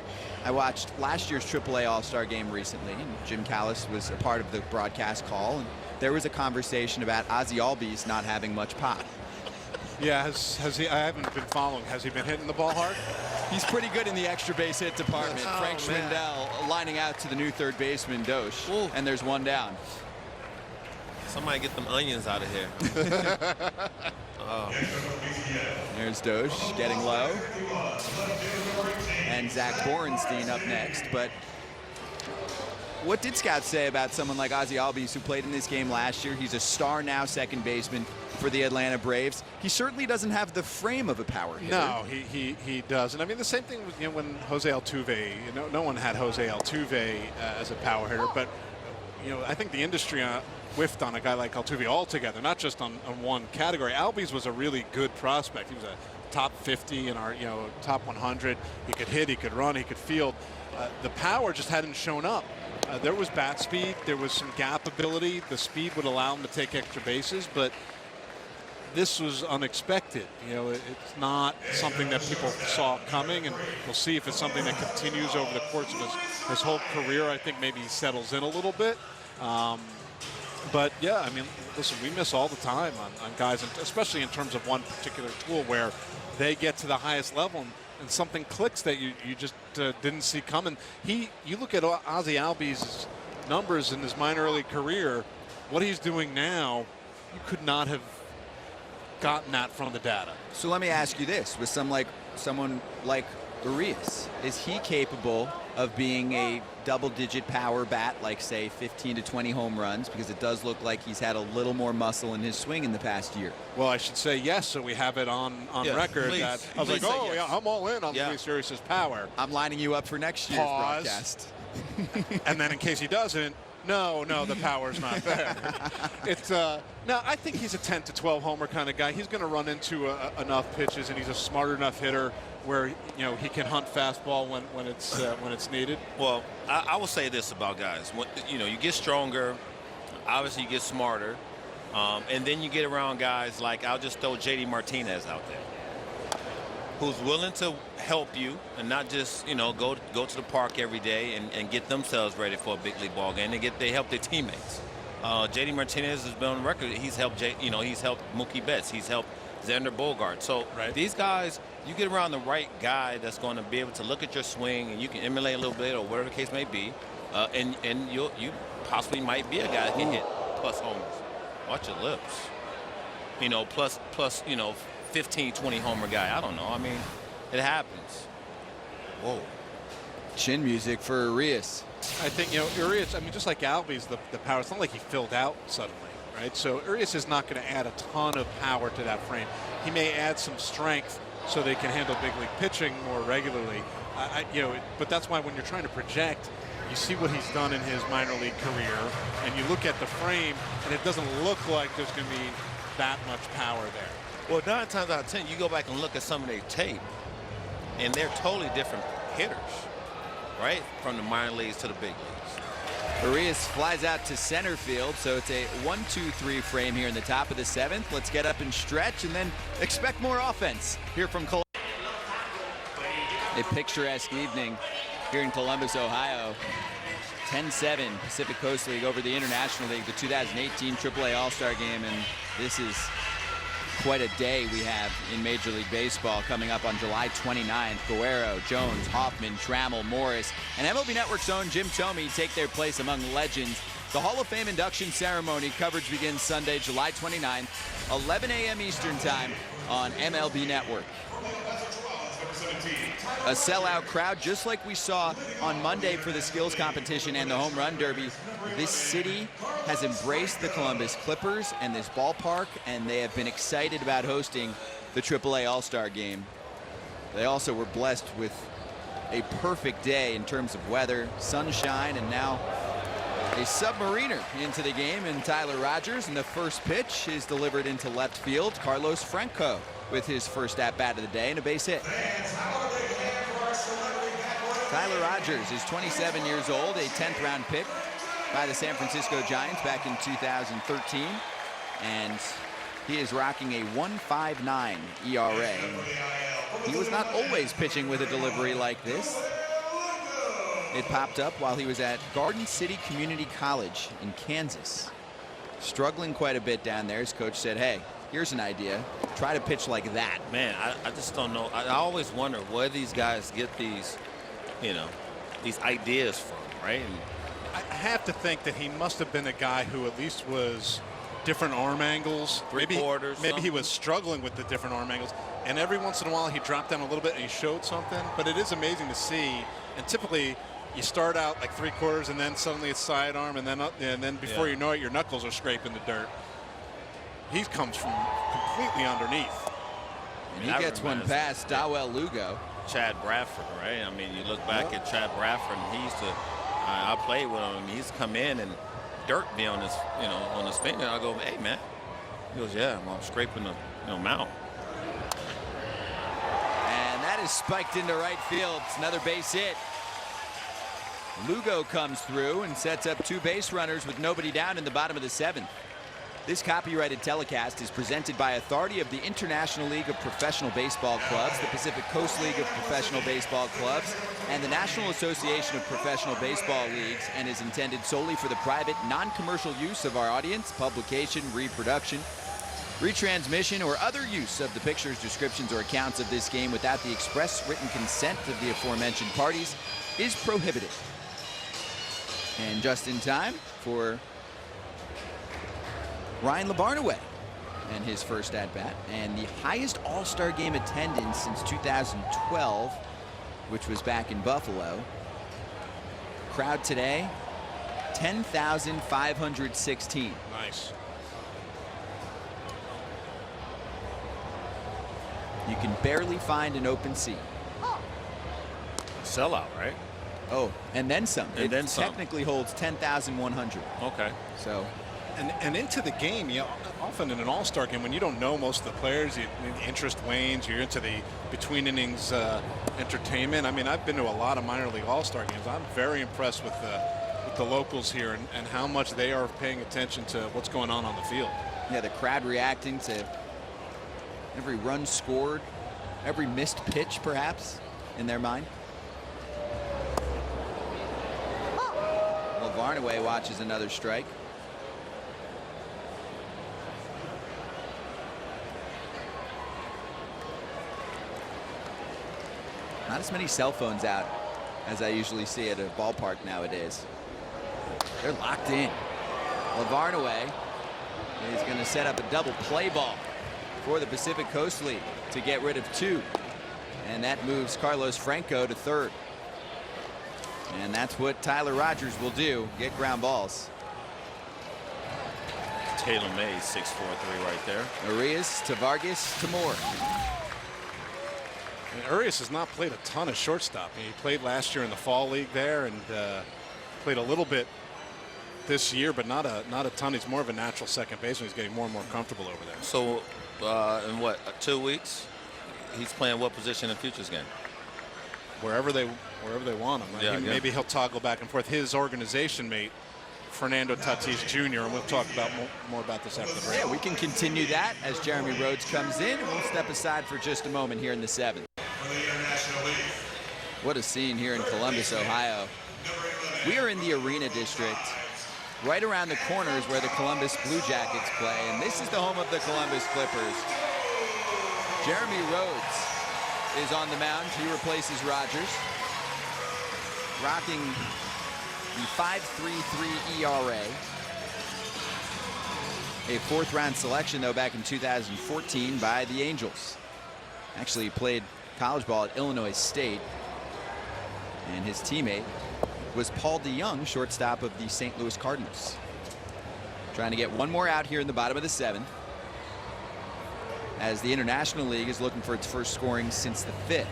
I watched last year's AAA All-Star game recently, and Jim Callis was a part of the broadcast call, and there was a conversation about Ozzie Albies not having much pop. Yeah, has he? I haven't been following. Has he been hitting the ball hard? He's pretty good in the extra base hit department. Frank Schwindel lining out to the new third baseman, Dosh, and there's one down. Somebody get them onions out of here. There's Dosh getting low. And Zach Borenstein up next. But what did scouts say about someone like Ozzie Albies, who played in this game last year? He's a star now second baseman for the Atlanta Braves. He certainly doesn't have the frame of a power hitter. No, he doesn't. I mean, the same thing with, when Jose Altuve, no one had Jose Altuve as a power hitter, but I think the industry whiffed on a guy like Altuve altogether, not just on one category. Albies was a really good prospect. He was a top 50 in our top 100. He could hit, he could run, he could field. The power just hadn't shown up. There was bat speed, there was some gap ability. The speed would allow him to take extra bases, but this was unexpected. It's not something that people saw coming, and we'll see if it's something that continues over the course of his whole career. I think maybe he settles in a little bit. But yeah, I mean, listen, we miss all the time on guys, especially in terms of one particular tool where they get to the highest level and something clicks that you just didn't see coming. You look at Ozzie Albies' numbers in his minor league career, what he's doing now, you could not have gotten that from the data. So let me ask you this: with someone like Urias, is he capable of being a double-digit power bat, like say 15 to 20 home runs? Because it does look like he's had a little more muscle in his swing in the past year. Well, I should say yes, so we have it on record. Please, that I was like, oh yeah, I'm all in on Luis Urias' power. I'm lining you up for next year's broadcast. And then in case he doesn't, no, the power's not there. It's no, I think he's a 10 to 12 homer kind of guy. He's going to run into enough pitches, and he's a smart enough hitter where he can hunt fastball when it's needed. Well, I will say this about guys: when, you get stronger, obviously you get smarter, and then you get around guys like, I'll just throw JD Martinez out there, who's willing to help you and not just go to the park every day and get themselves ready for a big league ball game. They help their teammates. JD Martinez has been on record. He's helped he's helped Mookie Betts. He's helped Xander Bogaerts. So these guys, you get around the right guy that's going to be able to look at your swing, and you can emulate a little bit or whatever the case may be, and you possibly might be a guy that can hit plus homers. Watch your lips. Plus 15, 20 homer guy. I don't know. I mean, it happens. Whoa. Chin music for Urias. I think Urias. I mean, just like Albies, the power. It's not like he filled out suddenly. Right, so Urias is not going to add a ton of power to that frame. He may add some strength so they can handle big league pitching more regularly. But that's why when you're trying to project, you see what he's done in his minor league career, and you look at the frame, and it doesn't look like there's going to be that much power there. Well, 9 times out of 10, you go back and look at some of their tape, and they're totally different hitters, right, from the minor leagues to the big leagues. Urias flies out to center field, so it's a 1-2-3 frame here in the top of the 7th. Let's get up and stretch, and then expect more offense here from Columbus. A picturesque evening here in Columbus, Ohio. 10-7 Pacific Coast League over the International League, the 2018 AAA All-Star Game, and this is quite a day we have in Major League Baseball coming up on July 29th. Guerrero, Jones, Hoffman, Trammell, Morris, and MLB Network's own Jim Thome take their place among legends. The Hall of Fame induction ceremony coverage begins Sunday, July 29th, 11 a.m. Eastern Time on MLB Network. A sellout crowd, just like we saw on Monday for the skills competition and the home run derby. This city has embraced the Columbus Clippers and this ballpark, and they have been excited about hosting the AAA All-Star Game. They also were blessed with a perfect day in terms of weather, sunshine, and now a submariner into the game in Tyler Rogers, and the first pitch is delivered into left field. Carlos Franco with his first at-bat of the day and a base hit. Tyler Rogers is 27 years old, a 10th round pick by the San Francisco Giants back in 2013. And He is rocking a 1.59 ERA. He was not always pitching with a delivery like this. It popped up while he was at Garden City Community College in Kansas. Struggling quite a bit down there. His coach said, hey, here's an idea. Try to pitch like that. Man, I just don't know. I always wonder where these guys get these, these ideas from, right? And I have to think that he must have been a guy who at least was different arm angles. Maybe he was struggling with the different arm angles. And every once in a while he dropped down a little bit and he showed something. But it is amazing to see. And typically you start out like 3/4 and then suddenly it's sidearm and then before you know it, your knuckles are scraping the dirt. He comes from completely underneath. And he gets one past Dawel Lugo. Chad Bradford, right? I mean, you look back at Chad Bradford, and he used to. I played with him. He's come in and dirt be on his, on his finger. I go, hey man. He goes, yeah, I'm scraping the, mount. And that is spiked into right field. It's another base hit. Lugo comes through and sets up 2 base runners with nobody down in the bottom of the 7th. This copyrighted telecast is presented by authority of the International League of Professional Baseball Clubs, the Pacific Coast League of Professional Baseball Clubs, and the National Association of Professional Baseball Leagues, and is intended solely for the private, non-commercial use of our audience, publication, reproduction, retransmission, or other use of the pictures, descriptions, or accounts of this game without the express written consent of the aforementioned parties is prohibited. And just in time for Ryan Lavarnaway and his first at-bat, and the highest All-Star game attendance since 2012, which was back in Buffalo. Crowd today, 10,516. Nice. You can barely find an open seat. Sellout, right? Oh, and then some. And then some. Technically holds 10,100. Okay. So. And into the game, often in an all-star game, when you don't know most of the players, the interest wanes. You're into the between innings entertainment. I mean, I've been to a lot of minor league all-star games. I'm very impressed with the locals here and how much they are paying attention to what's going on the field. Yeah, the crowd reacting to every run scored, every missed pitch, perhaps, in their mind. Lavarnaway watches another strike. Not as many cell phones out as I usually see at a ballpark nowadays. They're locked in. Lavarnaway is going to set up a double play ball for the Pacific Coast League to get rid of 2. And that moves Carlos Franco to 3rd. And that's what Tyler Rogers will do, get ground balls. Taylor May, 6'4", right there. Arias to Vargas to Moore. Arias has not played a ton of shortstop. He played last year in the fall league there and played a little bit this year, but not a ton. He's more of a natural second baseman. He's getting more and more comfortable over there. So in what, 2 weeks, he's playing what position in Futures game? Wherever they want him. Yeah, maybe he'll toggle back and forth. His organization mate, Fernando Tatis Jr., and we'll talk about more about this after the break. Yeah, we can continue that as Jeremy Rhodes comes in, and we'll step aside for just a moment here in the 7th. What a scene here in Columbus, Ohio. We are in the Arena District. Right around the corner is where the Columbus Blue Jackets play, and this is the home of the Columbus Clippers. Jeremy Rhodes is on the mound. He replaces Rogers, rocking the 5.33 ERA. A 4th-round selection, though, back in 2014 by the Angels. Actually played college ball at Illinois State, and his teammate was Paul DeYoung, shortstop of the St. Louis Cardinals. Trying to get one more out here in the bottom of the 7th, as the International League is looking for its first scoring since the 5th.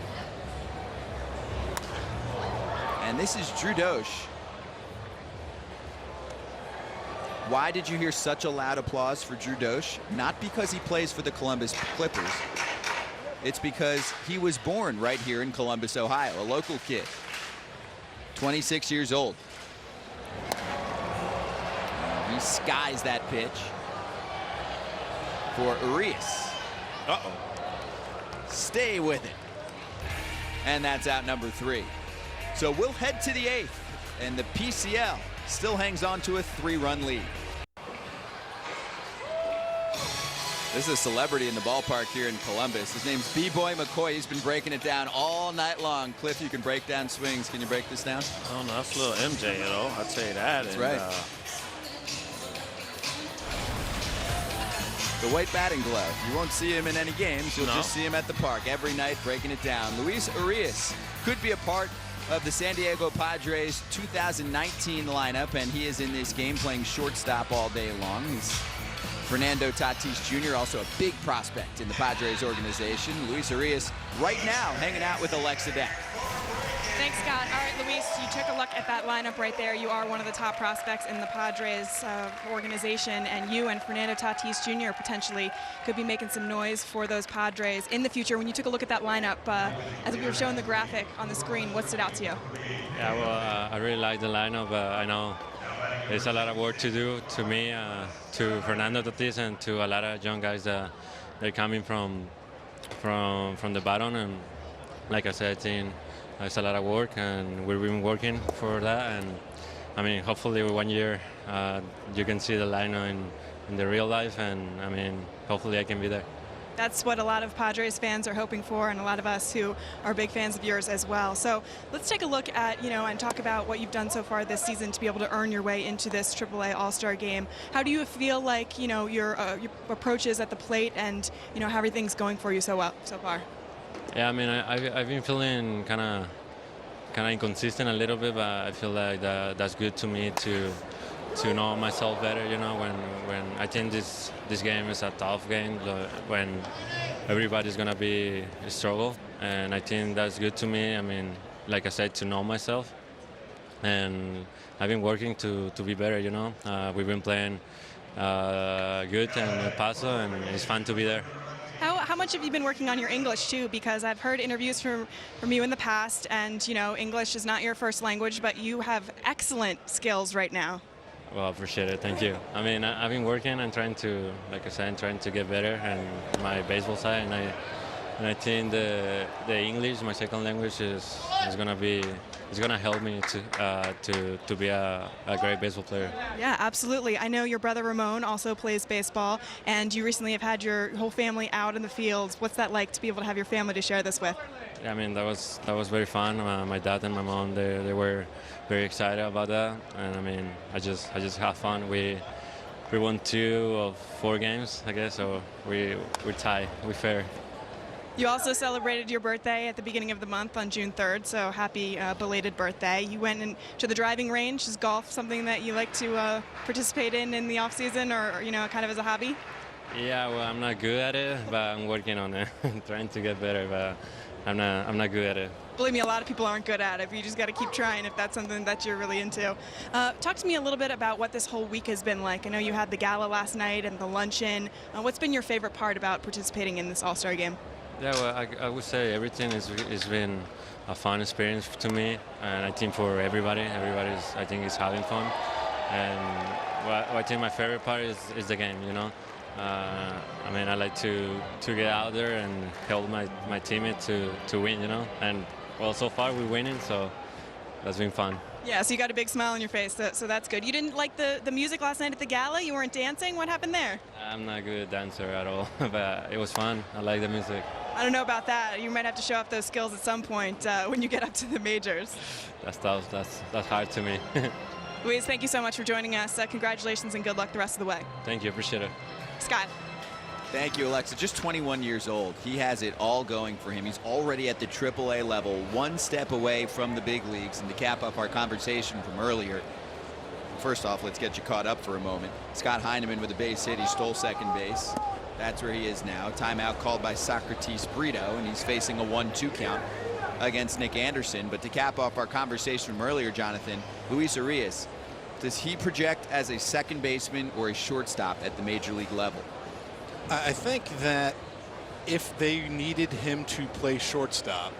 And this is Drew Dosh. Why did you hear such a loud applause for Drew Dosh? Not because he plays for the Columbus Clippers. It's because he was born right here in Columbus, Ohio, a local kid. 26 years old. He skies that pitch. for Urias. Uh-oh. Stay with it. And that's out number 3. So we'll head to the 8th, and the PCL still hangs on to a 3-run lead. This is a celebrity in the ballpark here in Columbus. His name's B-Boy McCoy. He's been breaking it down all night long. Cliff, you can break down swings. Can you break this down? Oh, no, that's a little MJ, you know. I'll tell you that. That's right. The white batting glove. You won't see him in any games. You'll just see him at the park every night breaking it down. Luis Urias could be a part of the San Diego Padres 2019 lineup, and he is in this game playing shortstop all day long. He's Fernando Tatis Jr., also a big prospect in the Padres organization. Luis Urias right now hanging out with Alexa Deck. Thanks, Scott. All right, Luis, you took a look at that lineup right there. You are one of the top prospects in the Padres organization, and you and Fernando Tatis Jr. potentially could be making some noise for those Padres in the future. When you took a look at that lineup, as we were showing the graphic on the screen, what stood out to you? Yeah, well, I really like the lineup. I know there's a lot of work to do to me, to Fernando Tatis, and to a lot of young guys that they're coming from the bottom. And like I said, I think it's a lot of work, and we've been working for that. And I mean, hopefully 1 year you can see the lineup in the real life, and I mean, hopefully I can be there. That's what a lot of Padres fans are hoping for, and a lot of us who are big fans of yours as well. So let's take a look at, and talk about what you've done so far this season to be able to earn your way into this AAA All-Star game. How do you feel like, your approach is at the plate, and, how everything's going for you so far? Yeah, I mean, I've been feeling kind of inconsistent a little bit, but I feel like that's good to me to know myself better. When I think this game is a tough game, when everybody's gonna be a struggle, and I think that's good to me. I mean, like I said, to know myself, and I've been working to be better. We've been playing good in El Paso, and it's fun to be there. How much have you been working on your English, too? Because I've heard interviews from you in the past, and, English is not your first language, but you have excellent skills right now. Well, I appreciate it. Thank you. I mean, I've been working and trying to, like I said, trying to get better in my baseball side, and I think the English, my second language, is gonna help me to be a great baseball player. Yeah, absolutely. I know your brother Ramon also plays baseball, and you recently have had your whole family out in the fields. What's that like to be able to have your family to share this with? Yeah, I mean, that was very fun. My dad and my mom, they were very excited about that, and I mean, I just have fun. We won 2 of 4 games, I guess, so we're tied, we're fair. You also celebrated your birthday at the beginning of the month on June 3rd, so happy belated birthday. You went to the driving range. Is golf something that you like to participate in the off season, or kind of as a hobby? Yeah, well, I'm not good at it, but I'm working on it, trying to get better, but I'm not good at it. Believe me, a lot of people aren't good at it, but you just got to keep trying if that's something that you're really into. Talk to me a little bit about what this whole week has been like. I know you had the gala last night and the luncheon. What's been your favorite part about participating in this All-Star game? Yeah, well, I would say everything has been a fun experience to me, and I think for everybody. I think is having fun. And what I think my favorite part is the game, I mean, I like to get out there and help my teammate to win, And, well, so far we're winning, so that's been fun. Yeah, so you got a big smile on your face, so that's good. You didn't like the music last night at the gala? You weren't dancing? What happened there? I'm not a good dancer at all, but it was fun. I like the music. I don't know about that. You might have to show off those skills at some point when you get up to the majors. That's tough. That's hard to me. Luis, thank you so much for joining us. Congratulations and good luck the rest of the way. Thank you. Appreciate it. Scott. Thank you, Alexa. Just 21 years old. He has it all going for him. He's already at the AAA level, one step away from the big leagues. And to cap up our conversation from earlier, first off, let's get you caught up for a moment. Scott Heineman with a base hit. He stole second base. That's where he is now. Timeout called by Socrates Brito, and he's facing a 1-2 count against Nick Anderson. But to cap off our conversation from earlier, Jonathan, Luis Urias, does he project as a second baseman or a shortstop at the major league level? I think that if they needed him to play shortstop,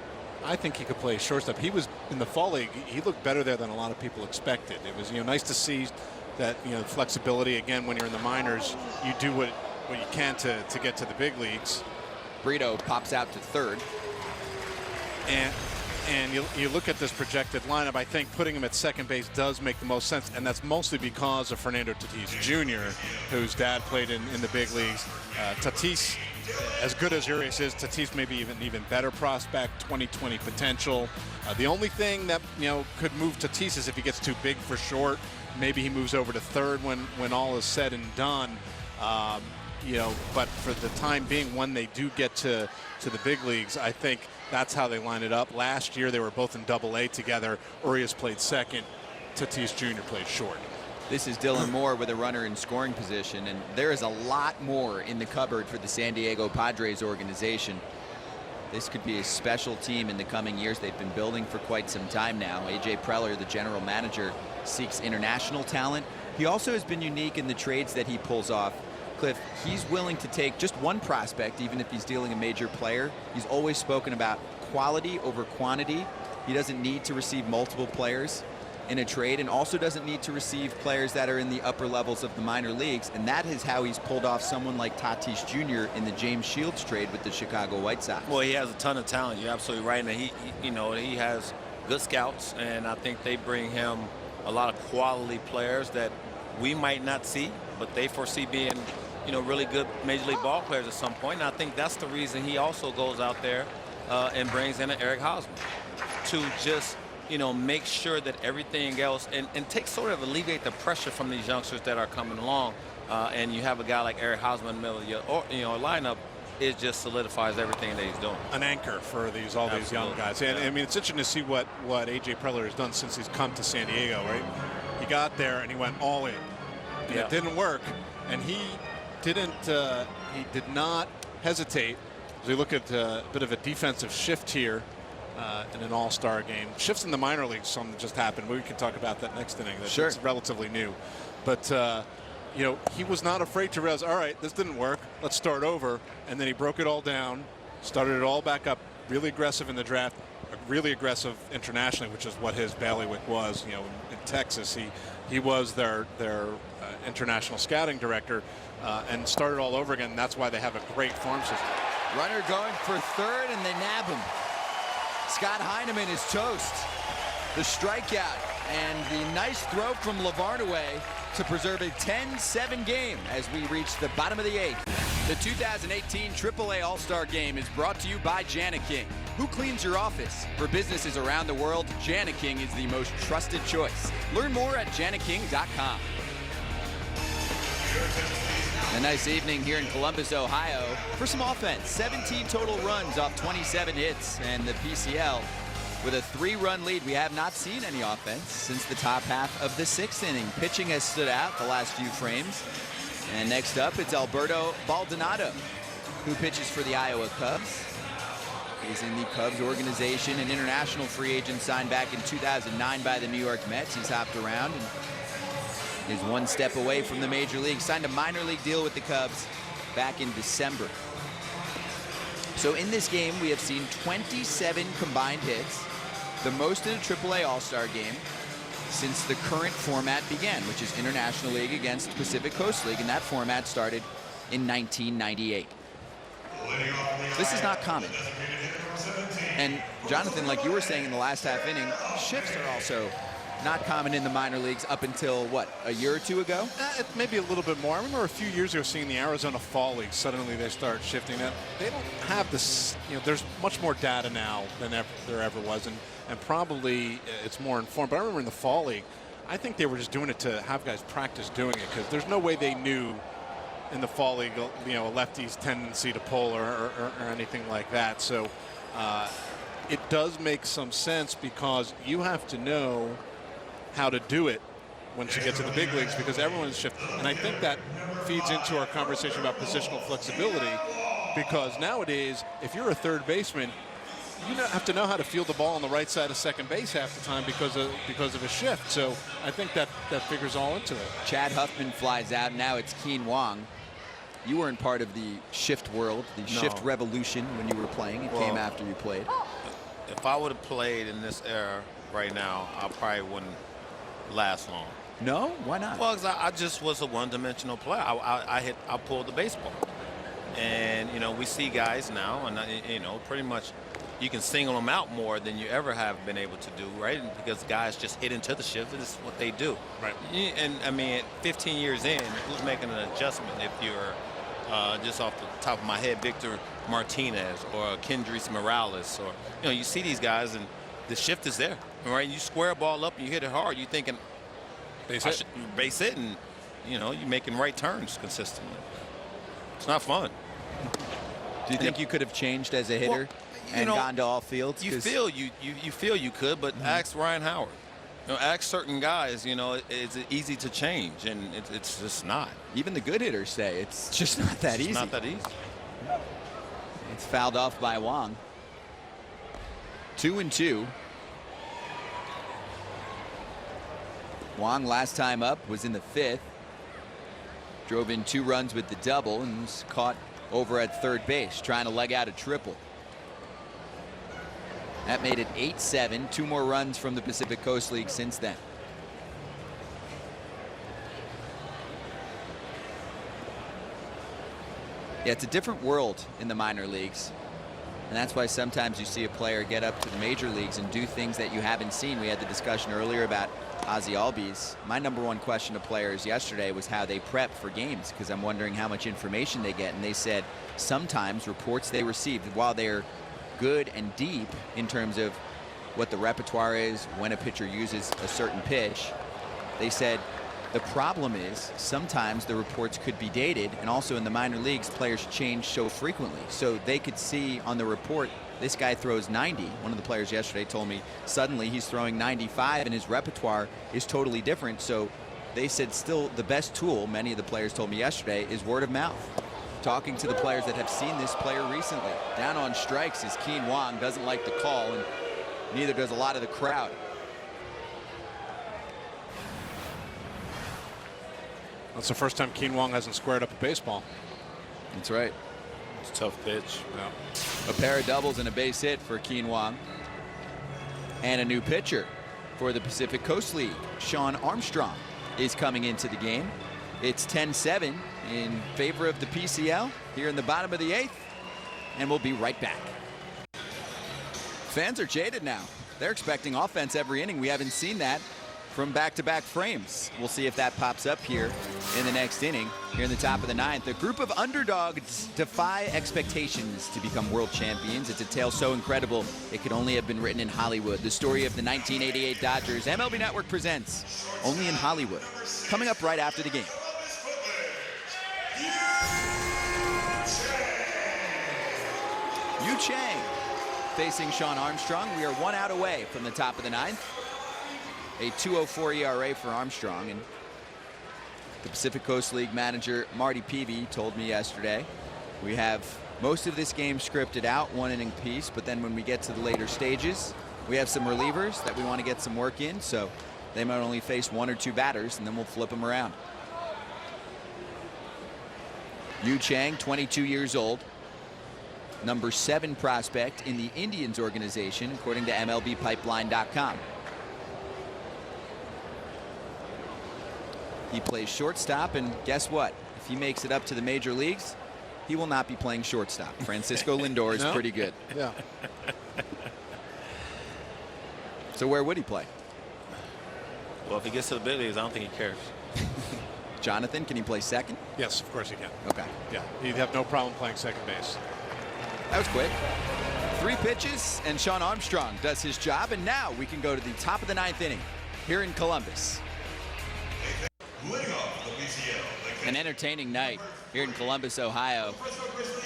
I think he could play shortstop. He was in the fall league. He looked better there than a lot of people expected. It was nice to see that flexibility again when you're in the minors. You do what what you can to get to the big leagues. Brito pops out to third. And you look at this projected lineup, I think putting him at second base does make the most sense, and that's mostly because of Fernando Tatis Jr., whose dad played in the big leagues. Tatis, as good as Urias is, Tatis may be even better prospect, 2020 potential. The only thing that could move Tatis is if he gets too big for short. Maybe he moves over to third when all is said and done. But for the time being, when they do get to the big leagues, I think that's how they line it up. Last year, they were both in Double-A together. Urias played second. Tatis Jr. played short. This is Dylan Moore with a runner in scoring position, and there is a lot more in the cupboard for the San Diego Padres organization. This could be a special team in the coming years. They've been building for quite some time now. A.J. Preller, the general manager, seeks international talent. He also has been unique in the trades that he pulls off. Cliff, he's willing to take just one prospect, even if he's dealing a major player. He's always spoken about quality over quantity. He doesn't need to receive multiple players in a trade, and also doesn't need to receive players that are in the upper levels of the minor leagues. And that is how he's pulled off someone like Tatis Jr. in the James Shields trade with the Chicago White Sox. Well, he has a ton of talent. You're absolutely right. And he has good scouts, and I think they bring him a lot of quality players that we might not see, but they foresee being really good Major League ball players at some point. And I think that's the reason he also goes out there and brings in an Eric Hosmer to just, make sure that everything else and sort of alleviate the pressure from these youngsters that are coming along. And you have a guy like Eric Hosmer in the middle of your lineup. It just solidifies everything that he's doing. An anchor for all these young guys. And I mean, it's interesting to see what A.J. Preller has done since he's come to San Diego, right? He got there and he went all in. And it didn't work. And he did not hesitate. As we look at a bit of a defensive shift here in an all-star game. Shifts in the minor leagues, something just happened. We can talk about that next inning. That's sure. Relatively new. But, he was not afraid to realize, all right, this didn't work. Let's start over. And then he broke it all down, started it all back up, really aggressive in the draft, really aggressive internationally, which is what his bailiwick was. In Texas, he was their international scouting director. And started all over again. That's why they have a great farm system. Runner going for third, and they nab him. Scott Heineman is toast. The strikeout and the nice throw from Lavarnaway to preserve a 10-7 game as we reach the bottom of the eighth. The 2018 AAA All-Star Game is brought to you by Jani-King. Who cleans your office? For businesses around the world, Jani-King is the most trusted choice. Learn more at janiking.com. A nice evening here in Columbus, Ohio for some offense. 17 total runs off 27 hits, and the PCL with a 3-run lead. We have not seen any offense since the top half of the 6th inning. Pitching has stood out the last few frames. And next up, it's Alberto Baldonado, who pitches for the Iowa Cubs. He's in the Cubs organization, an international free agent signed back in 2009 by the New York Mets. He's hopped around and is one step away from the major league. Signed a minor league deal with the Cubs back in December. So in this game, we have seen 27 combined hits, the most in a AAA All-Star game since the current format began, which is International League against Pacific Coast League, and that format started in 1998. This is not common. And Jonathan, like you were saying in the last half inning, shifts are also not common in the minor leagues up until, what, a year or two ago? Maybe a little bit more. I remember a few years ago seeing the Arizona Fall League. Suddenly they start shifting that. They don't have this, there's much more data now than there ever was, and probably it's more informed. But I remember in the Fall League, I think they were just doing it to have guys practice doing it, because there's no way they knew in the Fall League, a lefty's tendency to pull or anything like that. So it does make some sense, because you have to know how to do it once you get to the big leagues, because everyone's shifting. And I think that feeds into our conversation about positional flexibility, because nowadays, if you're a third baseman, you have to know how to field the ball on the right side of second base half the time because of a shift. So I think that figures all into it. Chad Huffman flies out. Now it's Keen Wong. You weren't part of the shift world, the shift revolution when you were playing. It came after you played. If I would have played in this era right now, I probably wouldn't last long. No? Why not? Well, 'cause I just was a one-dimensional player. I pulled the baseball. And, you know, we see guys now, and, you know, pretty much you can single them out more than you ever have been able to do, right? And because guys just hit into the shift. This is what they do. Right. And, I mean, 15 years in, who's making an adjustment if you're just off the top of my head, Victor Martinez or Kendrys Morales, or, you know, you see these guys and the shift is there, right? You square a ball up and you hit it hard. You're thinking, base hit, and, you know, you're making right turns consistently. It's not fun. Do you think you could have changed as a hitter and gone to all fields? You feel you could, but ask Ryan Howard. You know, ask certain guys. You know, it's easy to change, and it's just not. Even the good hitters say it's just not that easy. It's not that easy. It's fouled off by Wong. 2-2. Wong last time up was in the 5th. Drove in 2 runs with the double and was caught over at third base trying to leg out a triple. That made it 8-7. 2 more runs from the Pacific Coast League since then. Yeah, it's a different world in the minor leagues. And that's why sometimes you see a player get up to the major leagues and do things that you haven't seen. We had the discussion earlier about Ozzie Albies. My #1 question to players yesterday was how they prep for games, because I'm wondering how much information they get. And they said sometimes reports they receive, while they're good and deep in terms of what the repertoire is, when a pitcher uses a certain pitch, they said the problem is sometimes the reports could be dated, and also in the minor leagues players change so frequently. So they could see on the report this guy throws 90. One of the players yesterday told me suddenly he's throwing 95 and his repertoire is totally different. So they said still the best tool, many of the players told me yesterday, is word of mouth. Talking to the players that have seen this player recently. Down on strikes is Keen Wong, doesn't like the call, and neither does a lot of the crowd. That's the first time Keen Wong hasn't squared up a baseball. That's right. It's a tough pitch. Yeah. A pair of doubles and a base hit for Keen Wong. And a new pitcher for the Pacific Coast League. Sean Armstrong is coming into the game. It's 10-7 in favor of the PCL here in the bottom of the 8th. And we'll be right back. Fans are jaded now. They're expecting offense every inning. We haven't seen that from back-to-back frames. We'll see if that pops up here in the next inning. Here in the top of the 9th, a group of underdogs defy expectations to become world champions. It's a tale so incredible it could only have been written in Hollywood. The story of the 1988 Dodgers. MLB Network presents Only in Hollywood. Coming up right after the game. Yu Chang facing Sean Armstrong. We are 1 out away from the top of the 9th. A 2.04 ERA for Armstrong, and the Pacific Coast League manager Marty Peavy told me yesterday we have most of this game scripted out, 1 inning piece, but then when we get to the later stages we have some relievers that we want to get some work in, so they might only face 1 or 2 batters and then we'll flip them around. Yu Chang, 22 years old, number 7 prospect in the Indians organization according to MLBpipeline.com. He plays shortstop, and guess what? If he makes it up to the major leagues, he will not be playing shortstop. Francisco Lindor is pretty good. Yeah. So where would he play? Well, if he gets to the big leagues, I don't think he cares. Jonathan, can he play second? Yes, of course he can. Okay. Yeah, he'd have no problem playing second base. That was quick. 3 pitches, and Sean Armstrong does his job, and now we can go to the top of the 9th inning here in Columbus. An entertaining night here in Columbus, Ohio,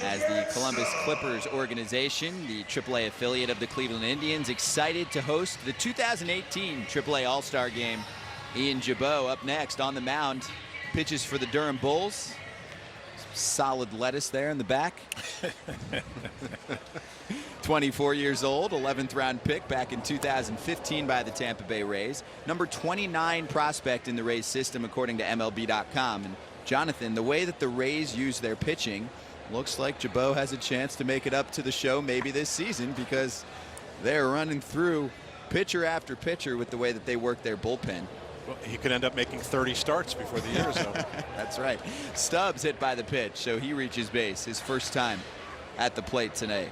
as the Columbus Clippers organization, the AAA affiliate of the Cleveland Indians, excited to host the 2018 AAA All-Star Game. Ian Jabot up next on the mound, pitches for the Durham Bulls. Solid lettuce there in the back. 24 years old, 11th round pick back in 2015 by the Tampa Bay Rays. Number 29 prospect in the Rays system according to MLB.com. And Jonathan, the way that the Rays use their pitching, looks like Jabot has a chance to make it up to the show maybe this season, because they're running through pitcher after pitcher with the way that they work their bullpen. Well, he could end up making 30 starts before the year is over. That's right. Stubbs hit by the pitch, so he reaches base, his first time at the plate tonight.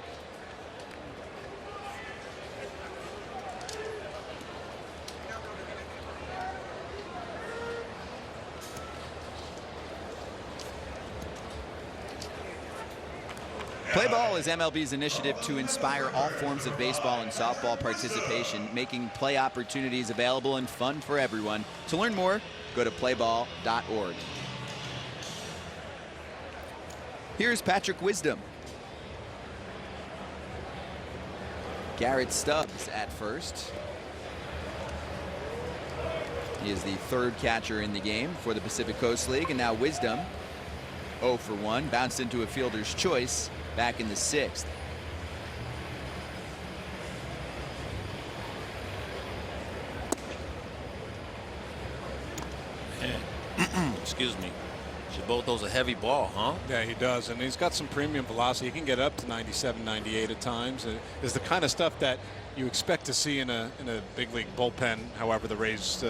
Play Ball is MLB's initiative to inspire all forms of baseball and softball participation, making play opportunities available and fun for everyone. To learn more, go to playball.org. Here's Patrick Wisdom. Garrett Stubbs at first. He is the third catcher in the game for the Pacific Coast League, and now Wisdom 0 for 1, bounced into a fielder's choice back in the 6th. Excuse me. Chabot throws a heavy ball, huh? Yeah, he does, and he's got some premium velocity. He can get up to 97, 98 at times. It's the kind of stuff that you expect to see in a big league bullpen. However, the Rays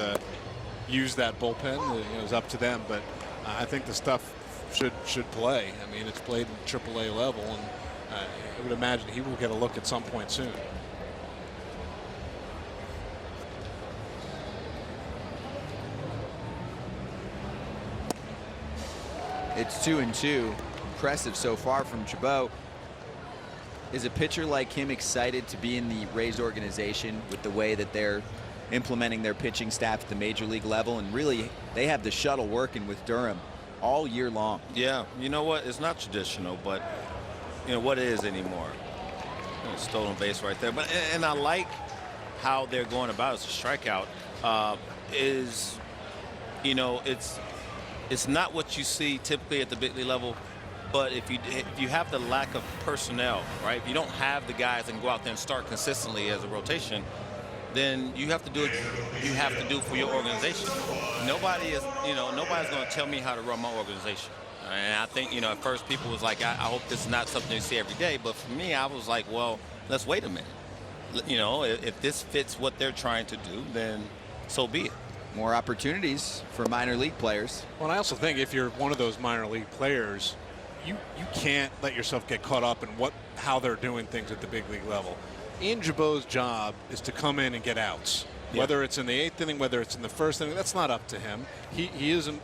use that bullpen. It's up to them, but I think the stuff should play. I mean, it's played in AAA level, and I would imagine he will get a look at some point soon. It's 2-2. Impressive so far from Chabot. Is a pitcher like him excited to be in the Rays organization with the way that they're implementing their pitching staff at the major league level? And really, they have the shuttle working with Durham all year long. Yeah, you know what? It's not traditional, but what is anymore? Stolen base right there. But and I like how they're going about it. It's a strikeout. It's not what you see typically at the big league level. But if you have the lack of personnel, right? If you don't have the guys that can go out there and start consistently as a rotation, then you have to do it. You have to do for your organization. Nobody's going to tell me how to run my organization. And I think at first people was like, I hope this is not something you see every day. But for me, I was like, well, let's wait a minute. If this fits what they're trying to do, then so be it. More opportunities for minor league players. Well, I also think if you're one of those minor league players, you can't let yourself get caught up in how they're doing things at the big league level. Ian Jabot's job is to come in and get outs. Yeah. Whether it's in the 8th inning, whether it's in the 1st inning, that's not up to him. He isn't,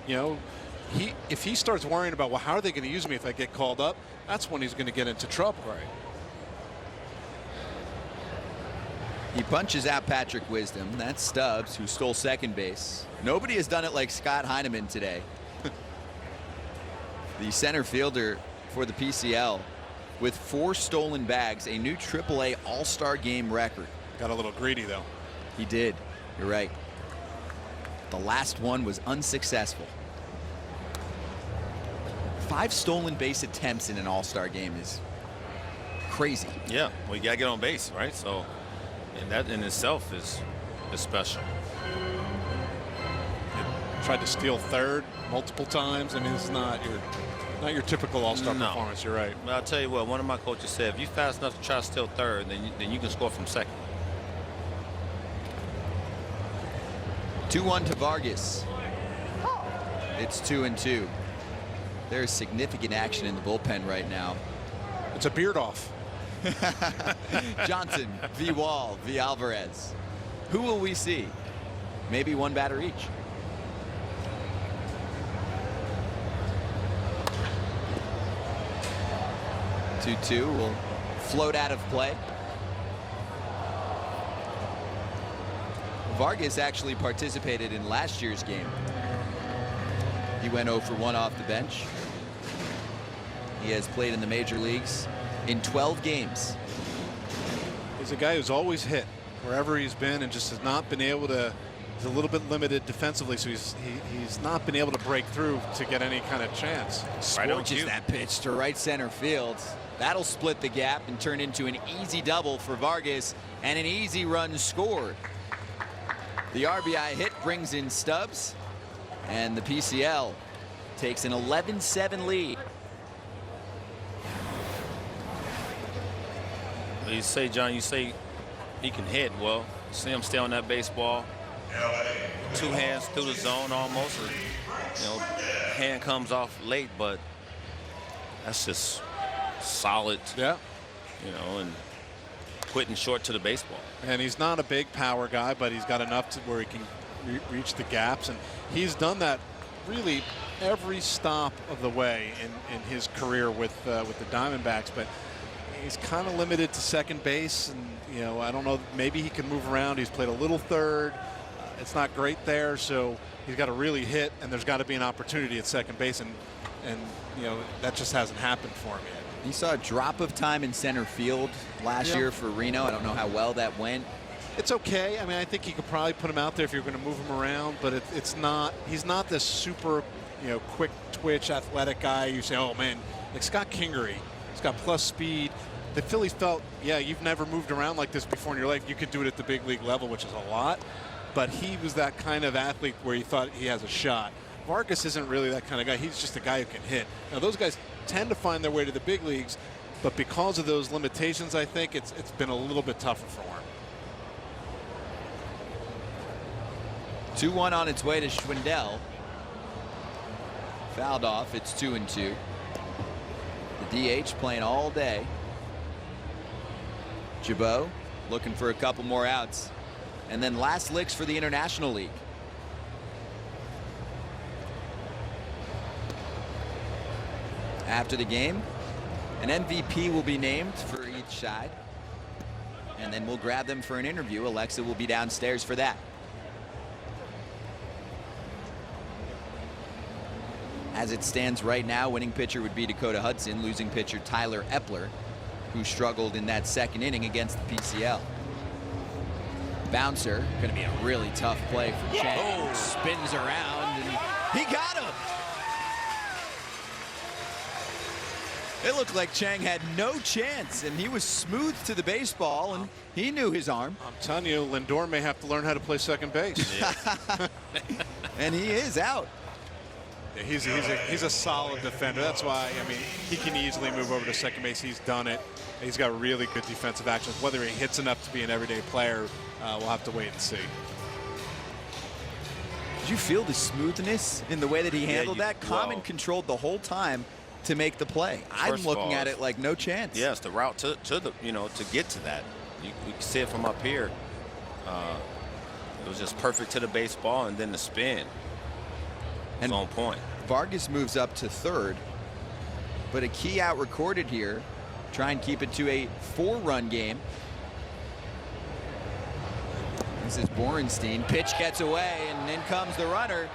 if he starts worrying about, well, how are they going to use me if I get called up, that's when he's going to get into trouble. Right. He punches out Patrick Wisdom. That's Stubbs, who stole second base. Nobody has done it like Scott Heineman today. The center fielder for the PCL with 4 stolen bags, a new AAA All-Star Game record. Got a little greedy, though. He did. You're right. The last one was unsuccessful. 5 stolen base attempts in an All-Star Game is crazy. Yeah, well, you got to get on base, right? So, and that in itself is special. Tried to steal third multiple times. I mean, it's not your typical All-Star performance. You're right. But I'll tell you what, one of my coaches said, if you're fast enough to try to steal third, then you can score from second. 2-1 to Vargas. It's 2-2. There's significant action in the bullpen right now. It's a beard off. Johnson v. Wall v. Alvarez. Who will we see? Maybe one batter each. Two will float out of play. Vargas actually participated in last year's game. He went 0 for 1 off the bench. He has played in the major leagues in 12 games. He's a guy who's always hit wherever he's been and just has not been able to. He's a little bit limited defensively, so he's not been able to break through to get any kind of chance. Scorches that pitch to right center field. That'll split the gap and turn into an easy double for Vargas and an easy run scored. The RBI hit brings in Stubbs, and the PCL takes an 11-7 lead. You say, John, you say he can hit. Well, see him stay on that baseball. two hands through the zone almost. And, you know, hand comes off late, but that's just solid. Yeah. You know, and quitting short to the baseball. And he's not a big power guy, but he's got enough to where he can reach the gaps, and he's done that really every stop of the way in his career with the Diamondbacks. But he's kind of limited to second base, and you know, I don't know, maybe he can move around. He's played a little third. It's not great there, so he's got to really hit, and there's got to be an opportunity at second base, and you know, that just hasn't happened for him yet. He saw a drop of time in center field last year for Reno. I don't know how well that went. It's okay. I mean, I think you could probably put him out there if you're going to move him around, but it's not. He's not this super, you know, quick twitch, athletic guy. You say, oh man, like Scott Kingery, he's got plus speed. The Phillies felt, yeah, you've never moved around like this before in your life. You could do it at the big league level, which is a lot. But he was that kind of athlete where you thought he has a shot. Vargas isn't really that kind of guy. He's just a guy who can hit. Now those guys tend to find their way to the big leagues, but because of those limitations, I think it's been a little bit tougher for him. 2-1 on its way to Schwindel. Fouled off. It's 2-2. The DH playing all day. Jabot looking for a couple more outs. And then last licks for the International League. After the game, an MVP will be named for each side. And then we'll grab them for an interview. Alexa will be downstairs for that. As it stands right now, winning pitcher would be Dakota Hudson, losing pitcher Tyler Epler, who struggled in that second inning against the PCL. Bouncer, going to be a really tough play for Chang. Oh, spins around, and he got him. It looked like Chang had no chance, and he was smooth to the baseball, and he knew his arm. I'm telling you, Lindor may have to learn how to play second base. And he is out. Yeah, he's a solid defender. That's why, I mean, he can easily move over to second base. He's done it. He's got really good defensive actions. Whether he hits enough to be an everyday player, we'll have to wait and see. Did you feel the smoothness in the way that he handled that? Common controlled the whole time to make the play. I'm looking at it like no chance. Yes, the route to the, you know, to get to that. You can see it from up here. It was just perfect to the baseball, and then the spin. And on point. Vargas moves up to third, but a key out recorded here. Try and keep it to a 4-run game. This is Borenstein. Pitch gets away, and in comes the runner.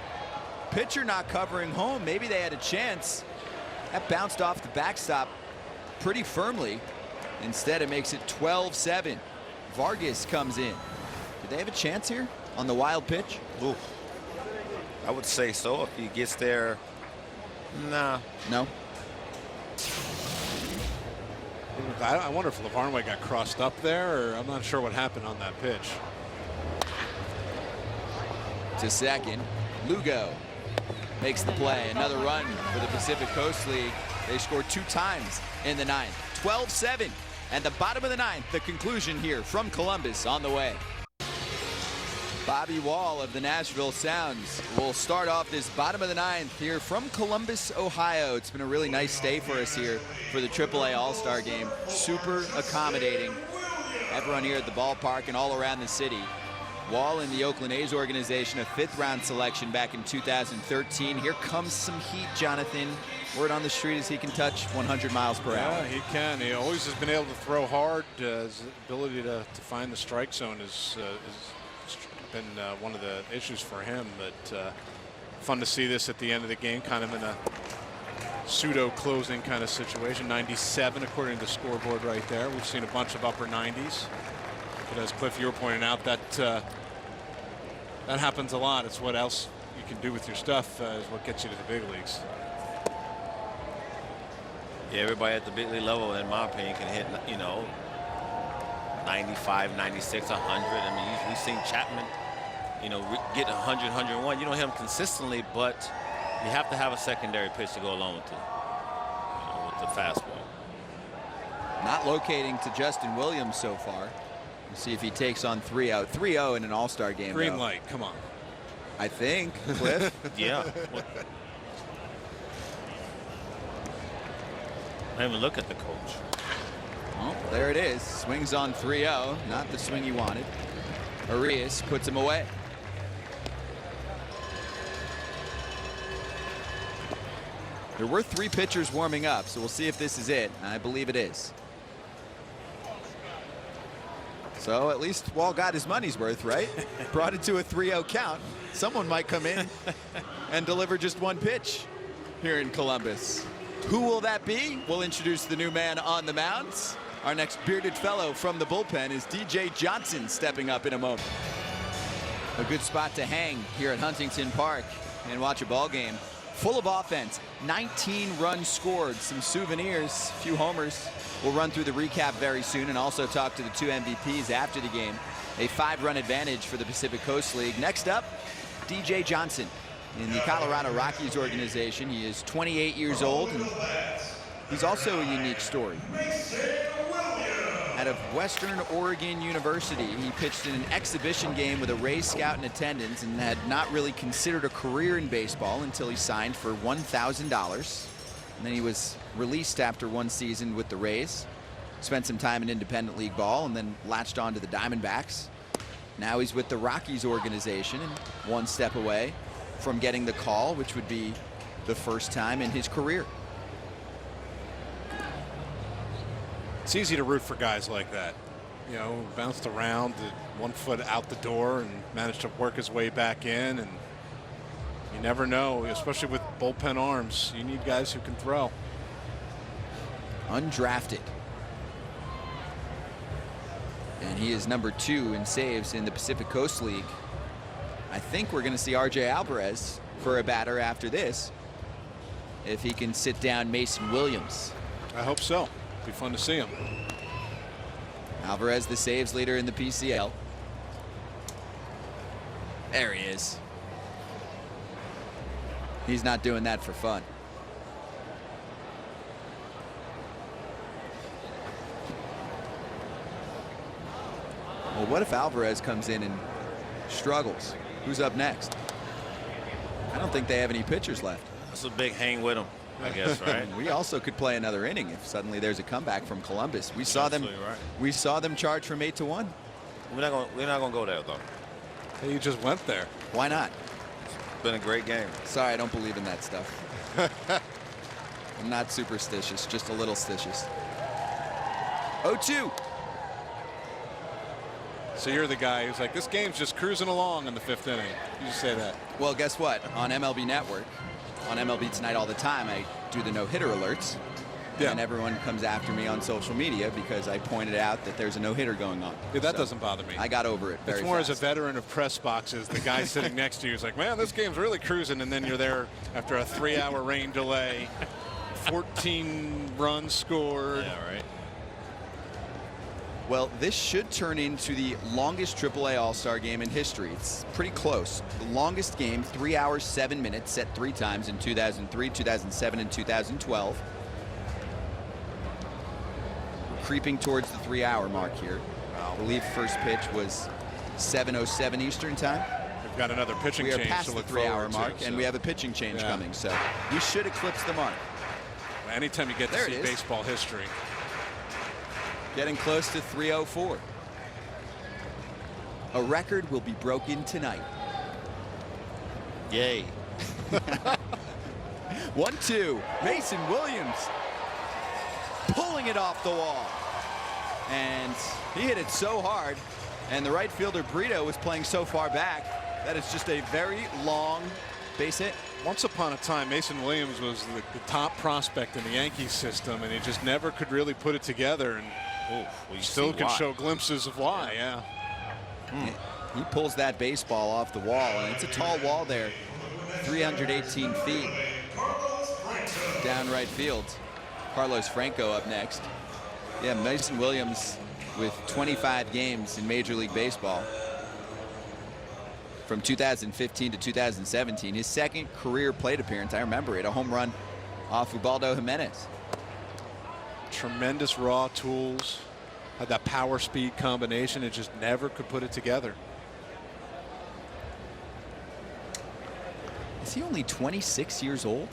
Pitcher not covering home. Maybe they had a chance. That bounced off the backstop pretty firmly. Instead, it makes it 12-7. Vargas comes in. Did they have a chance here on the wild pitch? Ooh. I would say so. If he gets there, nah. No. I wonder if Lavarnway got crossed up there, or I'm not sure what happened on that pitch. To second, Lugo makes the play. Another run for the Pacific Coast League. They scored 2 times in the 9th. 12-7. And the bottom of the 9th, the conclusion here from Columbus on the way. Bobby Wall of the Nashville Sounds will start off this bottom of the 9th here from Columbus, Ohio. It's been a really nice stay for us here for the AAA All-Star Game. Super accommodating. Everyone here at the ballpark and all around the city. Wall in the Oakland A's organization, a 5th-round selection back in 2013. Here comes some heat, Jonathan. Word on the street is he can touch 100 miles per hour. Yeah, he can. He always has been able to throw hard. His ability to find the strike zone is been one of the issues for him, but fun to see this at the end of the game, kind of in a pseudo closing kind of situation. 97 according to the scoreboard right there. We've seen a bunch of upper 90s, but as Cliff, you were pointing out, that that happens a lot. It's what else you can do with your stuff is what gets you to the big leagues. Yeah, everybody at the big league level, in my opinion, can hit, you know, 95, 96, 100. I mean, we've seen Chapman, you know, get 100, 101. You don't hit him consistently, but you have to have a secondary pitch to go along with it, you know, with the fastball. Not locating to Justin Williams so far. We'll see if he takes on 3-0. 3-0 in an all-star game. Green though. light, come on. I think, Cliff. Yeah. I even look at the coach. Oh, there it is. Swings on 3-0. Not the swing he wanted. Arias puts him away. There were 3 pitchers warming up, so we'll see if this is it. I believe it is. So at least Wall got his money's worth, right? Brought it to a 3-0 count. Someone might come in and deliver just 1 pitch here in Columbus. Who will that be? We'll introduce the new man on the mound. Our next bearded fellow from the bullpen is DJ Johnson, stepping up in a moment. A good spot to hang here at Huntington Park and watch a ball game full of offense. 19 runs scored, some souvenirs, a few homers. We'll run through the recap very soon and also talk to the 2 MVPs after the game. A 5-run advantage for the Pacific Coast League. Next up, DJ Johnson in the Colorado Rockies organization. He is 28 years old, and he's also a unique story. Out of Western Oregon University, he pitched in an exhibition game with a Rays scout in attendance and had not really considered a career in baseball until he signed for $1,000. And then he was released after 1 season with the Rays, spent some time in independent league ball, and then latched on to the Diamondbacks. Now he's with the Rockies organization and 1 step away from getting the call, which would be the first time in his career. It's easy to root for guys like that. You know, bounced around, 1 foot out the door, and managed to work his way back in. And you never know, especially with bullpen arms. You need guys who can throw. Undrafted. And he is number 2 in saves in the Pacific Coast League. I think we're going to see RJ Alvarez for a batter after this, if he can sit down Mason Williams. I hope so. Be fun to see him. Alvarez, the saves leader in the PCL. There he is. He's not doing that for fun. Well, what if Alvarez comes in and struggles? Who's up next? I don't think they have any pitchers left. That's a big hang with him, I guess, right? We also could play another inning if suddenly there's a comeback from Columbus. We saw them. Right. We saw them charge from 8-1. We're not gonna go there though. Hey, you just went there. Why not? It's been a great game. Sorry, I don't believe in that stuff. I'm not superstitious, just a little stitious. 0-2. So you're the guy who's like, this game's just cruising along in the 5th inning. You just say that. Well, guess what? On MLB Network, on MLB Tonight all the time, I do the no-hitter alerts. Yeah. And everyone comes after me on social media because I pointed out that there's a no-hitter going on. Yeah, that doesn't bother me. I got over it very It's more fast. as a veteran of press boxes, the guy sitting next to you is like, man, this game's really cruising, and then you're there after a 3-hour rain delay, 14 runs scored. Yeah, right. Well, this should turn into the longest AAA All-Star game in history. It's pretty close. The longest game, 3 hours, 7 minutes, set 3 times in 2003, 2007, and 2012. We're creeping towards the 3-hour mark here. I believe first pitch was 7:07 Eastern time. We've got another pitching change. We are change past to the look 3-hour forward mark, to, and so. we have a pitching change coming. So we should eclipse the mark. Anytime you get to see baseball history. Getting close to 304. A record will be broken tonight. Yay. 1-2. Mason Williams pulling it off the wall. And he hit it so hard. And the right fielder Brito was playing so far back that it's just a very long base hit. Once upon a time, Mason Williams was the top prospect in the Yankees system, and he just never could really put it together. And still can show glimpses of why, yeah. He pulls that baseball off the wall, and it's a tall wall there, 318 feet down right field. Carlos Franco up next. Yeah, Mason Williams with 25 games in Major League Baseball from 2015 to 2017. His second career plate appearance, I remember it, a home run off Ubaldo Jimenez. Tremendous raw tools. had that power speed combination, and just never could put it together. Is he only 26 years old,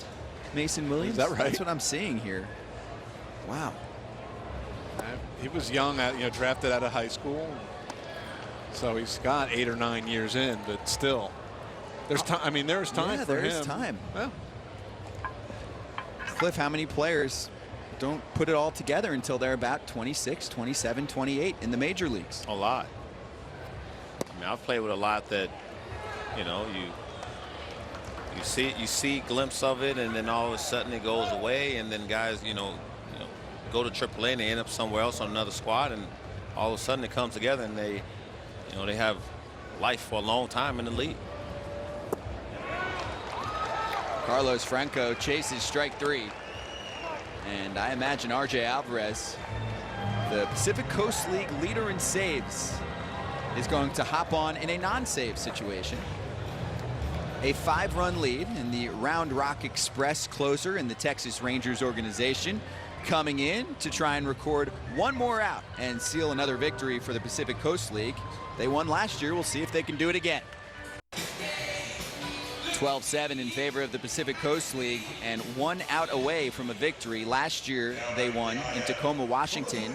Mason Williams? Is that right? That's what I'm seeing here. Wow. He was young, drafted out of high school. So he's got 8 or 9 years in, but still. There's time. I mean, there's time for him. There is time. Well, Cliff, how many players don't put it all together until they're about 26, 27, 28 in the major leagues? A lot. I mean, I've played with a lot that, you see a glimpse of it, and then all of a sudden it goes away, and then guys, go to AAA and they end up somewhere else on another squad, and all of a sudden it comes together and they have life for a long time in the league. Carlos Franco chases strike 3. And I imagine RJ Alvarez, the Pacific Coast League leader in saves, is going to hop on in a non-save situation. A 5-run lead in the Round Rock Express closer in the Texas Rangers organization, coming in to try and record one more out and seal another victory for the Pacific Coast League. They won last year. We'll see if they can do it again. 12-7 in favor of the Pacific Coast League, and 1 out away from a victory. Last year they won in Tacoma, Washington,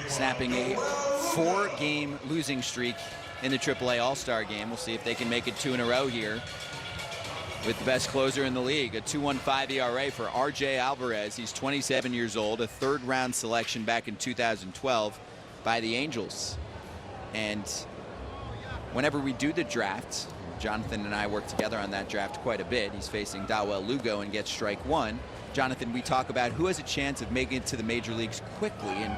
snapping a 4-game losing streak in the AAA All-Star game. We'll see if they can make it 2 in a row here with the best closer in the league. A 2.15 ERA for RJ Alvarez. He's 27 years old, a 3rd-round selection back in 2012 by the Angels. And whenever we do the draft, Jonathan and I work together on that draft quite a bit. He's facing Dawel Lugo and gets strike 1. Jonathan, we talk about who has a chance of making it to the major leagues quickly, and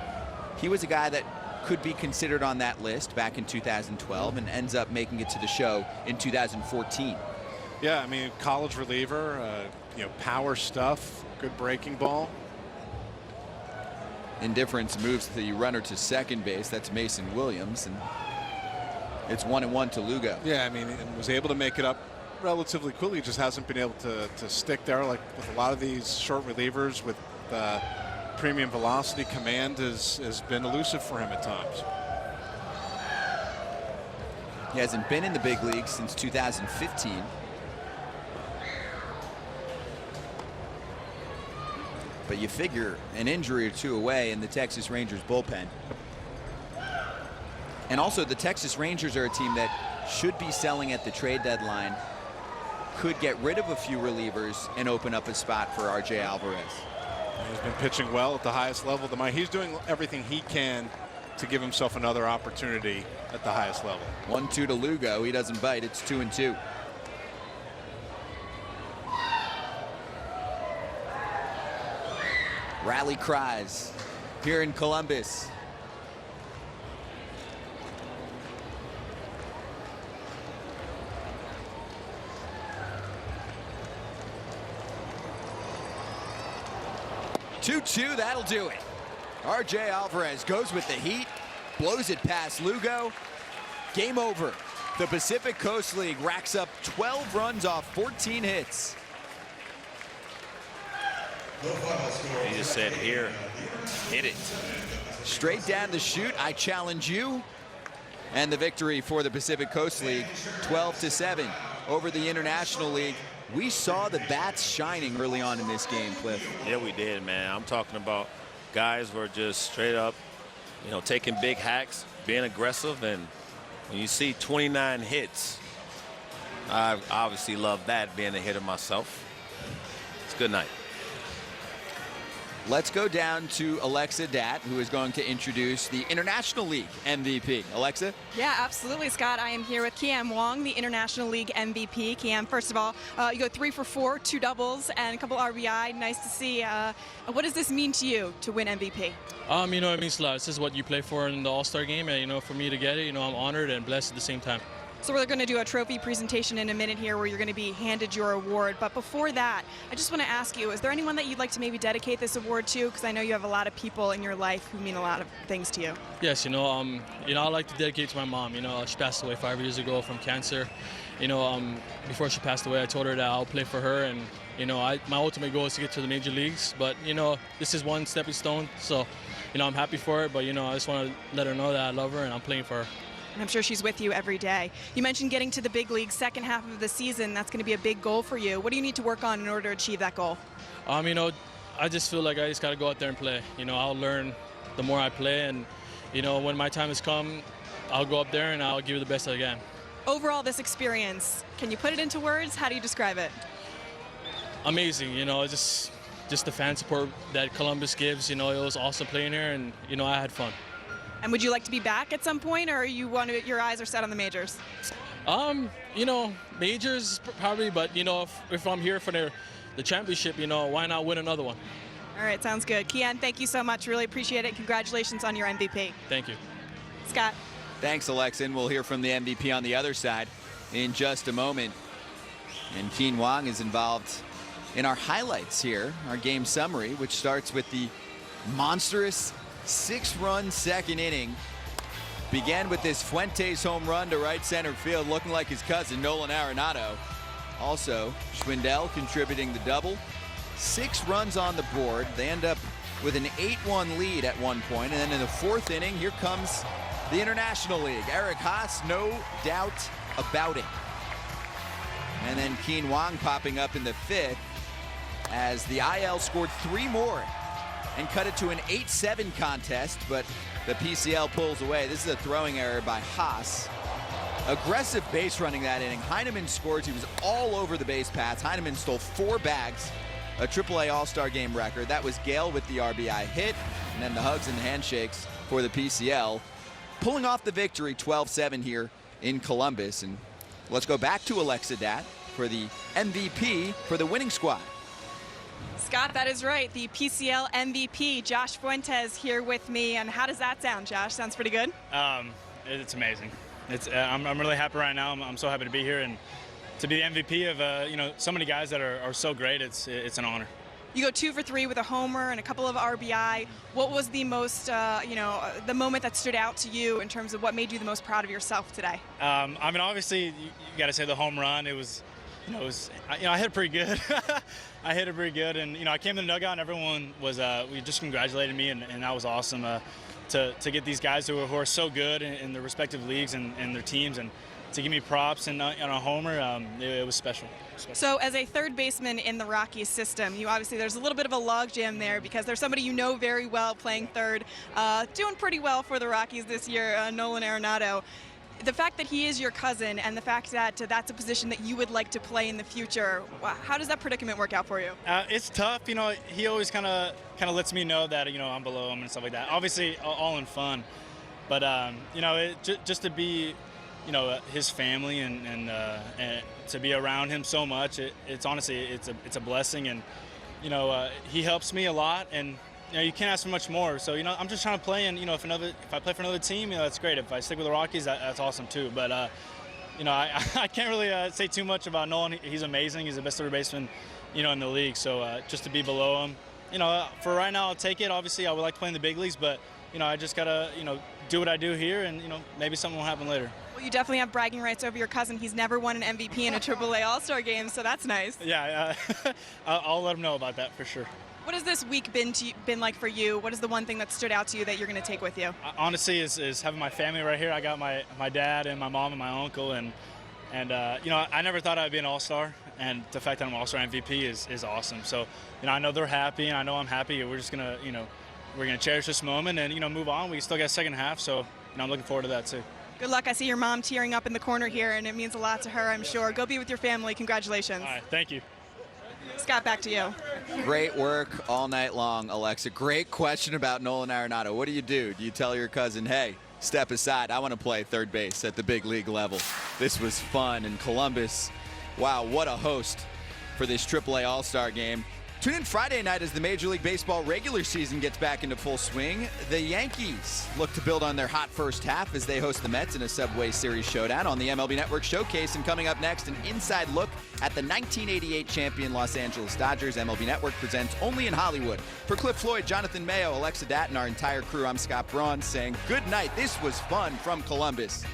he was a guy that could be considered on that list back in 2012 and ends up making it to the show in 2014. yeah, I mean, college reliever, power stuff, good breaking ball. Indifference moves the runner to second base. That's Mason Williams, and it's 1-1 to Lugo. Yeah, I mean, and was able to make it up relatively quickly. Just hasn't been able to stick there like with a lot of these short relievers with premium velocity. Command has been elusive for him at times. He hasn't been in the big leagues since 2015. But you figure an injury or 2 away in the Texas Rangers bullpen. And also the Texas Rangers are a team that should be selling at the trade deadline, could get rid of a few relievers and open up a spot for RJ Alvarez. He's been pitching well at the highest level. He's doing everything he can to give himself another opportunity at the highest level. 1-2 to Lugo. He doesn't bite. It's 2-2. Rally cries here in Columbus. Two-two, that'll do it. RJ Alvarez goes with the heat, blows it past Lugo. Game over. The Pacific Coast League racks up 12 runs off 14 hits. He just said, here, hit it. Straight down the chute, I challenge you. And the victory for the Pacific Coast League, 12-7 over the International League. We saw the bats shining early on in this game, Cliff. Yeah, we did, man. I'm talking about guys were just straight up, taking big hacks, being aggressive, and when you see 29 hits, I obviously love that, being a hitter myself. It's a good night. Let's go down to Alexa Dat, who is going to introduce the International League MVP. Alexa? Yeah, absolutely, Scott. I am here with Kiam Wong, the International League MVP. Kiam, first of all, you go 3 for 4, 2 doubles, and a couple RBI. Nice to see. What does this mean to you to win MVP? It means a lot. This is what you play for in the All-Star game, and for me to get it, I'm honored and blessed at the same time. So we're going to do a trophy presentation in a minute here where you're going to be handed your award. But before that, I just want to ask you, is there anyone that you'd like to maybe dedicate this award to? Because I know you have a lot of people in your life who mean a lot of things to you. Yes, I'd like to dedicate to my mom. She passed away 5 years ago from cancer. Before she passed away, I told her that I'll play for her, and You know, my ultimate goal is to get to the major leagues, but, you know, this is one stepping stone. So, you know, I'm happy for it, but, you know, I just want to let her know that I love her and I'm playing for her. And I'm sure she's with you every day. You mentioned getting to the big leagues second half of the season. That's going to be a big goal for you. What do you need to work on in order to achieve that goal? You know, I just feel like I just got to go out there and play. You know, I'll learn the more I play, and, you know, when my time has come, I'll go up there and I'll give it the best I can. Overall, this experience, can you put it into words? How do you describe it? Amazing, you know, just the fan support that Columbus gives. You know, it was awesome playing here, and, you know, I had fun. And would you like to be back at some point, or your eyes are set on the majors? You know, majors probably, but, you know, if I'm here for the championship, you know, why not win another one? All right, sounds good. Kian, thank you so much. Really appreciate it. Congratulations on your MVP. Thank you. Scott. Thanks, Alexa. And we'll hear from the MVP on the other side in just a moment. And Keen Wong is involved in our highlights here, our game summary, which starts with the monstrous 6-run second inning. Began with this Fuentes home run to right center field, looking like his cousin Nolan Arenado. Also, Schwindel contributing the double. 6 runs on the board. They end up with an 8-1 lead at one point. And then in the 4th inning, here comes the International League. Eric Haas, no doubt about it. And then Keen Wong popping up in the 5th as the IL scored 3 more and cut it to an 8-7 contest, but the PCL pulls away. This is a throwing error by Haas. Aggressive base running that inning. Heineman scores. He was all over the base paths. Heineman stole 4 bags, a AAA All-Star Game record. That was Gale with the RBI hit, and then the hugs and the handshakes for the PCL. Pulling off the victory, 12-7 here in Columbus. And let's go back to Alexa Dat for the MVP for the winning squad. Scott, that is right. The PCL MVP, Josh Fuentes, here with me. And how does that sound, Josh? Sounds pretty good? It's amazing. I'm really happy right now. I'm so happy to be here and to be the MVP of you know, so many guys that are so great. It's an honor. You go 2 for 3 with a homer and a couple of RBI. What was the most, you know, the moment that stood out to you in terms of what made you the most proud of yourself today? I mean, obviously, you got to say the home run. It was, you know, I hit it pretty good. I hit it pretty good, and, you know, I came to the dugout and everyone was, just congratulated me, and that was awesome to get these guys who are so good in their respective leagues and their teams, and to give me props and on a homer. It was special. So as a third baseman in the Rockies system, you obviously, there's a little bit of a logjam there because there's somebody you know very well playing third, doing pretty well for the Rockies this year, Nolan Arenado. The fact that he is your cousin and the fact that that's a position that you would like to play in the future, how does that predicament work out for you? It's tough. You know, he always kind of lets me know that, you know, I'm below him and stuff like that. Obviously, all in fun. But, you know, just to be, you know, his family and to be around him so much, it's honestly, it's a blessing. And, you know, he helps me a lot, and, you know, you can't ask for much more. So, you know, I'm just trying to play, and, you know, if I play for another team, you know, that's great. If I stick with the Rockies, that's awesome too. But, you know, I can't really say too much about Nolan. He's amazing. He's the best third baseman, you know, in the league. So just to be below him, you know, for right now, I'll take it. Obviously, I would like to play in the big leagues, but, you know, I just gotta, you know, do what I do here, and, you know, maybe something will happen later. Well, you definitely have bragging rights over your cousin. He's never won an MVP in a AAA All-Star game, so that's nice. Yeah, I'll let him know about that for sure. What has this week been like for you? What is the one thing that stood out to you that you're going to take with you? Honestly, is having my family right here. I got my dad and my mom and my uncle, and you know, I never thought I'd be an All-Star, and the fact that I'm All-Star MVP is awesome. So, you know, I know they're happy, and I know I'm happy. We're just gonna, you know, we're gonna cherish this moment and, you know, move on. We still got a second half, so, you know, I'm looking forward to that too. Good luck. I see your mom tearing up in the corner here, and it means a lot to her, I'm sure. Go be with your family. Congratulations. All right, thank you. Scott, back to you. Great work all night long, Alexa. Great question about Nolan Arenado. What do? Do you tell your cousin, hey, step aside, I want to play third base at the big league level? This was fun. And Columbus, wow, what a host for this AAA All-Star game. Tune in Friday night as the Major League Baseball regular season gets back into full swing. The Yankees look to build on their hot first half as they host the Mets in a Subway Series showdown on the MLB Network Showcase. And coming up next, an inside look at the 1988 champion Los Angeles Dodgers. MLB Network presents only in Hollywood. For Cliff Floyd, Jonathan Mayo, Alexa Dat, and our entire crew, I'm Scott Braun saying good night. This was fun from Columbus.